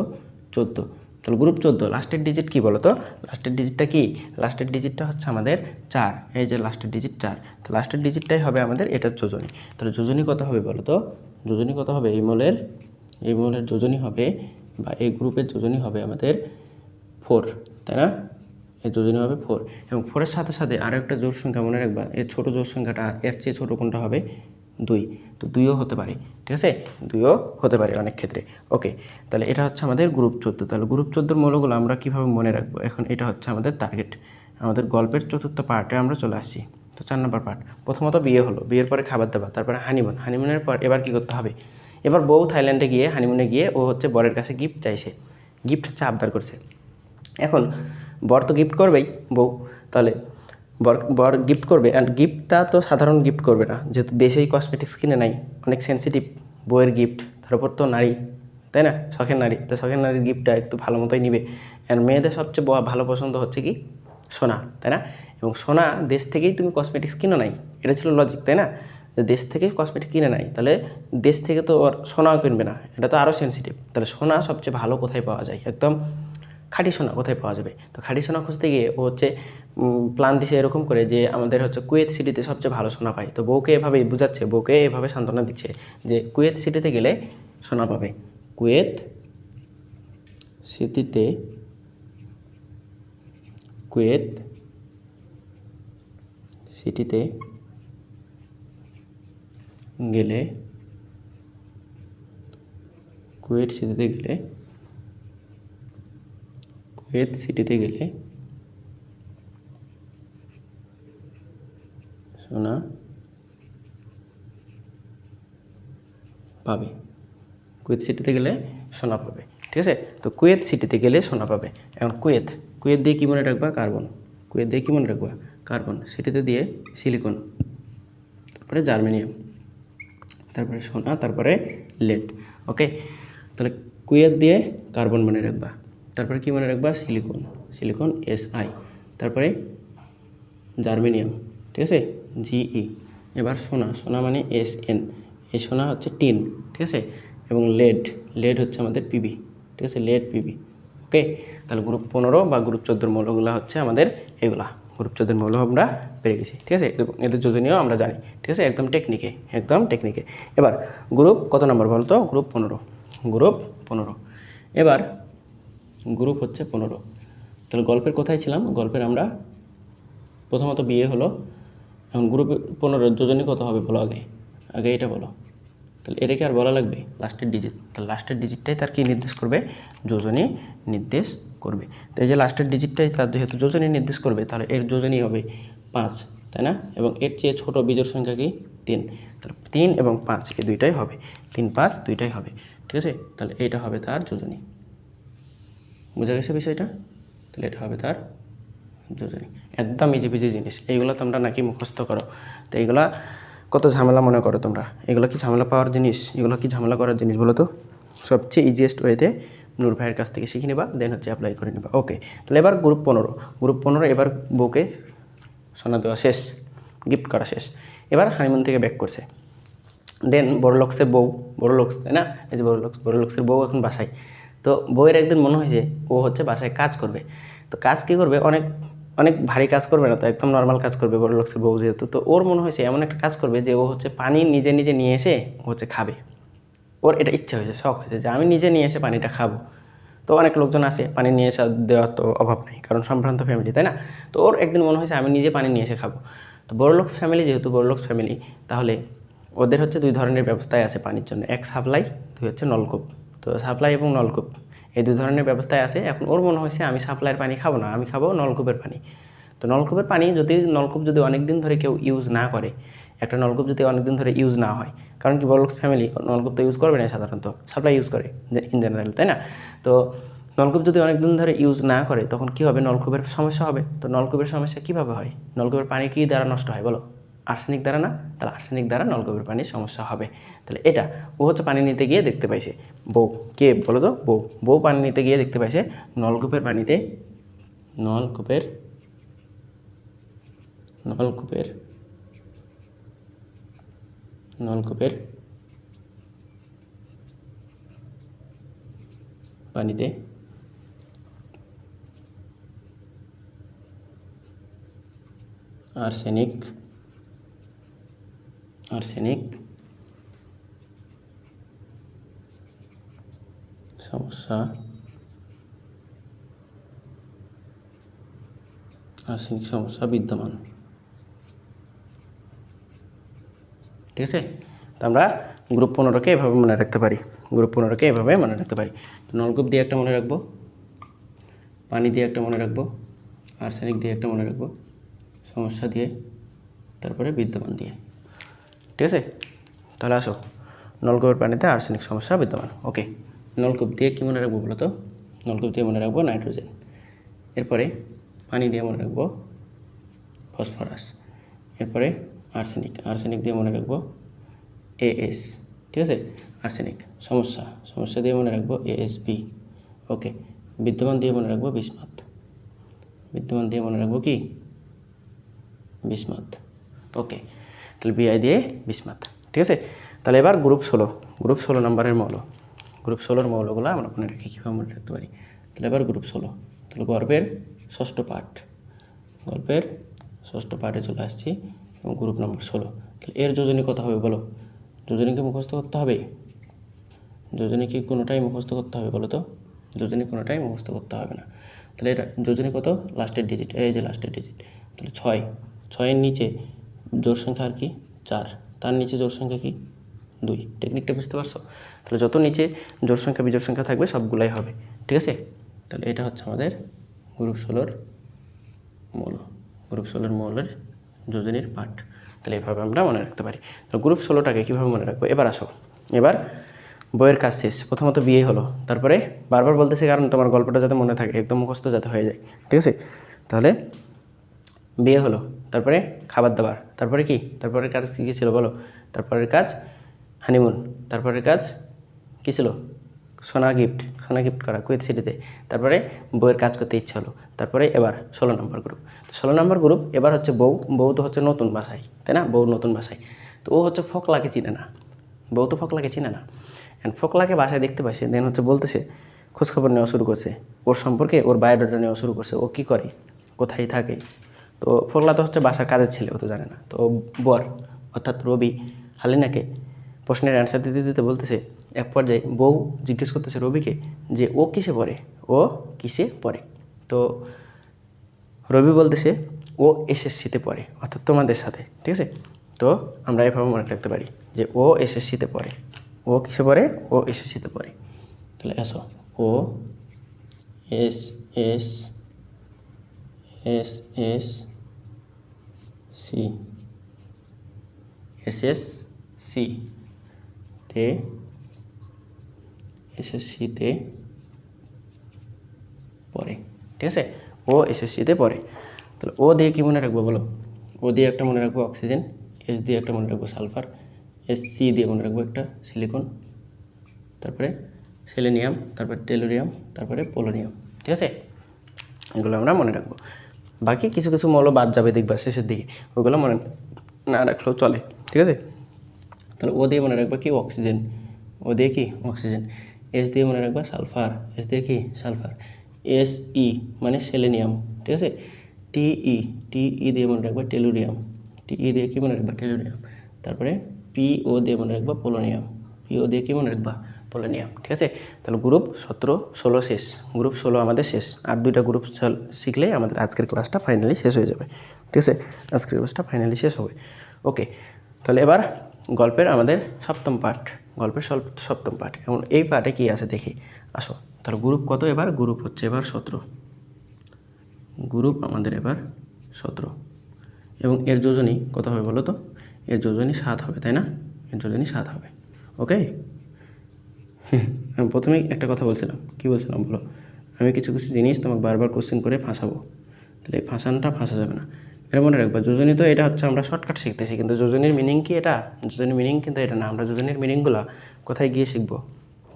14। তাহলে গ্রুপ 14 লাস্টের ডিজিট কী বলো তো? লাস্টের ডিজিটটা কি? লাস্টের ডিজিটটা হচ্ছে আমাদের 4। এই যে লাস্টের ডিজিট 4, তো লাস্টের ডিজিটটাই হবে আমাদের এটার যোজনী। তাহলে যোজনী কত হবে বলো তো? যোজনী কত হবে? এই মৌলের যোজনী হবে, বা এই গ্রুপের যোজনী হবে আমাদের 4, তাই না? এর যোজনী হবে 4, এবং 4-এর সাথে সাথে আরও একটা জোড় সংখ্যা মনে রাখবা, এর ছোটো জোড় সংখ্যাটা এর চেয়ে ছোটো কোনটা হবে? 2। তো 2ও হতে পারে। ঠিক আছে? 2ও হতে পারে অনেক ক্ষেত্রে। ওকে, তাহলে এটা হচ্ছে আমাদের গ্রুপ 14। তাহলে গ্রুপ 14-র মৌলগুলো আমরা কীভাবে মনে রাখবো? এখন এটা হচ্ছে আমাদের টার্গেট। আমাদের গল্পের চতুর্থ পার্টে আমরা চলে আসছি। তো 4 নম্বর পার্ট, প্রথমত বিয়ে হলো, বিয়ের পরে খাবার দাবার, তারপরে হানিমুনের পর এবার কী করতে হবে? এবার বউ থাইল্যান্ডে গিয়ে হানিমুনে গিয়ে ও হচ্ছে বরের কাছে গিফট চাইছে, গিফট হচ্ছে আবদার করছে। এখন বর তো গিফট করবেই, বউ, তাহলে বর গিফট করবে, অ্যান্ড গিফটটা তো সাধারণ গিফট করবে না, যেহেতু দেশেই কসমেটিক্স কিনে নাই, অনেক সেন্সিটিভ বউয়ের গিফট, তার উপর তো নারী, তাই না? শখের নারী, তো শখের নারীর গিফটটা একটু ভালো মতোই নিবে। অ্যান্ড মেয়েদের সবচেয়ে ভালো পছন্দ হচ্ছে কি? সোনা, তাই না? এবং সোনা দেশ থেকেই তুমি কসমেটিক্স কিনো নাই, এটা ছিল লজিক, তাই না? যে দেশ থেকেই কসমেটিক্স কিনে নাই, তাহলে দেশ থেকে তো আর সোনাও কিনবে না, এটা তো আরও সেন্সিটিভ। তাহলে সোনা সবচেয়ে ভালো কোথায় পাওয়া যায়? একদম খাঁটি সোনা কোথায় পাওয়া যাবে? তো খাঁটি সোনা খুঁজতে গিয়ে ও হচ্ছে প্ল্যান দিছে এরকম করে যে আমাদের হচ্ছে কুয়েত সিটিতে সবচেয়ে ভালো সোনা পায়। তো বউকে এভাবে বুঝাচ্ছে, বউকে এভাবে সান্ত্বনা দিচ্ছে যে কুয়েত সিটিতে গেলে সোনা পাবে, কুয়েত সিটিতে গেলে সোনা পাবে, কুয়েত সিটিতে গেলে সোনা পাবে। ঠিক আছে? তো কুয়েত সিটিতে গেলে সোনা পাবে। এখন কুয়েত দিয়ে কী মনে রাখবা? কার্বন, সিটিতে দিয়ে সিলিকন, তারপরে জার্মেনিয়াম, তারপরে সোনা, তারপরে লেড। ওকে, তাহলে কুয়ের দিয়ে কার্বন মনে রাখবা, তারপরে কি মনে রাখবা, সিলিকন, সিলিকন SI, তারপরে জার্মেনিয়াম, ঠিক আছে, GE। এবার সোনা, সোনা মানে SN, এই সোনা হচ্ছে টিন, ঠিক আছে, এবং লেড, লেড হচ্ছে আমাদের PB, ঠিক আছে, লেড PB। ওকে, তাহলে গ্রুপ 15 বা গ্রুপ 14 মৌলগুলো হচ্ছে আমাদের এগুলা, গ্রুপ 14 মৌল আমরা পেরে গেছি, ঠিক আছে, এদের যোজনীয় আমরা জানি, ঠিক আছে, একদম টেকনিকে, একদম টেকনিকে। এবার গ্রুপ কত নম্বর বলতো, গ্রুপ 15, গ্রুপ 15। এবার গ্রুপ হচ্ছে 15। তাহলে গল্পের কোথায় ছিলাম, গল্পের আমরা প্রথমত বিয়ে হলো, এখন গ্রুপ 15 যোজনী কত হবে বলো, আগে আগে এটা বলো। তাহলে এটাকে আর বলা লাগবে, লাস্টের ডিজিট, তাহলে লাস্টের ডিজিটটাই তার কি নির্দেশ করবে, যোজনী নির্দেশ করবে। তো এই যে লাস্টের ডিজিটটাই তার যেহেতু যোজনী নির্দেশ করবে, তাহলে এর যোজনী হবে 5, তাই না, এবং এর চেয়ে ছোট বিজোড় সংখ্যা কি 3, তাহলে 3 এবং 5 এই দুইটাই হবে, 3 5 দুইটাই হবে, ঠিক আছে। তাহলে এইটা হবে তার যোজনী, বোঝা গেছে বিষয়টা, তাহলে এটা হবে তার যোজনী। একদম ইজি বিজি জিনিস, এইগুলো তোমরা নাকি মুখস্থ করো, তো এইগুলা কত ঝামেলা মনে করো তোমরা, এগুলো কি ঝামেলা পাওয়ার জিনিস, এগুলো কি ঝামেলা করার জিনিস বলো তো? সবচেয়ে ইজিয়েস্ট ওয়েতে নূর ভাইয়ের কাছ থেকে শিখে নিবা, দেন হচ্ছে অ্যাপ্লাই করে নিবা। ওকে, তাহলে এবার গ্রুপ 15, গ্রুপ 15 এবার বউকে সোনা দেওয়া শেষ, গিফট করা শেষ, এবার হানিমুন থেকে ব্যাক করছে। দেন বড়লোকসের বউ, বড়লোকস তাই না, এই যে বড়লোকসের বউ এখন বাসায়। তো বউয়ের একদিন মনে হয়েছে ও হচ্ছে বাসায় কাজ করবে, তো কাজ কী করবে, অনেক অনেক ভারী কাজ করবে না, তো একদম নর্মাল কাজ করবে বড়লোকসের বউ যেহেতু। তো ওর মনে হয়েছে এমন একটা কাজ করবে যে ও হচ্ছে পানি নিজে নিজে নিয়ে এসে ও হচ্ছে খাবে, ওর এটা ইচ্ছা হয়েছে, শখ হয়েছে যে আমি নিজে নিয়ে এসে পানিটা খাবো। তো অনেক লোকজন আসে পানি নিয়ে এসে দেওয়ার তো অভাব নেই, কারণ সম্ভ্রান্ত ফ্যামিলি, তাই না। তো ওর একদিন মনে হয়েছে আমি নিজে পানি নিয়ে এসে খাবো। তো বড়লোক ফ্যামিলি, যেহেতু বড়লোক ফ্যামিলি, তাহলে ওদের হচ্ছে দুই ধরনের ব্যবস্থায় আছে পানির জন্য, এক সাপ্লাই, দুই হচ্ছে নলকূপ। তো সাপ্লাই এবং নলকূপ এই দুই ধরনের ব্যবস্থায় আছে। এখন ওর মনে হয়েছে আমি সাপ্লাইয়ের পানি খাবো না, আমি খাবো নলকূপের পানি। তো নলকূপের পানি যদি, নলকূপ যদি অনেক দিন ধরে কেউ ইউজ না করে, একটা নলকূপ যদি অনেক দিন ধরে ইউজ না হয়, কারণ কি বড়লোক ফ্যামিলি নলকূপ তো ইউজ করবে না, সাধারণত সাপ্লাই ইউজ করে ইন জেনারেল, তাই না। তো নলকূপ যদি অনেক দিন ধরে ইউজ না করে, তখন কী হবে, নলকূপের সমস্যা হবে। তো নলকূপের সমস্যা কীভাবে হয়, নলকূপের পানি কী দ্বারা নষ্ট হয় বলো, আর্সেনিক দ্বারা না, তাহলে আর্সেনিক দ্বারা নলকূপের পানির সমস্যা হবে। তাহলে এটা ও হচ্ছে পানি নিতে গিয়ে দেখতে পাইছে, বউ কে বলো তো, বউ, বউ পানি নিতে গিয়ে দেখতে পাইছে নলকূপের পানিতে, নলকূপের নলকূপের নলকূপের পানিতে আর্সেনিক সমস্যা, আর্সেনিক সমস্যা বিদ্যমান, ঠিক আছে। তো আমরা গ্রুপ 15কে এভাবে মনে রাখতে পারি, গ্রুপ 15কে এভাবে মনে রাখতে পারি। নলকূপ দিয়ে একটা মনে রাখবো, পানি দিয়ে একটা মনে রাখবো, আর্সেনিক দিয়ে একটা মনে রাখবো, সমস্যা দিয়ে, তারপরে বিদ্যমান দিয়ে, ঠিক আছে। তাহলে আসো, নলকূপের পানিতে আর্সেনিক সমস্যা বিদ্যমান। ওকে, নলকূপ দিয়ে কী মনে রাখবো বলো তো, নলকূপ দিয়ে মনে রাখবো নাইট্রোজেন, এরপরে পানি দিয়ে মনে রাখবো ফসফরাস, এরপরে আর্সেনিক দিয়ে মনে রাখবো AS, ঠিক আছে, আর্সেনিক। সমস্যা দিয়ে মনে রাখবো ASB। ওকে, বিদ্যমান দিয়ে মনে রাখবো বিসমাথ, কি বিসমাথ। ওকে, তাহলে BI দিয়ে বিসমাথ, ঠিক আছে। তাহলে এবার গ্রুপ 16 নম্বরের মৌল, গ্রুপ 16 মৌলগুলো আমরা মনে রাখি, কীভাবে মনে রাখতে পারি। তাহলে এবার গ্রুপ 16, তাহলে গল্পের ষষ্ঠ পার্টে চলে আসছি, এবং গ্রুপ নম্বর 16। তাহলে এর যোজনী কত হবে বলো, যোজনীকে মুখস্থ করতে হবে, যোজনী কি কোনোটাই মুখস্থ করতে হবে বলো তো, যোজনী কোনোটাই মুখস্থ করতে হবে না। তাহলে এটা যোজনী কত, লাস্টের ডিজিট, এই যে লাস্টের ডিজিট, তাহলে 6 নিচে জোড় সংখ্যা আর কি 4, তার নিচে জোড় সংখ্যা কি 2, টেকনিকটা বুঝতে পারছো। তাহলে যত নিচে জোড় সংখ্যা বিজোড় সংখ্যা থাকবে সবগুলাই হবে, ঠিক আছে। তাহলে এটা হচ্ছে আমাদের গ্রুপ 16 মৌল, গ্রুপ 16 মৌলের যোজনীর পার্ট। তাহলে এভাবে আমরা মনে রাখতে পারি। তো গ্রুপ 16টাকে কীভাবে মনে রাখবো, এবার আসো, এবার বইয়ের কাজ শেষ, প্রথমত বিয়ে হলো, তারপরে বারবার বলতেছি কারণ তোমার গল্পটা যাতে মনে থাকে, একদম মুখস্থ যাতে হয়ে যায়, ঠিক আছে। তাহলে বিয়ে হলো, তারপরে খাবার দাবার, তারপরে কি, তারপরের কাজ কী ছিল বলো, তারপরের কাজ হানিমুন, তারপরের কাজ কী ছিল, সোনা গিফট করা কুয়েত সিটিতে। তারপরে বউয়ের কাজ করতে ইচ্ছা হলো। তারপরে এবার 16 নম্বর গ্রুপ। তো 16 নম্বর গ্রুপ এবার হচ্ছে বউ তো হচ্ছে নতুন বাসায়, তাই না? বউ নতুন বাসায়, তো ও হচ্ছে ফোকলাকে চিনে না, বউ তো ফোকলাকে চিনে না। অ্যান্ড ফোকলাকে বাসায় দেখতে পাইছে, দেন হচ্ছে বলতেছে, খোঁজখবর নেওয়া শুরু করছে ওর সম্পর্কে, ওর বায়োডাটা নেওয়া শুরু করছে, ও কী করে, কোথায় থাকে। তো ফোকলা তো হচ্ছে বাসার কাজের ছেলে, ও তো জানে না। তো বর অর্থাৎ রবি হালিনাকে প্রশ্নের অ্যান্সার দিতে দিতে বলতেছে, এক পর্যায়ে বউ জিজ্ঞেস করতেছে রবিকে যে ও কিসে পড়ে, ও কিসে পড়ে। তো রবি বলতেছে ও এসএসসিতে পড়ে, অর্থাৎ তোমাদের সাথে, ঠিক আছে? তো আমরা এভাবে মনে রাখতে পারি যে ও এসএসসিতে পড়ে, ও কিসে পড়ে, ও এসএসসিতে পড়ে। তাহলে আসো, ও S S S S C, SSC তে, এসএসসিতে পড়ে, ঠিক আছে? ও এসএসসিতে পড়ে। তাহলে ও দিয়ে কী মনে রাখবো বলো? ও দিয়ে একটা মনে রাখবো অক্সিজেন, এস দিয়ে একটা মনে রাখবো সালফার, সি দিয়ে মনে রাখবো একটা সিলিকন, তারপরে সেলেনিয়াম, তারপরে টেলুরিয়াম, তারপরে পোলোনিয়াম, ঠিক আছে? এগুলো আমরা মনে রাখবো। বাকি কিছু কিছু মৌল বাদ যাবে দেখবা শেষের দিকে, ওইগুলো মনে না রাখলেও চলে, ঠিক আছে? তাহলে ও দিয়ে মনে রাখবা কি অক্সিজেন, ও দিয়ে কি অক্সিজেন। এস দিয়ে মনে রাখবা সালফার, এস দিয়ে কি সালফার। এস ই মানে সেলেনিয়াম, ঠিক আছে? টিই দিয়ে মনে রাখবা টেলুরিয়াম, টিই দিয়ে কি মনে রাখবা টেলুরিয়াম। তারপরে পিও দিয়ে মনে রাখবা পোলোনিয়াম, পিও দিয়ে কি মনে রাখবা পোলোনিয়াম, ঠিক আছে? তাহলে গ্রুপ 17 16 শেষ, গ্রুপ 16 আমাদের শেষ। আর 2টা গ্রুপ শিখলেই আমাদের আজকের ক্লাসটা ফাইনালি শেষ হয়ে যাবে, ঠিক আছে? আজকের ক্লাসটা ফাইনালি শেষ হবে। ওকে, তাহলে এবার গল্পের আমাদের সপ্তম পার্ট, গল্পের সপ্তম পার্ট। এবং এই পার্টে কী আছে দেখি, আসো। তাহলে গ্রুপ কত এবার? গ্রুপ হচ্ছে এবার 17, গ্রুপ আমাদের এবার 17। এবং এর যোজনী কত হবে বলো তো? এর যোজনী 7 হবে, তাই না? এর যোজনী 7 হবে। ওকে, আমি প্রথমেই একটা কথা বলছিলাম, কী বলছিলাম বলো? আমি কিছু কিছু জিনিস তোমাকে বারবার কোশ্চেন করে ফাঁসাবো, তাহলে এই ফাঁসানটা ফাঁসা যাবে না। এটা মনে রাখবা, যোজনী তো এটা হচ্ছে আমরা শর্টকাট শিখতেছি, কিন্তু যোজনীর মিনিং কি এটা? যোজনীর মিনিং কিন্তু এটা না। আমরা যোজনীর মিনিংগুলো কোথায় গিয়ে শিখবো?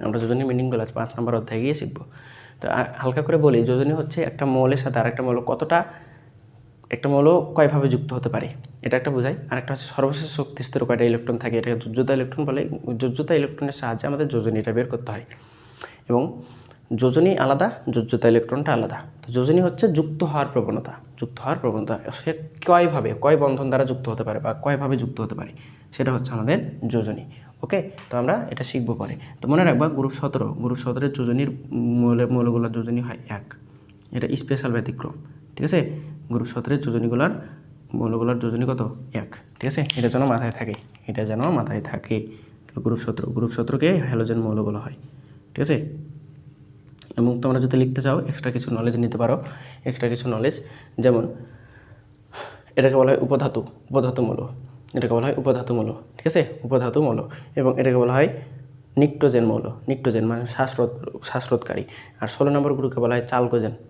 আমরা যোজনীর মিনিংগুলো 5 নম্বর অধ্যায়ে গিয়ে শিখবো। তো হালকা করে বলি, যোজনী হচ্ছে একটা মৌলের সাথে আরেকটা মৌল কতটা, একটা মৌল কয়ভাবে যুক্ত হতে পারে এটা একটা বোঝায়। আরেকটা হচ্ছে সর্বশেষ শক্তি স্তরে কয়টা ইলেকট্রন থাকে, এটা যোজ্যতা ইলেকট্রন বলে। যোজ্যতা ইলেকট্রনের সাহায্যে আমাদের যোজনীটা বের করতে হয়। এবং যোজনী আলাদা, যোজ্যতা ইলেকট্রনটা আলাদা। তো যোজনী হচ্ছে যুক্ত হওয়ার প্রবণতা, সে কয়ভাবে, কয় বন্ধন দ্বারা যুক্ত হতে পারে বা কয়ভাবে যুক্ত হতে পারে, সেটা হচ্ছে আমাদের যোজনী। ওকে, তো আমরা এটা শিখবো পরে। তো মনে রাখবা গ্রুপ 17 যোজনীর মৌলগুলোর যোজনী হয় 1, এটা স্পেশাল ব্যতিক্রম, ঠিক আছে? গ্রুপ 17 যোজনীগুলোর মৌলগুলোর যোজনী কত? 1, ঠিক আছে? এটা যেন মাথায় থাকে, এটা যেন মাথায় থাকে। গ্রুপ 17কে হ্যালোজেন মৌল বলা হয়, ঠিক আছে? এবং তোমরা যদি লিখতে চাও এক্সট্রা কিছু নলেজ নিতে পারো, এক্সট্রা কিছু নলেজ, যেমন এটাকে বলা হয় উপধাতু মৌল, এটাকে বলা হয় উপধাতু মৌল, ঠিক আছে? উপধাতু মৌল। এবং এটাকে বলা হয় নিক্টোজেন মৌল, নিক্টোজেন মানে শ্বাসরোধকারী। আর 16 নম্বর গ্রুপকে বলা হয়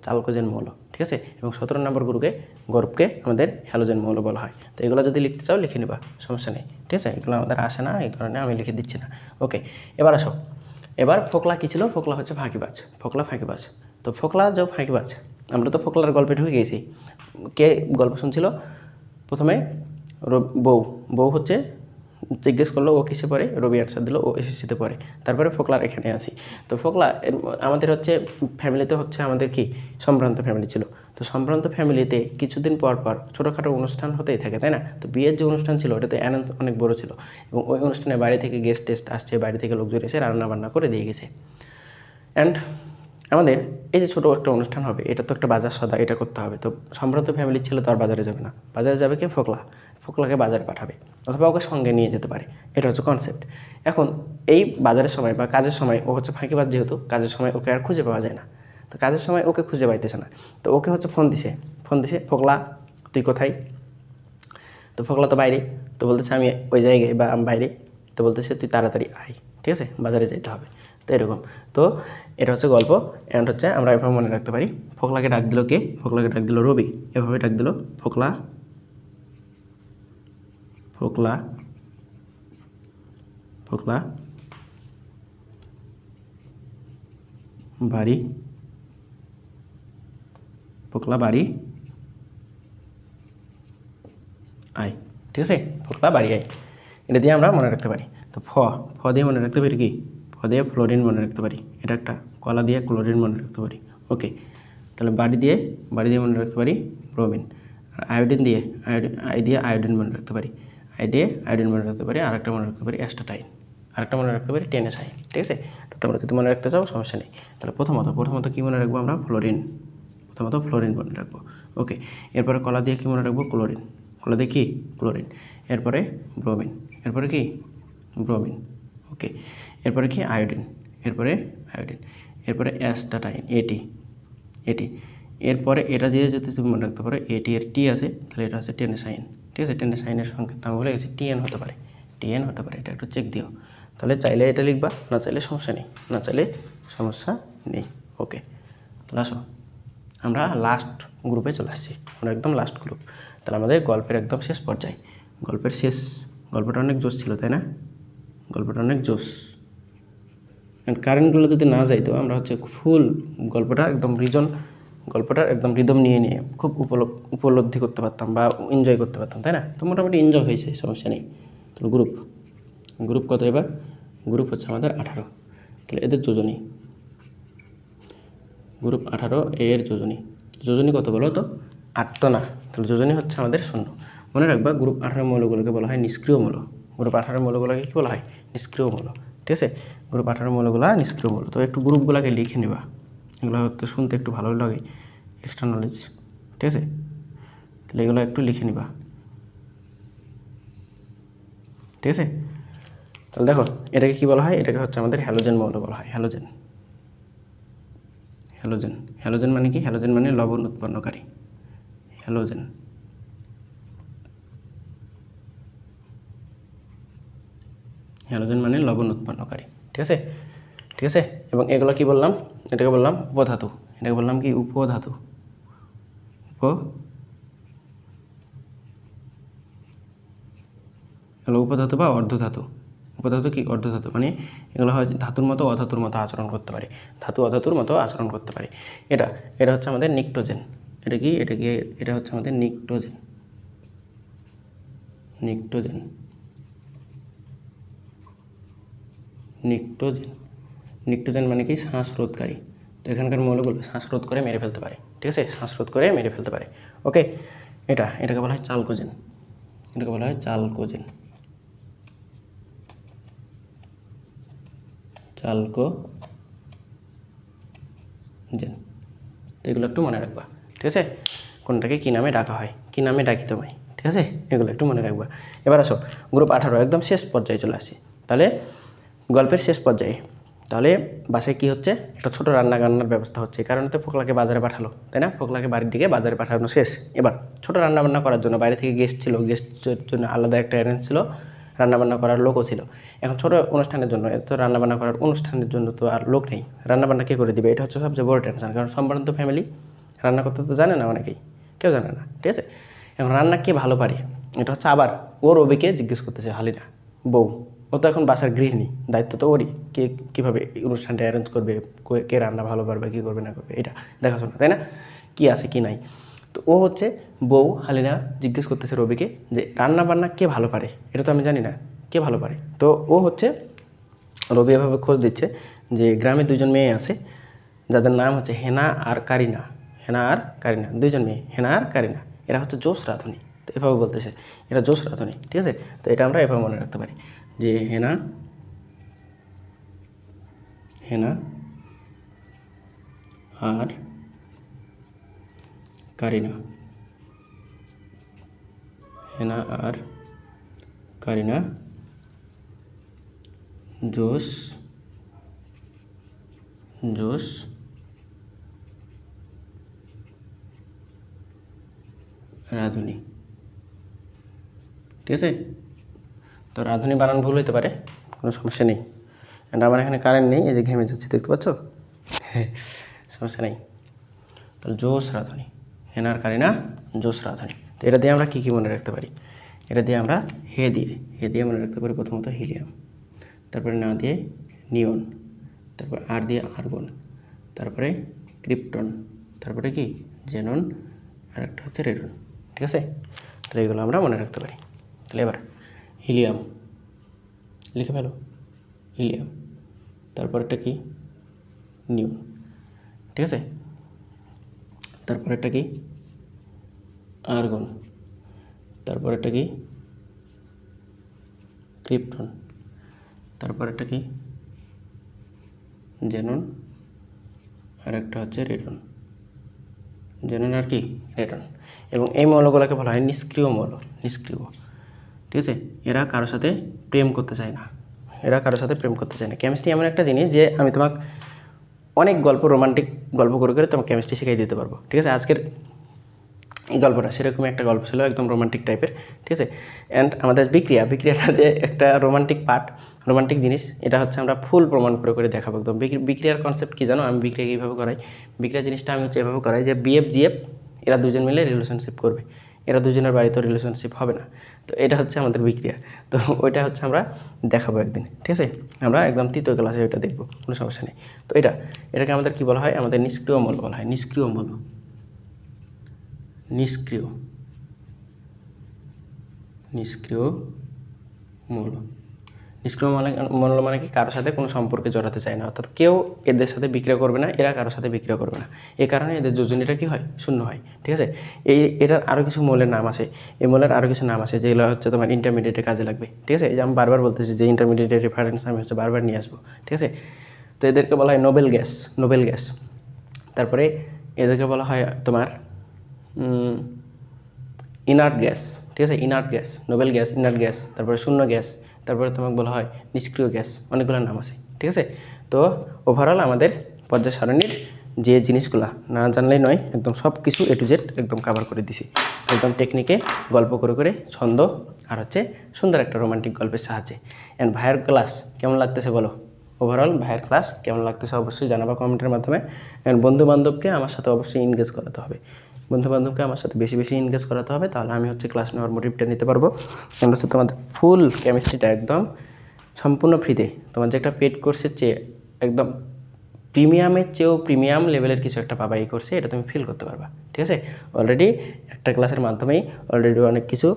চালকোজেন মৌল, ঠিক আছে? এবং 17 নম্বর গ্রুপকে আমাদের হ্যালোজেন মৌল বলা হয়। তো এগুলো যদি লিখতে চাও লিখে নিবা, সমস্যা নেই, ঠিক আছে? এগুলো আমাদের আসে না, এই কারণে আমি লিখে দিচ্ছি না। ওকে, এবার আসো। এবার ফোকলা কী ছিল? ফোকলা হচ্ছে ফাঁকিবাজ, ফোকলা ফাঁকিবাজ। তো ফোকলা যে ফাঁকিবাজ, আমরা তো ফোকলার গল্পে ঢুকে গেছি। কে গল্প শুনছিল প্রথমে? বউ হচ্ছে জিজ্ঞেস করলো ও কিসে পড়ে, রবি অ্যান্সার দিল ও এসএসসিতে পড়ে। তারপরে ফোকলার এখানে আসি। তো ফোকলা আমাদের হচ্ছে ফ্যামিলিতে হচ্ছে আমাদের কি সম্ভ্রান্ত ফ্যামিলি ছিল। তো সম্ভ্রান্ত ফ্যামিলিতে কিছুদিন পর পর ছোটোখাটো অনুষ্ঠান হতেই থাকে, তাই না? তো বিয়ের যে অনুষ্ঠান ছিল ওটাতে অ্যারেঞ্জ অনেক বড় ছিল, এবং ওই অনুষ্ঠানে বাইরে থেকে গেস্ট টেস্ট আসছে, বাইরে থেকে লোকজন এসে রান্নাবান্না করে দিয়ে গেছে। অ্যান্ড আমাদের এই যে ছোটো একটা অনুষ্ঠান হবে, এটা তো একটা বাজার সদা, এটা করতে হবে। তো সম্ভ্রান্ত ফ্যামিলির ছেলে তো আর বাজারে যাবে না, বাজারে যাবে কি? ফোকলাকে বাজারে পাঠাবে, অথবা ওকে সঙ্গে নিয়ে যেতে পারে। এটা হচ্ছে কনসেপ্ট। এখন এই বাজারের সময় বা কাজের সময় ও হচ্ছে ফাঁকিবাজ, যেহেতু কাজের সময় ওকে আর খুঁজে পাওয়া যায় না। তো কাজের সময় ওকে খুঁজে পাইতেছে না, তো ওকে হচ্ছে ফোন দিছে, ফোকলা তুই কোথায়? তো ফোকলা তো বাইরে, তো বলতেছে আমি ওই জায়গায় বা আমি বাইরে। তো বলতেছে তুই তাড়াতাড়ি আয়, ঠিক আছে? বাজারে যেতে হবে। তো এরকম। তো এটা হচ্ছে গল্প। অ্যান্ড হচ্ছে আমরা এভাবে মনে রাখতে পারি, ফোকলাকে ডাক দিল কে? ফোকলাকে ডাক দিল রবি। এভাবে ডাক দিল ফোকলা, ফোকলা, ফোকলা, বাড়ি, পোকলা বাড়ি আয়। ঠিক আছে, পোকলা বাড়ি আয়, এটা দিয়ে আমরা মনে রাখতে পারি। তো ফ দিয়ে মনে রাখতে পারি কি, ফ দিয়ে ফ্লোরিন মনে রাখতে পারি, এটা একটা। কলা দিয়ে ক্লোরিন মনে রাখতে পারি। ওকে, তাহলে বাড়ি দিয়ে মনে রাখতে পারি ব্রোমিন। আর আয়োডিন দিয়ে আয়োডিন মনে রাখতে পারি, আয়োডিন মনে রাখতে পারি। আরেকটা মনে রাখতে পারি অ্যাস্টাটাইন, আরেকটা মনে রাখতে পারি টেনেসাইন। ঠিক আছে, তো তোমরা যদি মনে রাখতে চাও সমস্যা নেই। তাহলে প্রথমত কী মনে রাখবো আমরা, ফ্লোরিন মনে রাখবো। ওকে, এরপরে কলা দিয়ে কী মনে রাখবো, ক্লোরিন। কলা দিয়ে কি, ক্লোরিন। এরপরে ব্রোমিন, এরপরে কি, ব্রোমিন। ওকে, এরপরে কি, আয়োডিন, এরপরে অ্যাস্টাটাইন, এটি। এরপরে এটা দিয়ে যদি তুমি মনে রাখতে পারো এটি এর টি আছে, তাহলে এটা হচ্ছে টেনেসাইন। ঠিক আছে, টেনেসাইনের সংকেত আমি বলে গেছি টিএন হতে পারে, এটা একটু চেক দিও। তাহলে চাইলে এটা লিখবা, না চাইলে সমস্যা নেই। ওকে, তাহলে আসো আমরা লাস্ট গ্রুপে চলে আসছি, আমরা একদম লাস্ট গ্রুপ। তাহলে আমাদের গল্পের একদম শেষ পর্যায়ে, গল্পটা অনেক জোশ ছিল, তাই না? গল্পটা অনেক জোশ। কারেন্টগুলো যদি না যাইতো আমরা হচ্ছে ফুল গল্পটার একদম রিদম নিয়ে খুব উপলব্ধি করতে পারতাম বা এনজয় করতে পারতাম, তাই না? তো মোটামুটি এনজয় হয়েছে, সমস্যা নেই। তাহলে গ্রুপ কত এবার? গ্রুপ হচ্ছে আমাদের 18। তাহলে এদের যোজনী, গ্রুপ 18 এর যোজনী কত বলো তো? 8 তো না, তাহলে যোজনী হচ্ছে আমাদের 0। মনে রাখবা গ্রুপ 18 মৌলগুলোকে বলা হয় নিষ্ক্রিয় মৌল। গ্রুপ 18 মৌলগুলোকে কী বলা হয়? নিষ্ক্রিয় মৌল। ঠিক আছে, গ্রুপ 18 মৌলগুলো নিষ্ক্রিয় মৌল। তো একটু গ্রুপগুলোকে লিখে নেবা, এগুলো হয়তো শুনতে একটু ভালো লাগে, এক্সট্রা নলেজ। ঠিক আছে, তাহলে এগুলো একটু লিখে নিবা। ঠিক আছে, তাহলে দেখো এটাকে কী বলা হয়? এটাকে হচ্ছে আমাদের হ্যালোজেন মৌল বলা হয়। হ্যালোজেন মানে কি? হ্যালোজেন মানে লবণ উৎপন্নকারী। হ্যালোজেন মানে লবণ উৎপন্নকারী। ঠিক আছে, এবং এগুলো কি বললাম? এটাকে বললাম উপধাতু। এটাকে বললাম কি? উপধাতু। উপধাতু বা অর্ধধাতু। উপধাতু কি? অর্ধধাতু। মানে এগুলো হয় ধাতুর মতো অধাতুর মতো আচরণ করতে পারে, অধাতুর মতো আচরণ করতে পারে। এটা হচ্ছে আমাদের নিকটোজেন। এটা হচ্ছে আমাদের নিকটোজেন। নিকটোজেন মানে কি? শ্বাসরোধকারী। তো এখানকার মৌলগুলো শ্বাসরোধ করে মেরে ফেলতে পারে। ঠিক আছে, শ্বাসরোধ করে মেরে ফেলতে পারে। ওকে, এটাকে বলা হয় চালকোজেন। এগুলো একটু মনে রাখবা। ঠিক আছে, কোনটাকে কী নামে ডাকা হয়, কী নামে ডাকি তোমায়। ঠিক আছে, এগুলো একটু মনে রাখবা। এবার আসো গ্রুপ 18 একদম শেষ পর্যায়ে চলে আসি। তাহলে গল্পের শেষ পর্যায়ে, তাহলে বাসায় কি হচ্ছে? একটা ছোটো রান্নার ব্যবস্থা হচ্ছে, কারণ তো ফোকলাকে বাজারে পাঠালো, তাই না? ফোকলাকে বাড়ির দিকে বাজারে পাঠানো শেষ। এবার ছোটো রান্নাবান্না করার জন্য বাইরে থেকে গেস্ট ছিল, গেস্টের জন্য আলাদা একটা অ্যারেঞ্জ ছিল, রান্নাবান্না করার লোকও ছিল। এখন ছোটো অনুষ্ঠানের জন্য, এত রান্নাবান্না করার অনুষ্ঠানের জন্য তো আর লোক নেই, রান্নাবান্না কে করে দিবে? এটা হচ্ছে সবচেয়ে বড় টেনশন, কারণ সম্ভ্রান্ত ফ্যামিলি, রান্না করতে তো জানে না অনেকেই, কেউ জানে না। ঠিক আছে, এখন রান্না কে ভালো পারে? এটা হচ্ছে আবার ওর রবিকে জিজ্ঞেস করতেছে হালিনা, বউ। ও তো এখন বাসার গৃহিণী, দায়িত্ব তো ওরই, কে কীভাবে অনুষ্ঠানটা অ্যারেঞ্জ করবে, কে রান্না ভালো পারবে, কী করবে না করবে, এটা দেখাশোনা, তাই না? কী আছে কী নাই। তো ও হচ্ছে বউ হালিনা জিজ্ঞেস করতেছে রবিকে যে রান্না বান্না কে ভালো পারে, এটা তো আমি জানি না, কে ভালো পারে। তো ও হচ্ছে রবি এভাবে খোঁজ দিচ্ছে যে গ্রামে 2জন মেয়ে আছে, যাদের নাম হচ্ছে হেনা আর কারিনা। দুইজন মেয়ে, হেনা আর কারিনা। এরা হচ্ছে জোশ রাঁধুনি। তো এভাবে বলতেছে এরা জোশ রাঁধুনি। ঠিক আছে, তো এটা আমরা এভাবে মনে রাখতে পারি যে হেনা আর কারিনা, জোশ রাঁধুনি। ঠিক আছে, তো রাঁধুনি বানান ভুল হতে পারে, কোনো সমস্যা নেই। আর আমার এখানে কারেন্ট নেই, এই যে ঘেমে যাচ্ছে, দেখতে পাচ্ছ? হ্যাঁ, সমস্যা নেই। তাহলে জোশ রাঁধুনি, হেনার কারিনা জোশ রাঁধুনি। তো এটা দিয়ে আমরা কী কী মনে রাখতে পারি? এটা দিয়ে আমরা হে দিয়ে মনে রাখতে পারি প্রথমত হিলিয়াম, তারপরে না দিয়ে নিয়ন, তারপর আর দিয়ে আর্গন, তারপরে ক্রিপ্টন, তারপরে কি জেনন, আর একটা হচ্ছে রেডন। ঠিক আছে, তাহলে এগুলো আমরা মনে রাখতে পারি। তাহলে এবার হিলিয়াম লিখে ফেলো, হিলিয়াম, তারপরেরটা কি নিউন। ঠিক আছে, তারপরেরটা কি আর্গন, তারপরেরটা কি ক্রিপ্টন, তারপরেরটা কি জেনন, আর একটা হচ্ছে রেডন। জেনন আর কি রেডন। এবং এই মৌলগুলোকে বলা হয় নিষ্ক্রিয় মৌল, নিষ্ক্রিয়। ঠিক আছে, এরা কারোর সাথে প্রেম করতে চায় না, এরা কারোর সাথে প্রেম করতে চায় না। কেমিস্ট্রি এমন একটা জিনিস যে আমি তোমাকে অনেক গল্প, রোমান্টিক গল্প করে করে তোমাকে কেমিস্ট্রি শিখাই দিতে পারবো। ঠিক আছে, আজকের এই গল্পটা সেরকমই একটা গল্প ছিল, একদম রোমান্টিক টাইপের। ঠিক আছে, অ্যান্ড আমাদের বিক্রিয়াটা যে একটা রোমান্টিক পার্ট, রোমান্টিক জিনিস, এটা হচ্ছে আমরা ফুল প্রমাণ করে করে দেখাবো একদম। বিক্রিয়ার কনসেপ্ট কী জানো? আমি বিক্রিয়া কীভাবে করাই, বিক্রিয়া জিনিসটা আমি হচ্ছে এভাবে করাই যে বিএফ জিএফ এরা দুজন মিলে রিলেশনশিপ করবে, এরা দুজনের বাড়িতেও রিলেশনশিপ হবে না। তো এটা হচ্ছে আমাদের বিক্রিয়া। তো ওইটা হচ্ছে আমরা দেখাবো একদিন। ঠিক আছে, আমরা একদম তৃতীয় ক্লাসে ওইটা দেখবো, কোনো সমস্যা নেই। তো এটাকে আমাদের কী বলা হয়? আমাদের নিষ্ক্রিয় মৌল বলা হয়, নিষ্ক্রিয় মৌল, নিষ্ক্রিয়, নিষ্ক্রিয় মৌল। নিষ্ক্রিয় মৌল মানে কি? কারোর সাথে কোনো সম্পর্কে জড়াতে চায় না, অর্থাৎ কেউ এদের সাথে বিক্রিয়া করবে না, এরা কারোর সাথে বিক্রিয়া করবে না। এই কারণে এদের যোজনীটা কী হয়? শূন্য হয়। ঠিক আছে, এটার আরও কিছু মৌলের নাম আছে, এই মৌলের আরও কিছু নাম আছে যেগুলো হচ্ছে তোমার ইন্টারমিডিয়েটে কাজে লাগবে। ঠিক আছে, এই যে আমি বারবার বলতেছি যে ইন্টারমিডিয়েটের রেফারেন্স আমি হচ্ছে বারবার নিয়ে আসবো। ঠিক আছে, তো এদেরকে বলা হয় নোবেল গ্যাস, নোবেল গ্যাস। তারপরে এদেরকে বলা হয় তোমার ইনার্ট গ্যাস। ঠিক আছে, inert gas, Nobel gas, inert gas, তারপরে শূন্য গ্যাস, তারপরে তোমাকে বলা হয় নিষ্ক্রিয় গ্যাস, অনেকগুলো নাম আছে। ঠিক আছে, তো ওভারঅল আমাদের পর্যায় সারণীর যে জিনিসগুলো না জানলেই নয়, একদম সব কিছু A to Z একদম কভার করে দিছি, একদম টেকনিকে, গল্প করে করে, ছন্দ আর হচ্ছে সুন্দর একটা রোমান্টিক গল্পের সাহায্যে। অ্যান্ড ভাইয়ের ক্লাস কেমন লাগতেছে বলো? ওভারঅল ভাইয়ের ক্লাস কেমন লাগতেছে অবশ্যই জানাবা কমেন্টের মাধ্যমে। অ্যান্ড বন্ধুবান্ধবকে আমার সাথে অবশ্যই এনগেজ করাতে হবে, বন্ধুবান্ধবকে আমার সাথে বেশি বেশি এনগেজ করাতে হবে, তাহলে আমি হচ্ছে ক্লাস নেওয়ার মোটিভটা নিতে পারবো। এবং হচ্ছে তোমাদের ফুল কেমিস্ট্রিটা একদম সম্পূর্ণ ফ্রিতে, তোমার যে একটা পেড কোর্সের চেয়ে একদম প্রিমিয়ামের চেয়েও প্রিমিয়াম লেভেলের কিছু একটা পাবা এই কোর্সে, এটা তুমি ফিল করতে পারবা। ঠিক আছে, অলরেডি একটা ক্লাসের মাধ্যমেই অলরেডি অনেক কিছু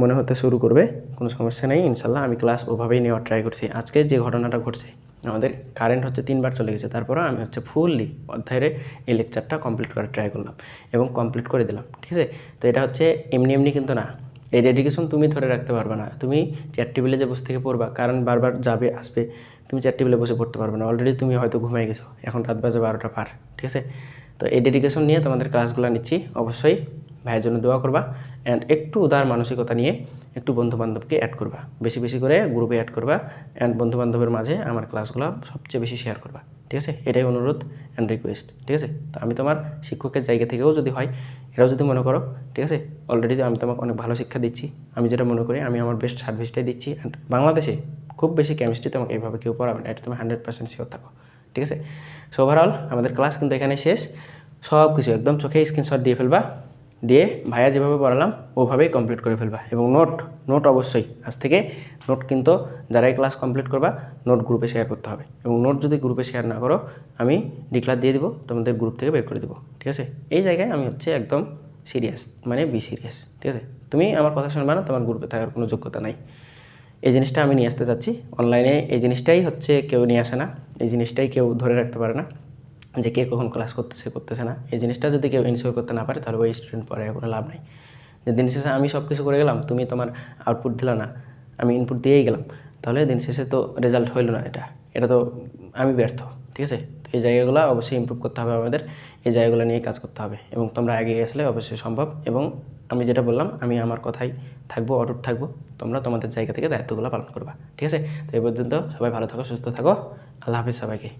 মনে হতে শুরু করবে, কোনো সমস্যা নেই ইনশাল্লাহ। আমি ক্লাস ওভাবেই নেওয়ার ট্রাই করছি। আজকে যে ঘটনাটা ঘটছে, আমাদের কারেন্ট হচ্ছে 3 বার চলে গেছে, তারপরেও আমি হচ্ছে ফুললি অধ্যায়ের এই লেকচারটা কমপ্লিট করার ট্রাই করলাম এবং কমপ্লিট করে দিলাম। ঠিক আছে, তো এটা হচ্ছে এমনি এমনি কিন্তু না, এই ডেডিকেশন তুমি ধরে রাখতে পারবে না। তুমি চেয়ার টেবিলে যে বসে থেকে পড়বা, কারণ বারবার যাবে আসবে, তুমি চেয়ার টেবিলে বসে পড়তে পারবে না, অলরেডি তুমি হয়তো ঘুমাই গেছো, এখন রাত বাজে 12টা পার। ঠিক আছে, তো এই ডেডিকেশন নিয়ে তোমাদের ক্লাসগুলো নিচ্ছি, অবশ্যই ভাইয়ের জন্য দোয়া করবা। অ্যান্ড একটু উদার মানসিকতা নিয়ে একটু বন্ধুবান্ধবকে অ্যাড করবা, বেশি বেশি করে গ্রুপে অ্যাড করবা, অ্যান্ড বন্ধুবান্ধবের মাঝে আমার ক্লাসগুলো সবচেয়ে বেশি শেয়ার করবা। ঠিক আছে, এটাই অনুরোধ অ্যান্ড রিকোয়েস্ট। ঠিক আছে, তো আমি তোমার শিক্ষকের জায়গা থেকেও যদি হয়, এরাও যদি মনে করো, ঠিক আছে, অলরেডি আমি তোমাকে অনেক ভালো শিক্ষা দিচ্ছি, আমি যেটা মনে করি আমি আমার বেস্ট সার্ভিসটাই দিচ্ছি। অ্যান্ড বাংলাদেশে খুব বেশি কেমিস্ট্রি তোমাকে এইভাবে কেউ পড়াবে না, এটা তুমি 100% শিওর থাকো। ঠিক আছে, সো ওভারঅল আমাদের ক্লাস কিন্তু এখানে শেষ। সব কিছু একদম চোখে স্ক্রিনশট দিয়ে ফেলবা, দিয়ে ভাইয়া যেভাবে পড়ালাম ওভাবেই কমপ্লিট করে ফেলবা। এবং নোট অবশ্যই আজ থেকে নোট কিন্তু যারাই ক্লাস কমপ্লিট করবা নোট গ্রুপে শেয়ার করতে হবে। এবং নোট যদি গ্রুপে শেয়ার না করো, আমি ডিক্লার দিয়ে দিব, তোমাদের গ্রুপ থেকে বের করে দেবো। ঠিক আছে, এই জায়গায় আমি হচ্ছে একদম সিরিয়াস, মানে বি সিরিয়াস। ঠিক আছে, তুমি আমার কথা শুনবা না, তোমার গ্রুপে থাকার কোনো যোগ্যতা নাই। এই জিনিসটা আমি নিয়ে আসতে চাচ্ছি অনলাইনে, এই জিনিসটাই হচ্ছে কেউ নিয়ে আসে না, এই জিনিসটাই কেউ ধরে রাখতে পারে না যে কে কখন ক্লাস করতেছে না। এই জিনিসটা যদি কেউ ইনশিওর করতে না পারে, তাহলে ওই স্টুডেন্ট পরে কোনো লাভ নাই। যে দিন শেষে আমি সব কিছু করে গেলাম, তুমি তোমার আউটপুট দিলা না, আমি ইনপুট দিয়েই গেলাম, তাহলে দিন শেষে তো রেজাল্ট হইল না, এটা তো আমি ব্যর্থ। ঠিক আছে, তো এই জায়গাগুলো অবশ্যই ইমপ্রুভ করতে হবে আমাদের, এই জায়গাগুলো নিয়ে কাজ করতে হবে এবং তোমরা এগিয়ে আসলে অবশ্যই সম্ভব। এবং আমি যেটা বললাম, আমি আমার কথাই থাকবো, অটুট থাকবো, তোমরা তোমাদের জায়গা থেকে দায়িত্বগুলো পালন করবা। ঠিক আছে, তো এই পর্যন্ত সবাই ভালো থাকো, সুস্থ থাকো, আল্লাহ হাফিজ সবাইকে।